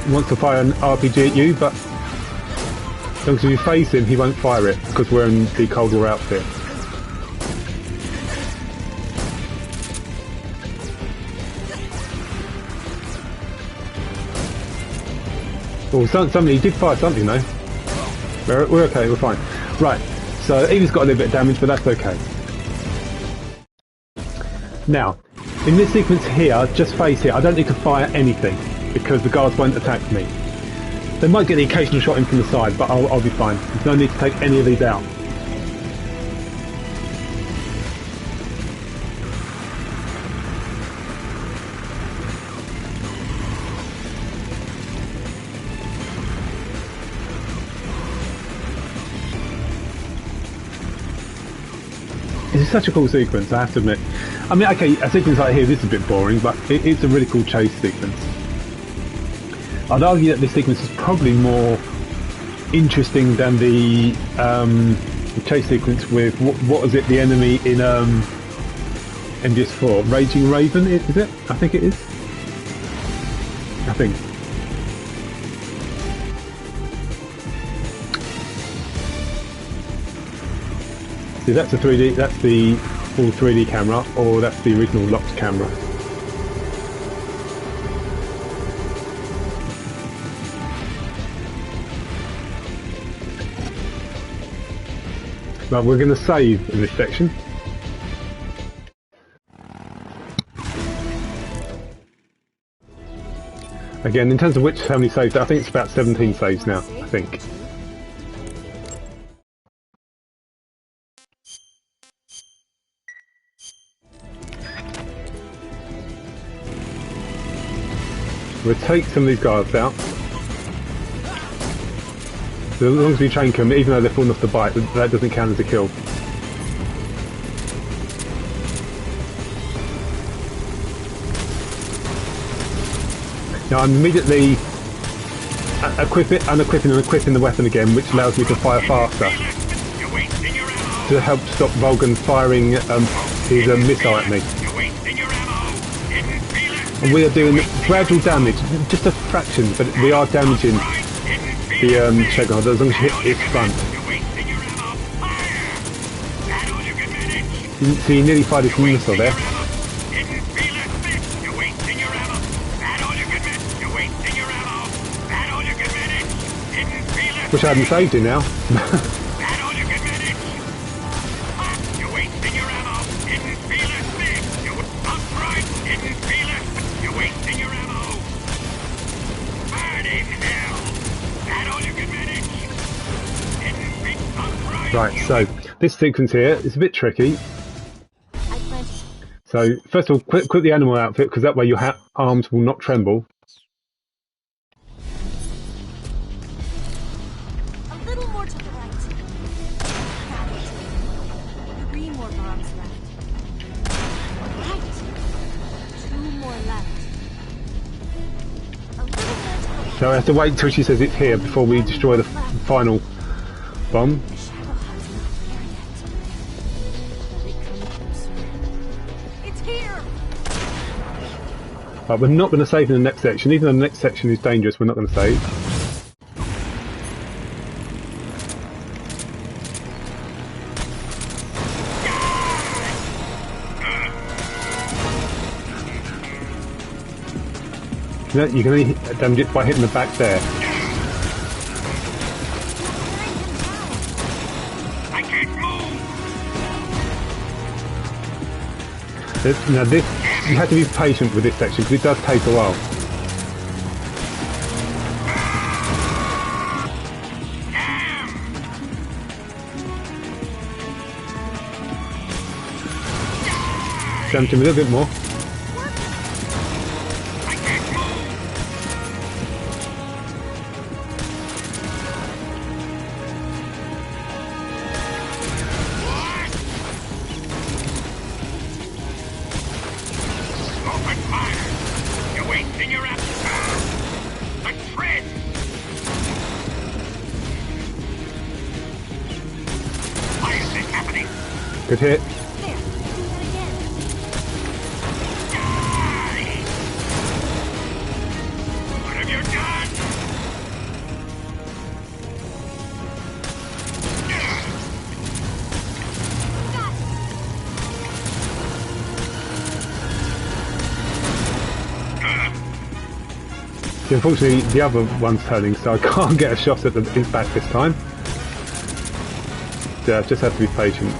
wants to fire an RPG at you, but as long as you face him, he won't fire it because we're in the Cold War outfit. Oh, somebody did fire something though. We're okay, we're fine. Right, so Eva's got a little bit of damage, but that's okay. Now, in this sequence here, just face it, I don't need to fire anything because the guards won't attack me. They might get the occasional shot in from the side, but I'll be fine. There's no need to take any of these out. This is such a cool sequence, I have to admit. I mean, okay, a sequence like here, this is a bit boring, but it's a really cool chase sequence. I'd argue that this sequence is probably more interesting than the chase sequence with, what is it, the enemy in MGS4? Raging Raven, is it? I think it is. I think. See, that's a 3D, that's the full 3D camera, or that's the original locked camera. But we're going to save in this section. Again, in terms of how many saves, I think it's about 17 saves now, I think. We'll take some of these guards out. So as long as we chank them, even though they're falling off the bike, that doesn't count as a kill. Now I'm immediately unequipping and equipping the weapon again, which allows me to fire faster. To help stop Volgin firing his missile at me. And we are doing gradual damage, just a fraction, but we are damaging the Shagohod as long as you hit its front. So you nearly fired his missile there. Wish I hadn't saved him now. Right, so this sequence here is a bit tricky. So first of all, quit the animal outfit because that way your arms will not tremble. A little more to the right. 3 more bombs left. Right. 2 more left. A little more to the right. So I have to wait until she says it's here before we destroy the final bomb. The Shadowhunt's not there yet. Let it come closer. It's here! But we're not going to save in the next section. Even though the next section is dangerous, we're not going to save. You can only damage it by hitting the back there. I can't move! Now this, you have to be patient with this section because it does take a while. Damage him a little bit more. Good hit. There, do that again. What have you done? See, unfortunately, the other one's turning, so I can't get a shot at his back this time. Yeah, just have to be patient.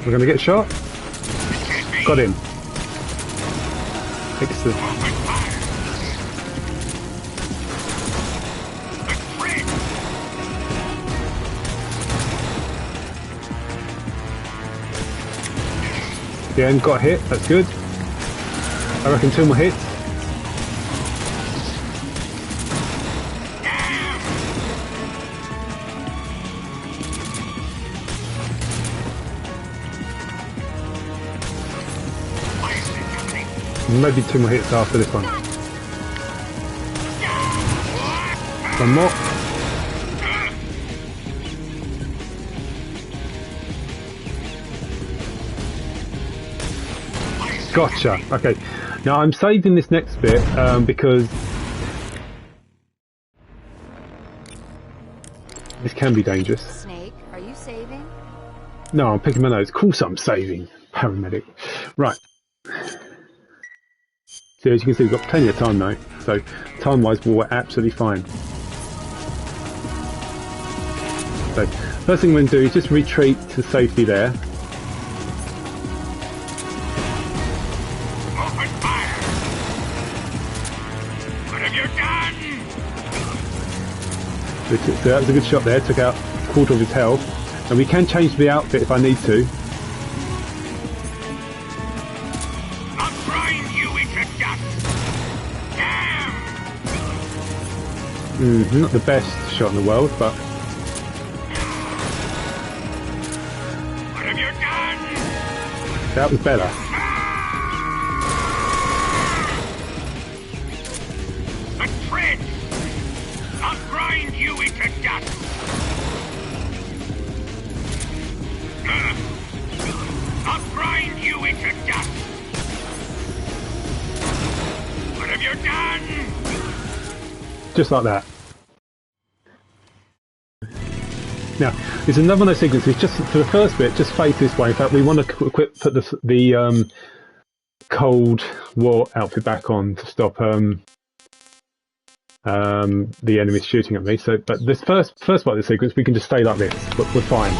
We're going to get shot. Got him. Excellent. Yeah, and got hit. That's good. I reckon 2 more hits. Maybe 2 more hits after this one. 1 more. Gotcha. Okay. Now I'm saving this next bit because this can be dangerous. Snake, are you saving? No, I'm picking my nose. Of course I'm saving. Paramedic. Right. So as you can see, we've got plenty of time now. So time-wise, we're absolutely fine. So first thing we're going to do is just retreat to safety there. Open fire! What have you done? So that was a good shot there. Took out a quarter of his health. And we can change the outfit if I need to. Not the best shot in the world, but what have you done? that was better. A tread! I'll grind you into dust! just like that. Now, there's another one of those sequences, just for the first bit, just face this way. In fact, we want to put the Cold War outfit back on to stop the enemies shooting at me. So, but this first part of the sequence, we can just stay like this, but we're fine.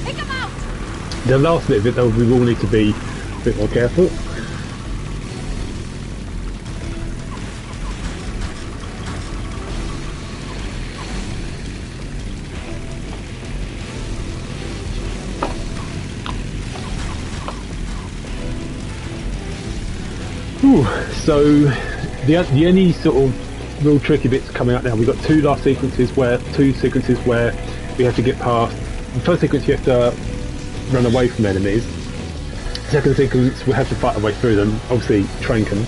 Take him out! The last bit of it, though, we will need to be a bit more careful. So the only sort of real tricky bits coming up now. We've got two sequences where we have to get past. The first sequence you have to run away from enemies. Second sequence we have to fight our way through them. Obviously train them,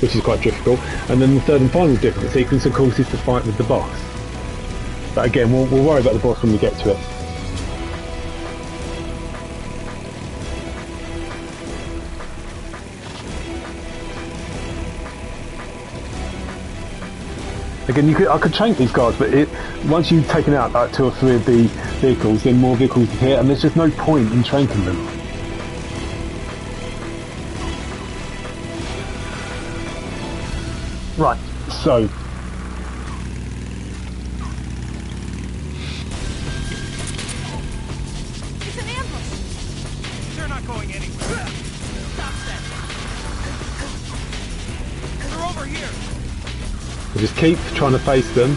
which is quite difficult. And then the third and final difficult sequence, of course, is to fight with the boss. But again, we'll worry about the boss when we get to it. Again, I could change these guards, but once you've taken out like 2 or 3 of the vehicles, then more vehicles appear, and there's just no point in tranking them. Right, so It's an ambush! They're not going anywhere. Stop them! They're over here! we just keep trying to face them.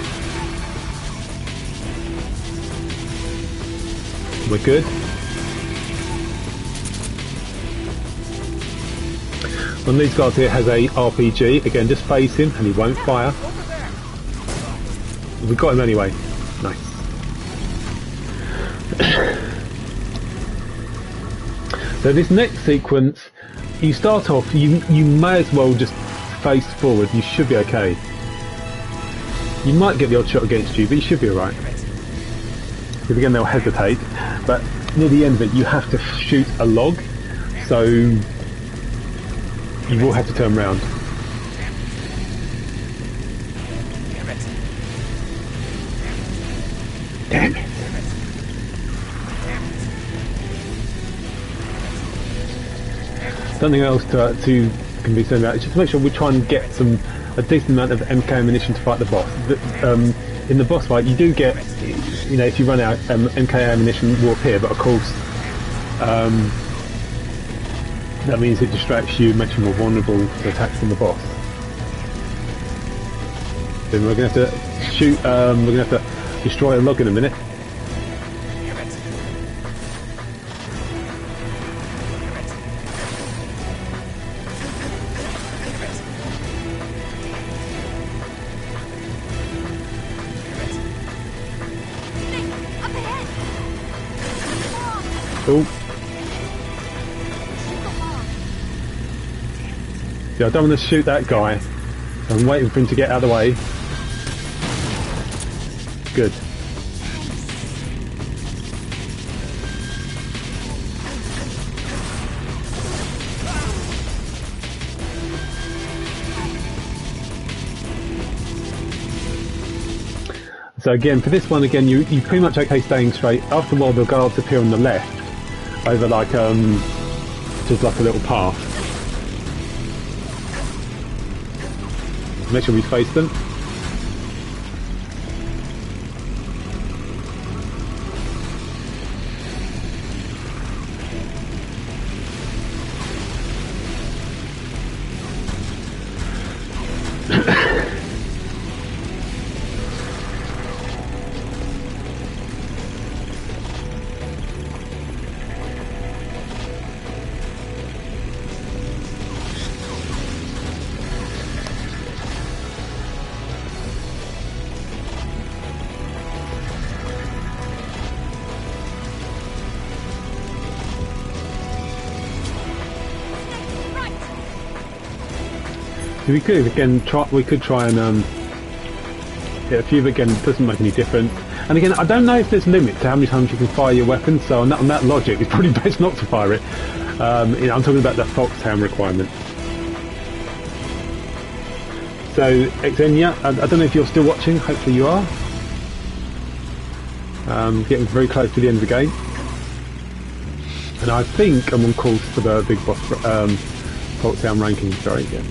We're good. One of these guys here has a RPG. Again, just face him and he won't fire. We got him anyway. Nice. So this next sequence, you start off, you may as well just face forward. You should be okay. You might get the odd shot against you, but you should be alright. Because again, they'll hesitate. But near the end of it, you have to shoot a log. So you will have to turn around. Damn it. Something else to can be said about it, just to make sure we try and get a decent amount of MK ammunition to fight the boss. In the boss fight, you do get, you know, if you run out, MK ammunition will appear, but of course, that means it distracts you, makes you more vulnerable to attacks from the boss. Then we're going to have to shoot, we're going to have to destroy a log in a minute. Oh. Yeah, I don't want to shoot that guy. I'm waiting for him to get out of the way. Good. So again, for this one, again, you pretty much okay staying straight. After a while, the guards appear on the left, over like just like a little path. Make sure we face them. We could again try. We could try and hit a few, but again, it doesn't make any difference. And again, I don't know if there's limits to how many times you can fire your weapon. So on that logic, it's probably best not to fire it. You know, I'm talking about the Foxhound requirement. So, Xenia, I don't know if you're still watching. Hopefully you are. Getting very close to the end of the game. And I think I'm on course for the big boss, Foxhound Ranking, sorry, yeah.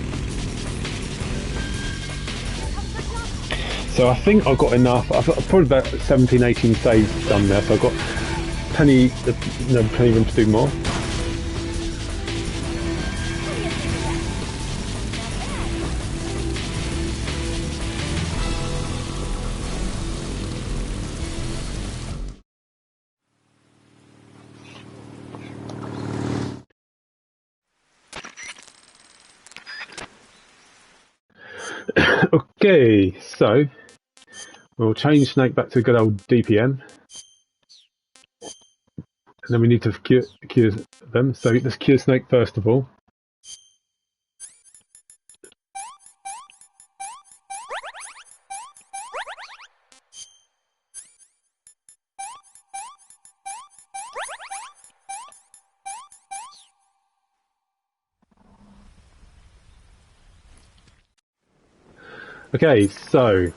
So I think I've got enough. I've got probably about 17, 18 saves done there, so I've got plenty of room to do more. Okay, so we'll change Snake back to a good old DPM. And then we need to cure them. So let's cure Snake first of all. Okay, so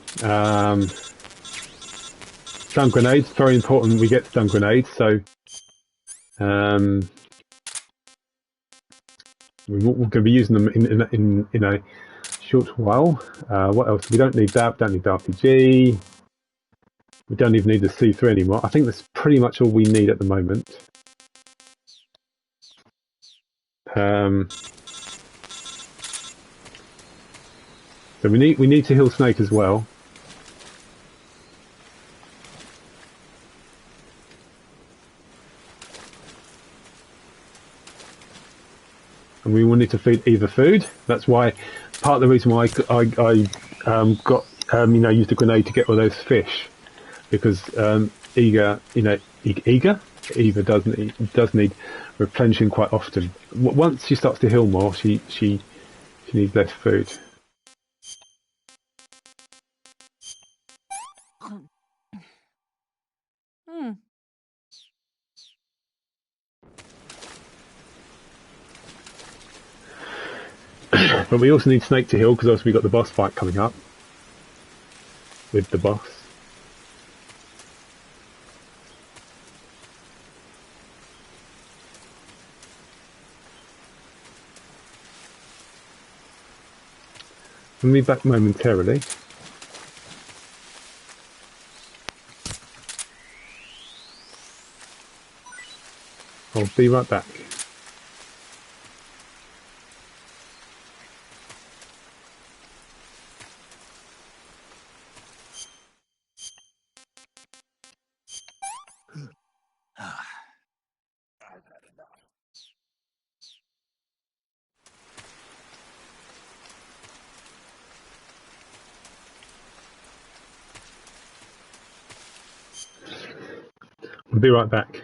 stun grenades, very important we get stun grenades, so we're going to be using them in a short while. What else? We don't need that, don't need the RPG. We don't even need the C3 anymore. I think that's pretty much all we need at the moment. So we need to heal Snake as well. And we will need to feed Eva food. That's why part of the reason why I got used a grenade to get all those fish, because Eva does need replenishing quite often. Once she starts to heal more, she needs less food. But we also need Snake to heal because obviously we've got the boss fight coming up with the boss. We'll be back momentarily. I'll be right back. I'll be right back.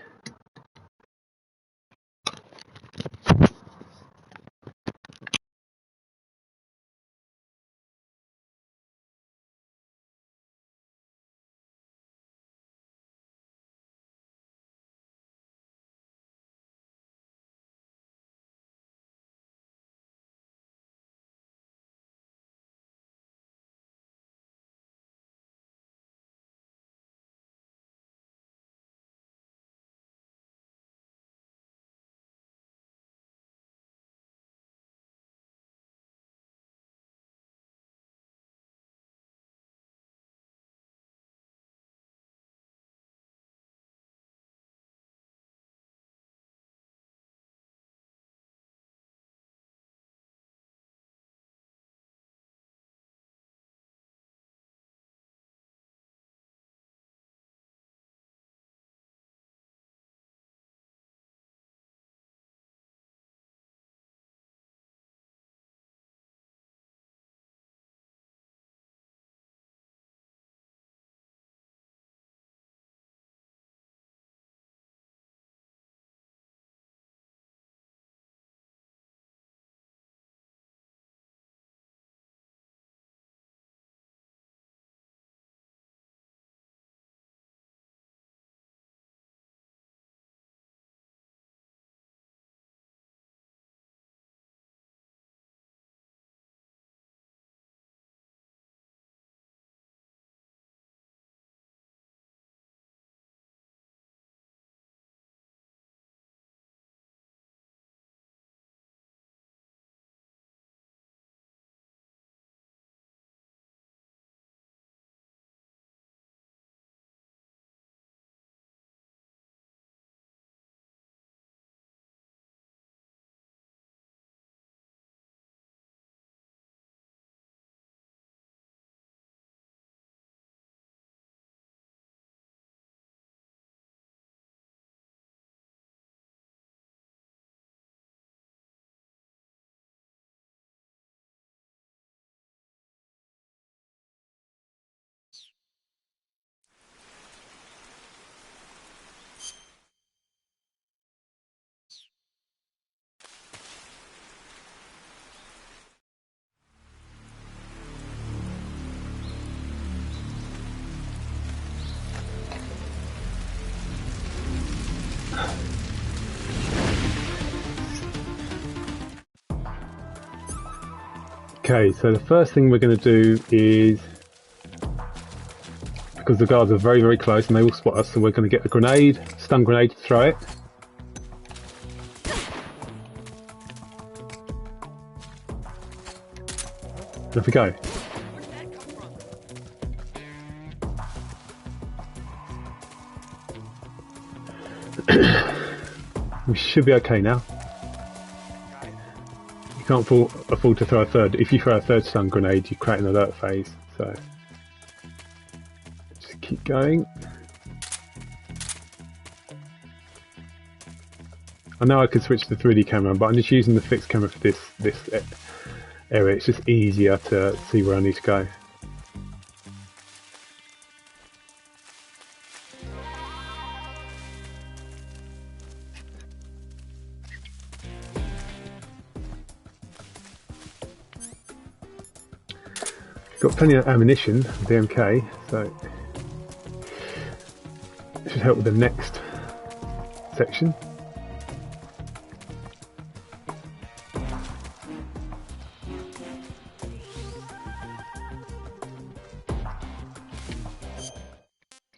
Okay, so the first thing we're going to do is, because the guards are very, very close and they will spot us, so we're going to get a grenade, stun grenade, to throw it. And off we go. We should be okay now. You can't afford to throw a third. If you throw a third stun grenade, you create an alert phase. So just keep going. I know I could switch to the 3D camera, but I'm just using the fixed camera for this area. It's just easier to see where I need to go. Got plenty of ammunition, BMK, so it should help with the next section.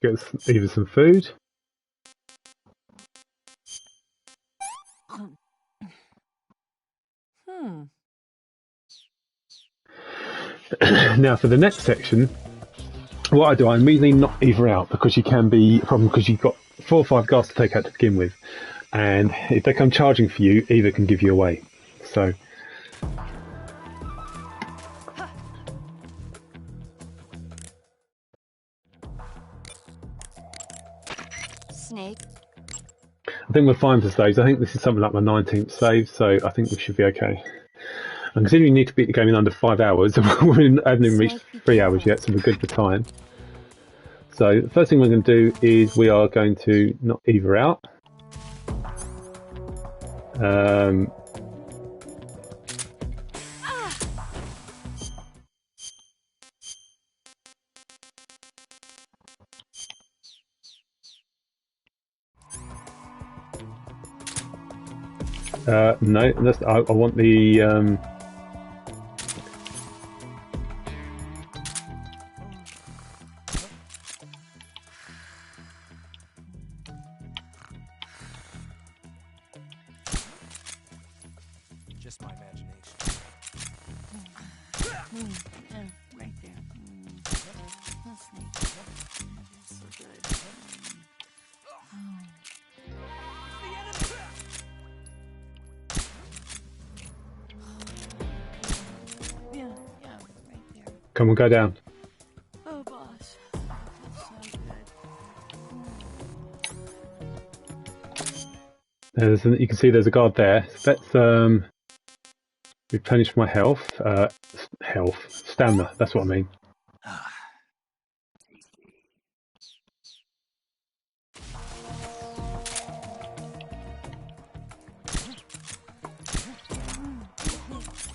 Get us either some food. Now for the next section, what I do, I immediately knock either out, because you can be a problem because you've got 4 or 5 guards to take out to begin with, and if they come charging for you, either can give you away. So Snake. I think we're fine for saves. I think this is something like my 19th save, so I think we should be okay. And considering you need to beat the game in under 5 hours, we haven't even reached 3 hours yet, so we're good for time. So the first thing we're going to do is we are going to knock either out. No, I want the Just my imagination. Right there. Snake. So good. Yeah, right there. Come on, go down. Oh, boss. That's so good. You can see there's a guard there. So let's replenish my health. Stamina. That's what I mean.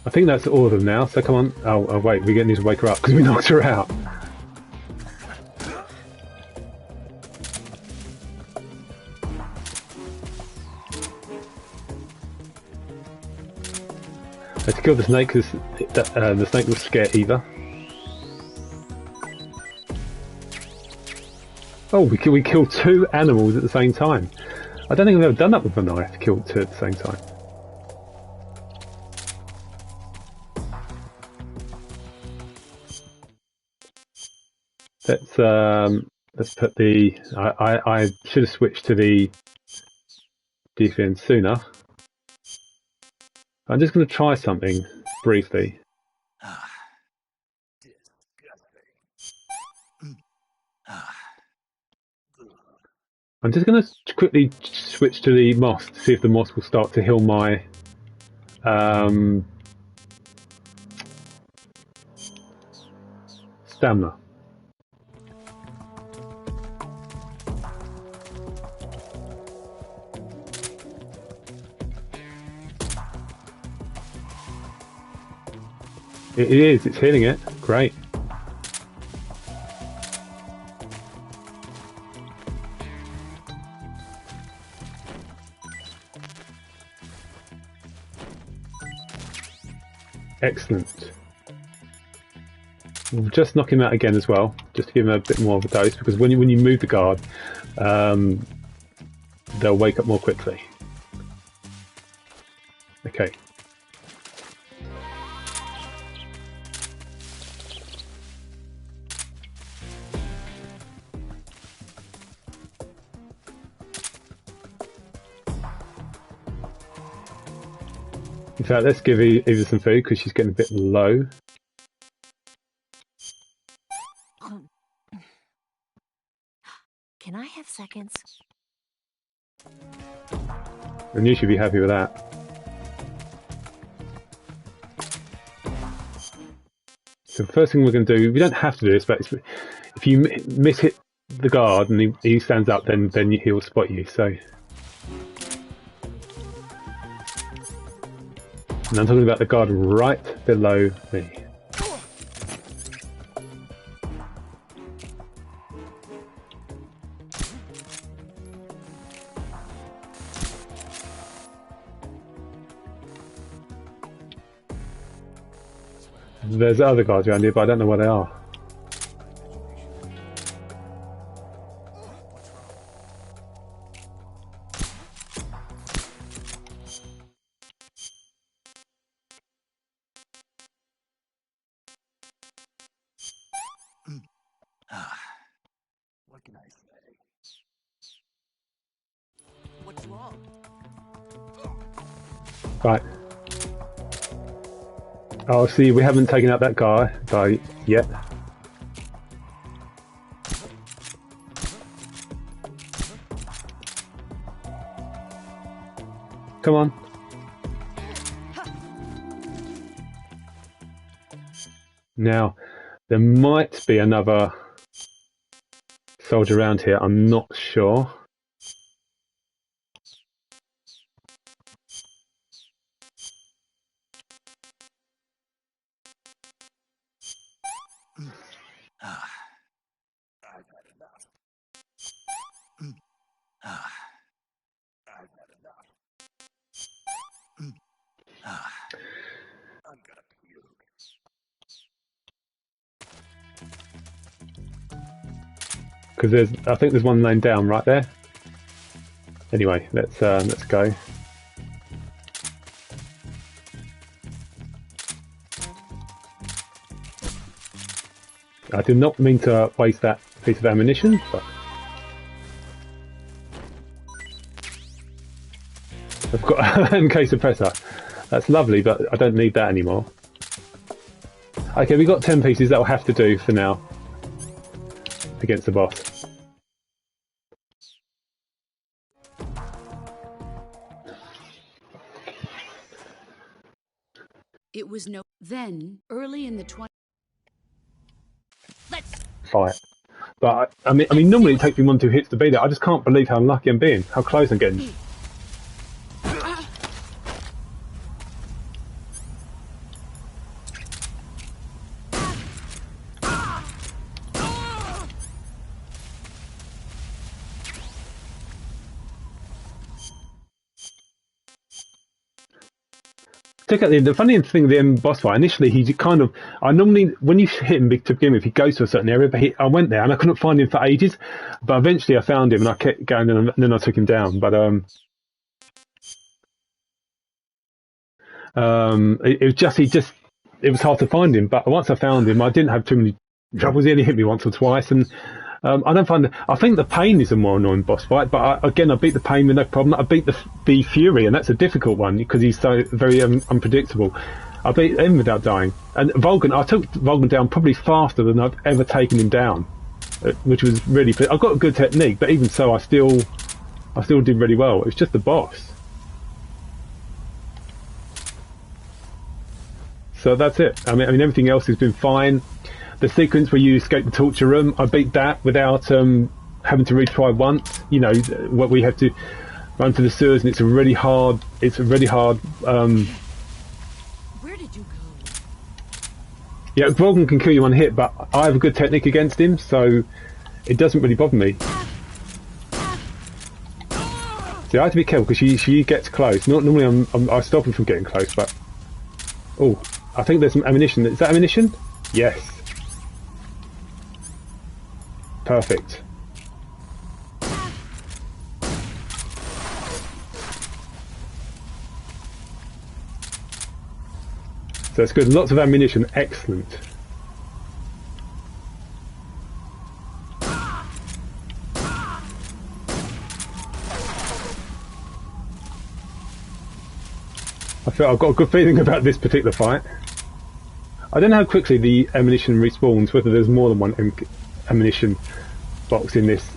I think that's all of them now. So come on. Oh wait, we need to wake her up because we knocked her out. Let's kill the snake because the snake will scare Eva. Oh, we killed 2 animals at the same time. I don't think I've ever done that with a knife, killed 2 at the same time. Let's put the. I should have switched to the defense sooner. I'm just going to try something briefly. I'm just going to quickly switch to the moss to see if the moss will start to heal my stamina. It is, it's healing it. Great. Excellent. We'll just knock him out again as well, just to give him a bit more of a dose, because when you move the guard, they'll wake up more quickly. Okay. In fact, let's give Eva some food because she's getting a bit low. Can I have seconds? And you should be happy with that. So the first thing we're going to do, we don't have to do this, but if you miss hit the guard and he stands up, then he'll spot you. So, and I'm talking about the guard right below me. There's other guards around here, but I don't know where they are. What can I say? What's wrong? Right. Oh, see, we haven't taken out that guy yet. Come on. Now, there might be another soldier around here. I'm not sure. I've had enough. I've had enough. I'm gonna puke. Because I think there's one laying down right there. Anyway, let's go. I did not mean to waste that piece of ammunition, but I've got an MK suppressor. That's lovely, but I don't need that anymore. Okay, we've got 10 pieces. That'll have to do for now against the boss. It was then early in the 20s. Let's Fight. But I mean, normally it takes me 1-2 hits to beat it. I just can't believe how lucky I'm being, how close I'm getting. The funny thing, the boss fight, initially he kind of, I normally, when you hit him to begin with, he goes to a certain area, but I went there and I couldn't find him for ages, but eventually I found him and I kept going and then I took him down, but it was hard to find him, but once I found him, I didn't have too many troubles. He only hit me once or twice, and I think the pain is a more annoying boss fight, but I beat the pain with no problem. I beat the Fury, and that's a difficult one because he's so very unpredictable. I beat him without dying. And Volgin, I took Volgin down probably faster than I've ever taken him down, which was really. I've got a good technique, but even so, I still did really well. It was just the boss. So that's it. I mean, everything else has been fine. The sequence where you escape the torture room, I beat that without having to retry once. You know, what we have to run to the sewers, and it's a really hard. Where did you go? Yeah, Volgin can kill you on hit, but I have a good technique against him, so it doesn't really bother me. See, I have to be careful because she gets close. Normally, I stop her from getting close, but I think there's some ammunition. Is that ammunition? Yes. Perfect. So that's good. Lots of ammunition. Excellent. I've got a good feeling about this particular fight. I don't know how quickly the ammunition respawns, whether there's more than one ammunition box in this.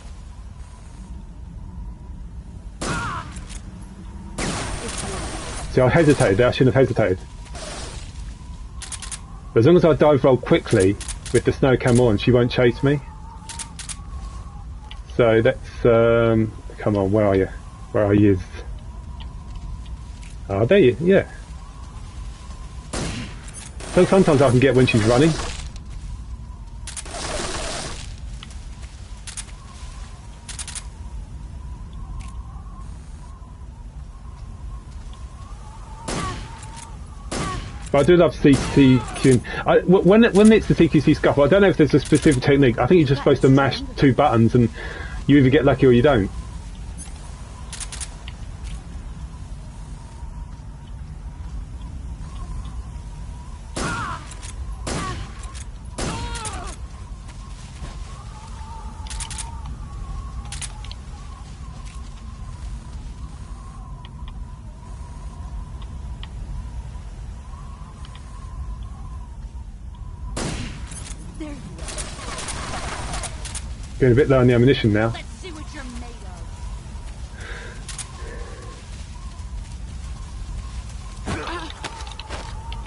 See, I hesitated there. I shouldn't have hesitated. But as long as I dive roll quickly with the snow cam on, she won't chase me. So that's... come on, where are you? Where are you? Oh, there you... yeah. So sometimes I can get when she's running. But I do love CQC. When it's the CQC scuffle, I don't know if there's a specific technique. I think you're just supposed to mash 2 buttons and you either get lucky or you don't. Getting a bit low on the ammunition now. Let's see what you're made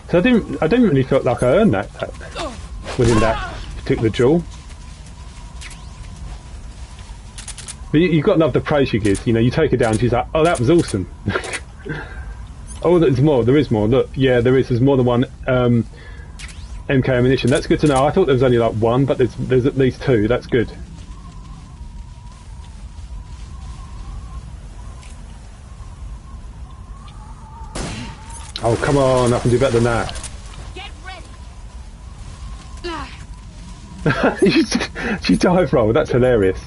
of. So I didn't really feel like I earned that within that particular duel. But you've got to love the praise she gives. You know, you take her down, she's like, "Oh, that was awesome." Oh, there's more. There is more. Look, yeah, there is. There's more than one MK ammunition. That's good to know. I thought there was only like one, but there's at least 2. That's good. Oh, come on, I can do better than that. Get ready. She dive rolled, that's hilarious.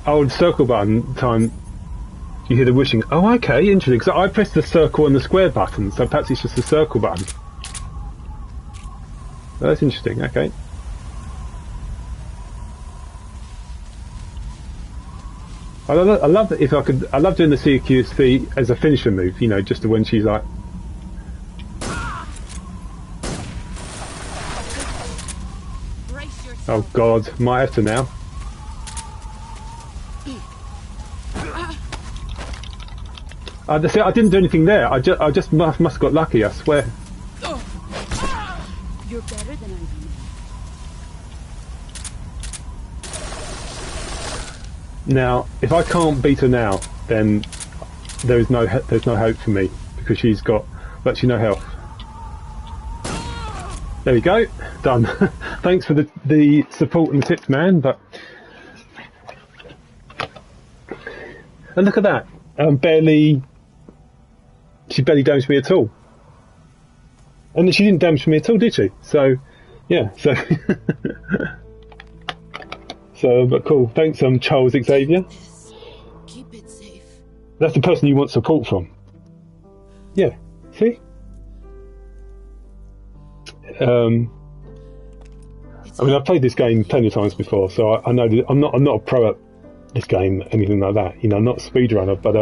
Oh, the circle button time, you hear the whooshing. Oh, okay, interesting. So I pressed the circle and the square button, so perhaps it's just the circle button. Oh, that's interesting, okay. I love that if I could. I love doing the CQC as a finisher move. You know, just when she's like. Oh God, might have to now. See, I didn't do anything there. I just must have got lucky. I swear. You're better than I am. Now, if I can't beat her now, then there's no hope for me because she's got virtually no health. There we go, done. Thanks for the support and the tips, man. But and look at that, she barely damaged me at all, and she didn't damage me at all, did she? So, yeah, so. So, but cool. Thanks, Charles Xavier. Keep it safe. That's the person you want support from. Yeah. See? I mean, I've played this game plenty of times before, so I know that I'm not a pro at this game, anything like that. You know, I'm not a speedrunner, but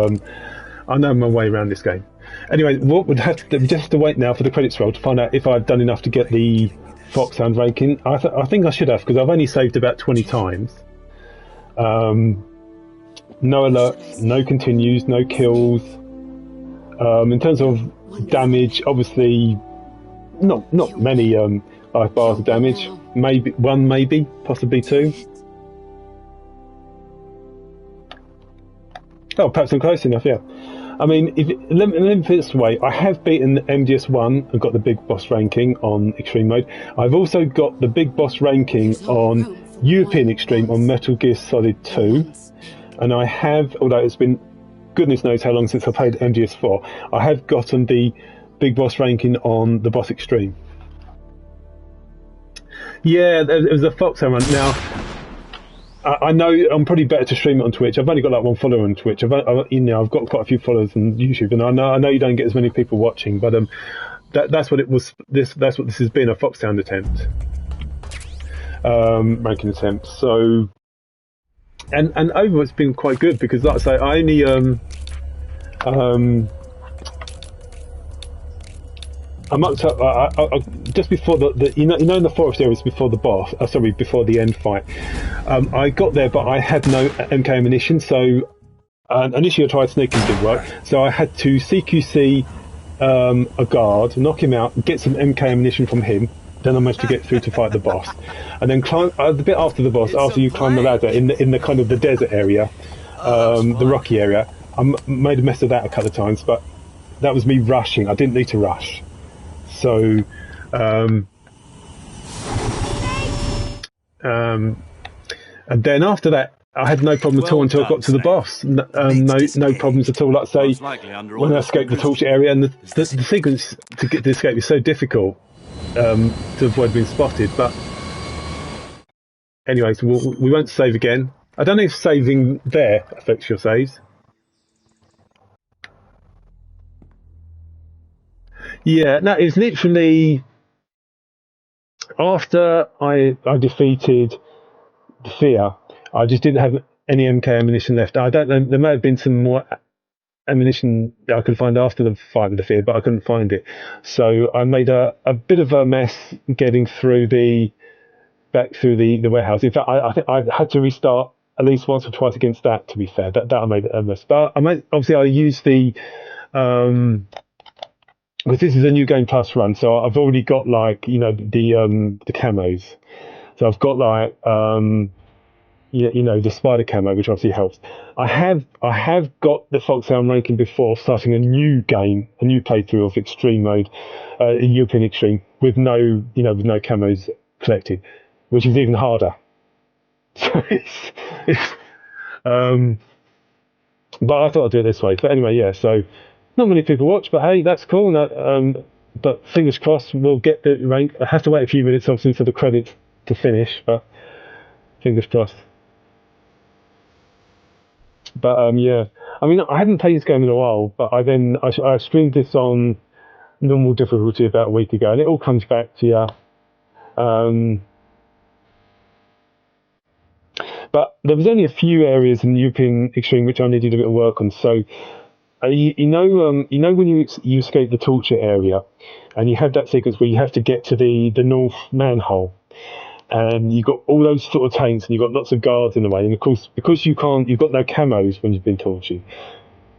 I know my way around this game. Anyway, what would have to just to wait now for the credits roll to find out if I've done enough to get the Foxhound ranking. I think I should have, because I've only saved about 20 times. No alerts, no continues, no kills. In terms of damage, obviously not many life bars of damage. Maybe one, maybe possibly 2. Oh, perhaps I'm close enough. Yeah. I mean, let me put it this way, I have beaten MGS 1 and got the big boss ranking on Extreme Mode. I've also got the big boss ranking on European Extreme on Metal Gear Solid 2. And I have, although it's been goodness knows how long since I played MGS 4, I have gotten the big boss ranking on the boss extreme. Yeah, it was a Foxhound run. Now, I know I'm probably better to stream it on Twitch. I've only got like one follower on Twitch. I've got quite a few followers on YouTube, and I know you don't get as many people watching, but that's what it was. That's what this has been, a Foxhound attempt, ranking attempt. So, and overall it's been quite good because, like I say, I only I'm up to I just before the in the forest areas before the boss. Before the end fight. I got there, but I had no MK ammunition. So initially I tried sneaking, didn't work. So I had to CQC a guard, knock him out, get some MK ammunition from him. Then I managed to get through to fight the boss, and then climb the bit after the boss. After you climb the ladder in the kind of the desert area, the rocky area. I made a mess of that a couple of times, but that was me rushing. I didn't need to rush. So, and then after that, I had no problem at all until I got to the boss. No problems at all. Like say, when I escaped the torture area, and the sequence to get to escape is so difficult to avoid being spotted. But anyway, so we won't save again. I don't know if saving there affects your saves. Yeah, no, it's literally after I defeated the fear, I just didn't have any MK ammunition left. I don't know, there may have been some more ammunition that I could find after the fight with the fear, but I couldn't find it. So I made a bit of a mess getting back through the warehouse. In fact, I think I had to restart at least once or twice against that, to be fair. That I made a mess. But obviously I used the because this is a new game plus run, so I've already got like the camos. So I've got like the spider camo, which obviously helps. I have got the Foxhound ranking before starting a new game, a new playthrough of Extreme mode, European Extreme, with no camos collected, which is even harder. So but I thought I'd do it this way. But anyway, yeah. So not many people watch, but hey, that's cool. But fingers crossed, we'll get the rank. I have to wait a few minutes, obviously, for the credits to finish. But fingers crossed. But yeah, I mean, I hadn't played this game in a while, but I streamed this on normal difficulty about a week ago, and it all comes back to you. But there was only a few areas in European Extreme which I needed a bit of work on. So you know when you escape the torture area, and you have that sequence where you have to get to the north manhole, and you've got all those sort of tanks, and you've got lots of guards in the way, and of course because you've got no camos when you've been tortured.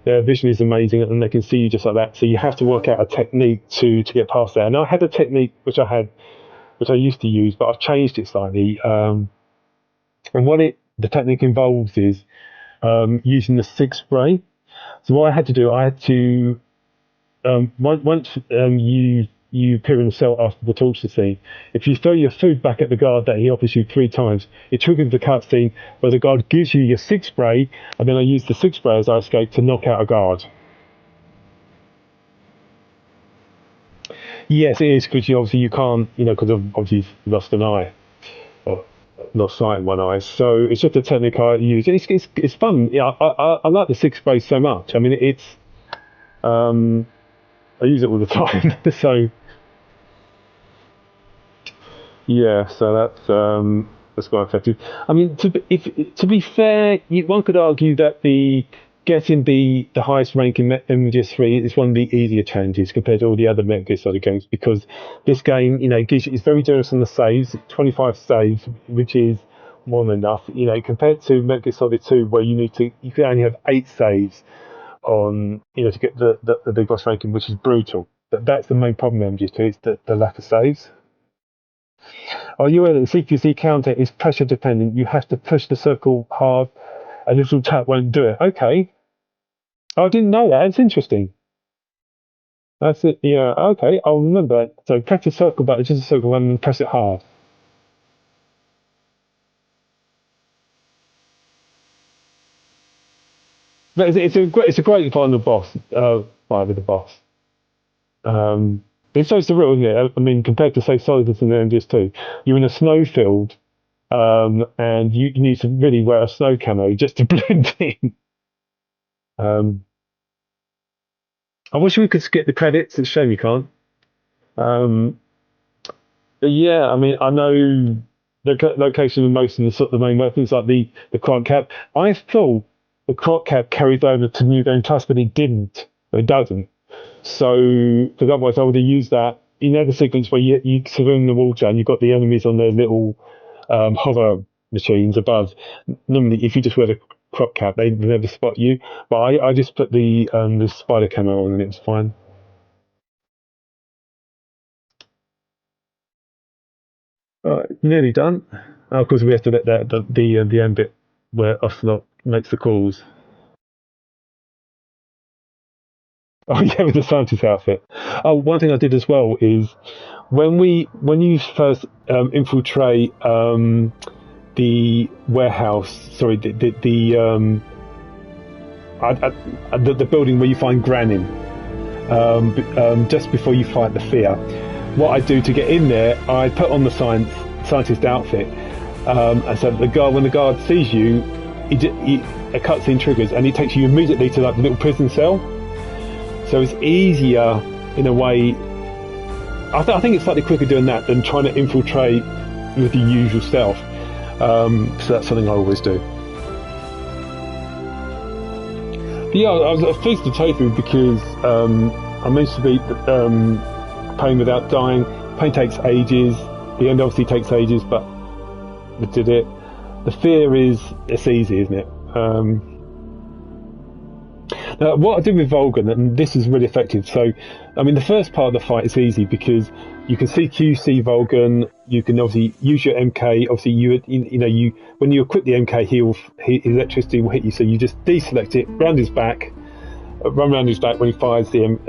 Their vision is amazing, and they can see you just like that. So you have to work out a technique to get past there. And I had a technique which I used to use, but I've changed it slightly. And what the technique involves is using the sig spray. So what I had to do, once you appear in the cell after the torture scene, if you throw your food back at the guard that he offers you 3 times, it triggers the cutscene where the guard gives you your sig spray, and then I use the sig spray as I escape to knock out a guard. Yes, it is, because you can't, because obviously you've lost an eye. Or lost sight in one eye, so it's just a technique I use. It's fun. Yeah, I like the sig spray so much. I mean, I use it all the time. So yeah, so that's quite effective. I mean, to be fair, one could argue that getting the highest rank in MGS3 is one of the easier challenges compared to all the other Metal Gear Solid games, because this game, it's very generous on the saves, 25 saves, which is more than enough. Compared to Metal Gear Solid 2, where you can only have 8 saves on, to get the big boss ranking, which is brutal. That's the main problem with MGS2, is the lack of saves. Are you aware that the CQC counter is pressure dependent? You have to push the circle hard, a little tap won't do it. Okay. I didn't know that. It's interesting. That's it. Yeah. Okay. I'll remember. So press the circle button, just a circle button, and press it hard. But it's a great final boss. Fight with the boss. It's so surreal, isn't it? I mean, compared to say Solidus and the MGS2, you're in a snowfield, and you need to really wear a snow camo just to blend in. I wish we could skip the credits. It's a shame you can't. But yeah, I mean, I know the location of most of the sort of the main weapons, like the Croc Cap. I thought the Croc Cap carried over to New Game Plus, but it didn't. It doesn't. So, because otherwise I would have used that. You know the sequence where you surround the water and you've got the enemies on their little hover machines above. Normally, if you just wear the Croc Cap, they never spot you. But I just put the spider camo on and it's fine. Nearly done. Oh, of course, we have to let the end bit where Ocelot makes the calls. Oh yeah, with the scientist outfit. Oh, one thing I did as well is when you first infiltrate the warehouse. Sorry, the building where you find Granin. Just before you fight the fear. What I do to get in there, I put on the scientist outfit, and so when the guard sees you, a cutscene triggers and it takes you immediately to like the little prison cell. So it's easier in a way. I think it's slightly quicker doing that than trying to infiltrate with the usual stealth. So that's something I always do. But yeah, I was pleased to take through because I managed to beat Pain without dying. Pain takes ages. The end obviously takes ages, but we did it. The fear it's easy, isn't it? Now, what I did with Volgin, and this is really effective. So, I mean, the first part of the fight is easy because you can see QC Volgin. You can obviously use your MK. Obviously, when you equip the MK, his electricity will hit you. So you just deselect it, run round his back. When he fires the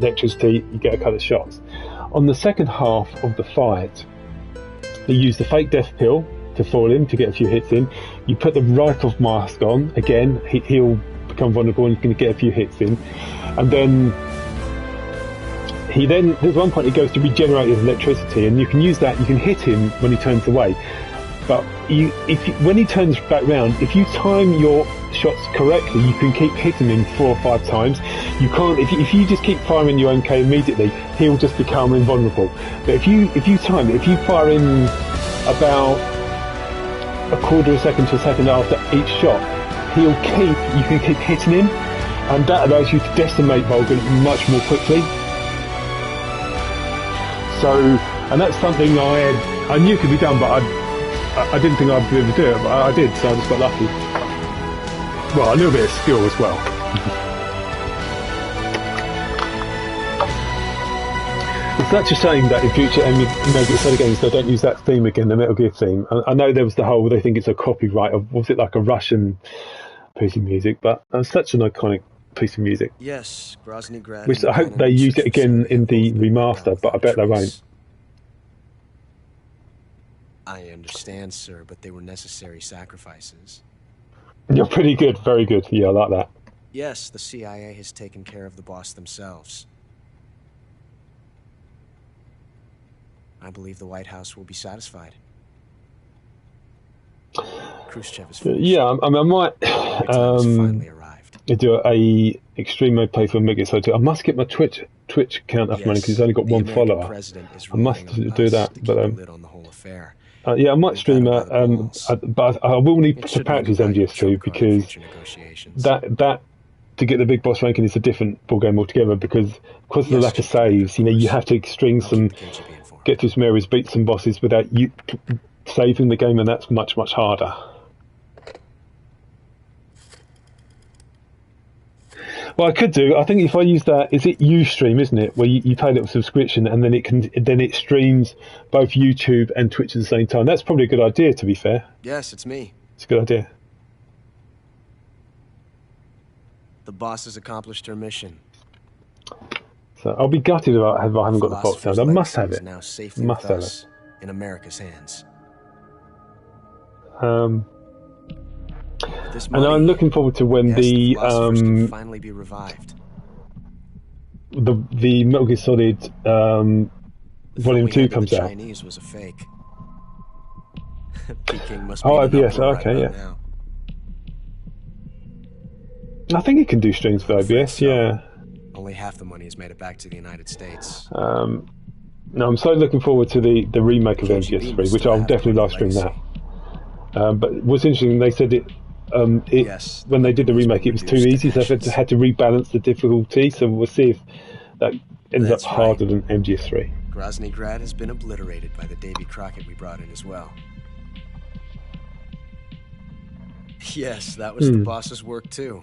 electricity, you get a couple of shots. On the second half of the fight, you use the fake death pill to fall in to get a few hits in. You put the Rykov mask on again. He'll become vulnerable and you can get a few hits in, and then there's one point he goes to regenerate his electricity, and you can use that. You can hit him when he turns away, but when he turns back round, if you time your shots correctly, you can keep hitting him 4 or 5 times. You can't if you just keep firing your MK immediately, he'll just become invulnerable. But if you time it, if you fire in about a quarter of a second to a second after each shot, you can keep hitting him, and that allows you to decimate Volgin much more quickly. So, and that's something I knew could be done, but I didn't think I'd be able to do it, but I did, so I just got lucky. Well, a little bit of skill as well. It's such a shame that in future Metal Gear Solid games they don't use that theme again, the Metal Gear theme. I know there was the whole, they think it's a copyright of, was it like a Russian piece of music, but such an iconic piece of music. Yes, Groznyj Grad. Which I hope they use it again in the remaster, but I bet they won't. I understand, sir, but they were necessary sacrifices. You're pretty good, very good. Yeah, I like that. Yes, the CIA has taken care of the boss themselves. I believe the White House will be satisfied. Khrushchev is finished. Yeah, I might finally arrived. Do a extreme mode play for Metal Gear Solid 2. I must get my Twitch account up and running because it's only got one follower. I must do that, but on the whole affair. Yeah, I might stream that, but I will need to practice MGS2 because that to get the big boss ranking is a different ballgame altogether because of the lack of saves. You have to string some, get through some areas, beat some bosses without you saving the game, and that's much harder. Well, I could do. I think if I use that, is it Ustream, isn't it? Where you pay a little subscription and then it streams both YouTube and Twitch at the same time. That's probably a good idea, to be fair. Yes, it's me. It's a good idea. The boss has accomplished her mission. So I'll be gutted if I haven't got the Foxhound. I must have it. Now safely must with have us in America's hands. And I'm looking forward to when the can finally be revived. the Metal Gear Solid The film Volume we 2 had with comes the out. Chinese was a fake. Peking must be Oh, in an OBS, uproar right okay, about yeah. now. I think it can do streams for I'm afraid OBS, so. yeah. Only half the money has made it back to the United States. No, I'm so looking forward to the remake of KGB MGS3, must which still I'll have the definitely money live stream legacy. that. But what's interesting, they said Yes, when they did the has remake, been it was too reduced to easy, so they ashes. had to rebalance the difficulty. So we'll see if that ends That's up harder than right. MGS3. Groznyj Grad has been obliterated by the Davy Crockett we brought in as well. Yes, that was the boss's work too.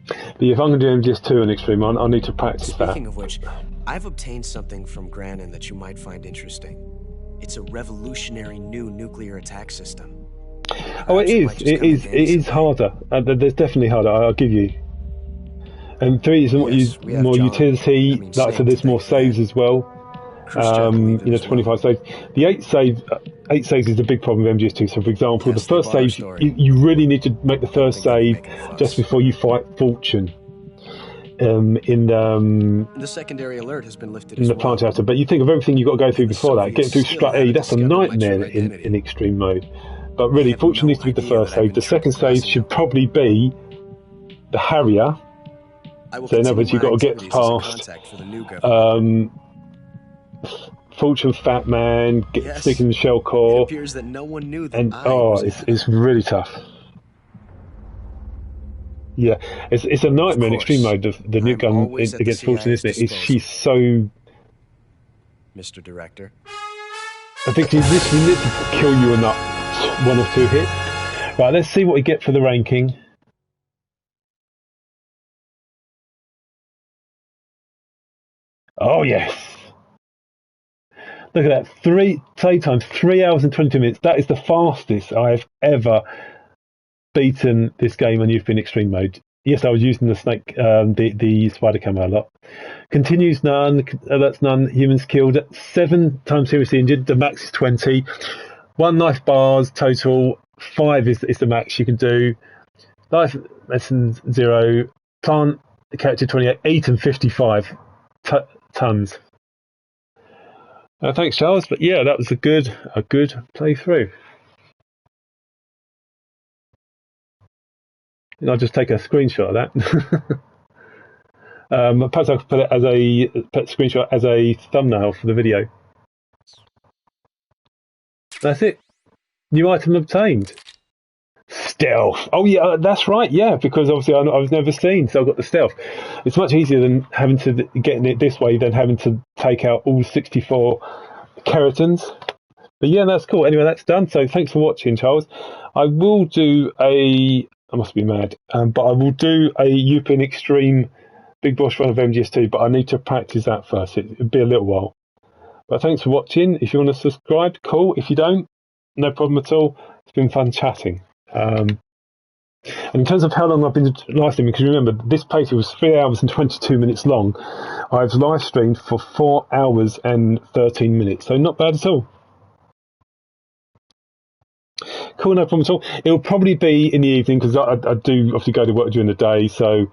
But if I'm going to do MGS2 on Extreme, I'll need to practice Speaking that. of which, I've obtained something from Granin that you might find interesting. It's a revolutionary new nuclear attack system. Oh, it Perhaps is. might just It come in is. handy It is someday. harder. There's definitely harder. I'll give you. And 3 is Yes, we have more John. utility. I mean, Like I Snake said, there's to more thank for that. saves as well. Khrushchev believed it as 25 well. saves. The 8 saves is the big problem with MGS2. So, for example, Yes, the they first bought our save, story. you really need to make the first think they'll be save making a fuss. just before you fight Fortune The secondary alert has been lifted in as the well. plant chapter. But you think of everything you've got to go through The before that. Soviets Getting through still Strat E, haven't that's a discovered much of nightmare your identity. in extreme mode. But They really, have Fortune no needs to be the idea first that I've save. The been second tricking save Groznyj. should probably be the Harrier. I will So in other continue words, you've my got to get activities as a past contact for the new government. Fortune Fat Man, Yes, stick in the shell it core, appears that no one knew that and I was bad. it's really tough. Yeah, it's a nightmare in extreme course. mode. The new I'm gun always at the against Fortune, CIA's isn't it? disposal. She's so Mr. Director. I think she literally kill you in that 1 or 2 hits. Right, let's see what we get for the ranking. Oh yes. Look at that. Playtime, 3 hours and 20 minutes. That is the fastest I've ever beaten this game on You've Been Extreme mode. Yes, I was using the snake, the spider camo a lot. Continues none, that's none. Humans killed. 7 times seriously injured. The max is 20. 1 life bars total. 5 is the max you can do. Life medicine 0. Plant character 28. 8 and 55 tons. Thanks, Charles. But yeah, that was a good playthrough. And I'll just take a screenshot of that. Perhaps I could put it as screenshot as a thumbnail for the video. That's it. New item obtained. Stealth. Oh yeah, that's right. Yeah, because obviously I was never seen, so I got the stealth. It's much easier than having to getting it this way than having to take out all 64 keratins. But yeah, that's cool. Anyway, that's done. So thanks for watching, Charles. I will do I must be mad, but I will do a Upin Extreme Big Boss run of MGS2, but I need to practice that first. It'll be a little while. But thanks for watching. If you want to subscribe, cool. If you don't, no problem at all. It's been fun chatting. And in terms of how long I've been live streaming, because remember, this playthrough was 3 hours and 22 minutes long. I've live streamed for 4 hours and 13 minutes, so not bad at all. Cool, no problem at all. It'll probably be in the evening because I do obviously go to work during the day, so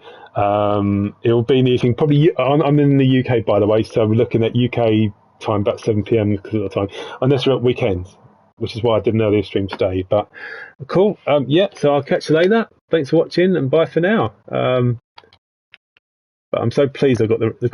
it'll be in the evening. Probably I'm in the UK, by the way, so we're looking at UK time about 7 p.m. because of the time, unless we're at weekends, which is why I did an earlier stream today. But cool, yeah. So I'll catch you later. Thanks for watching, and bye for now. But I'm so pleased I got the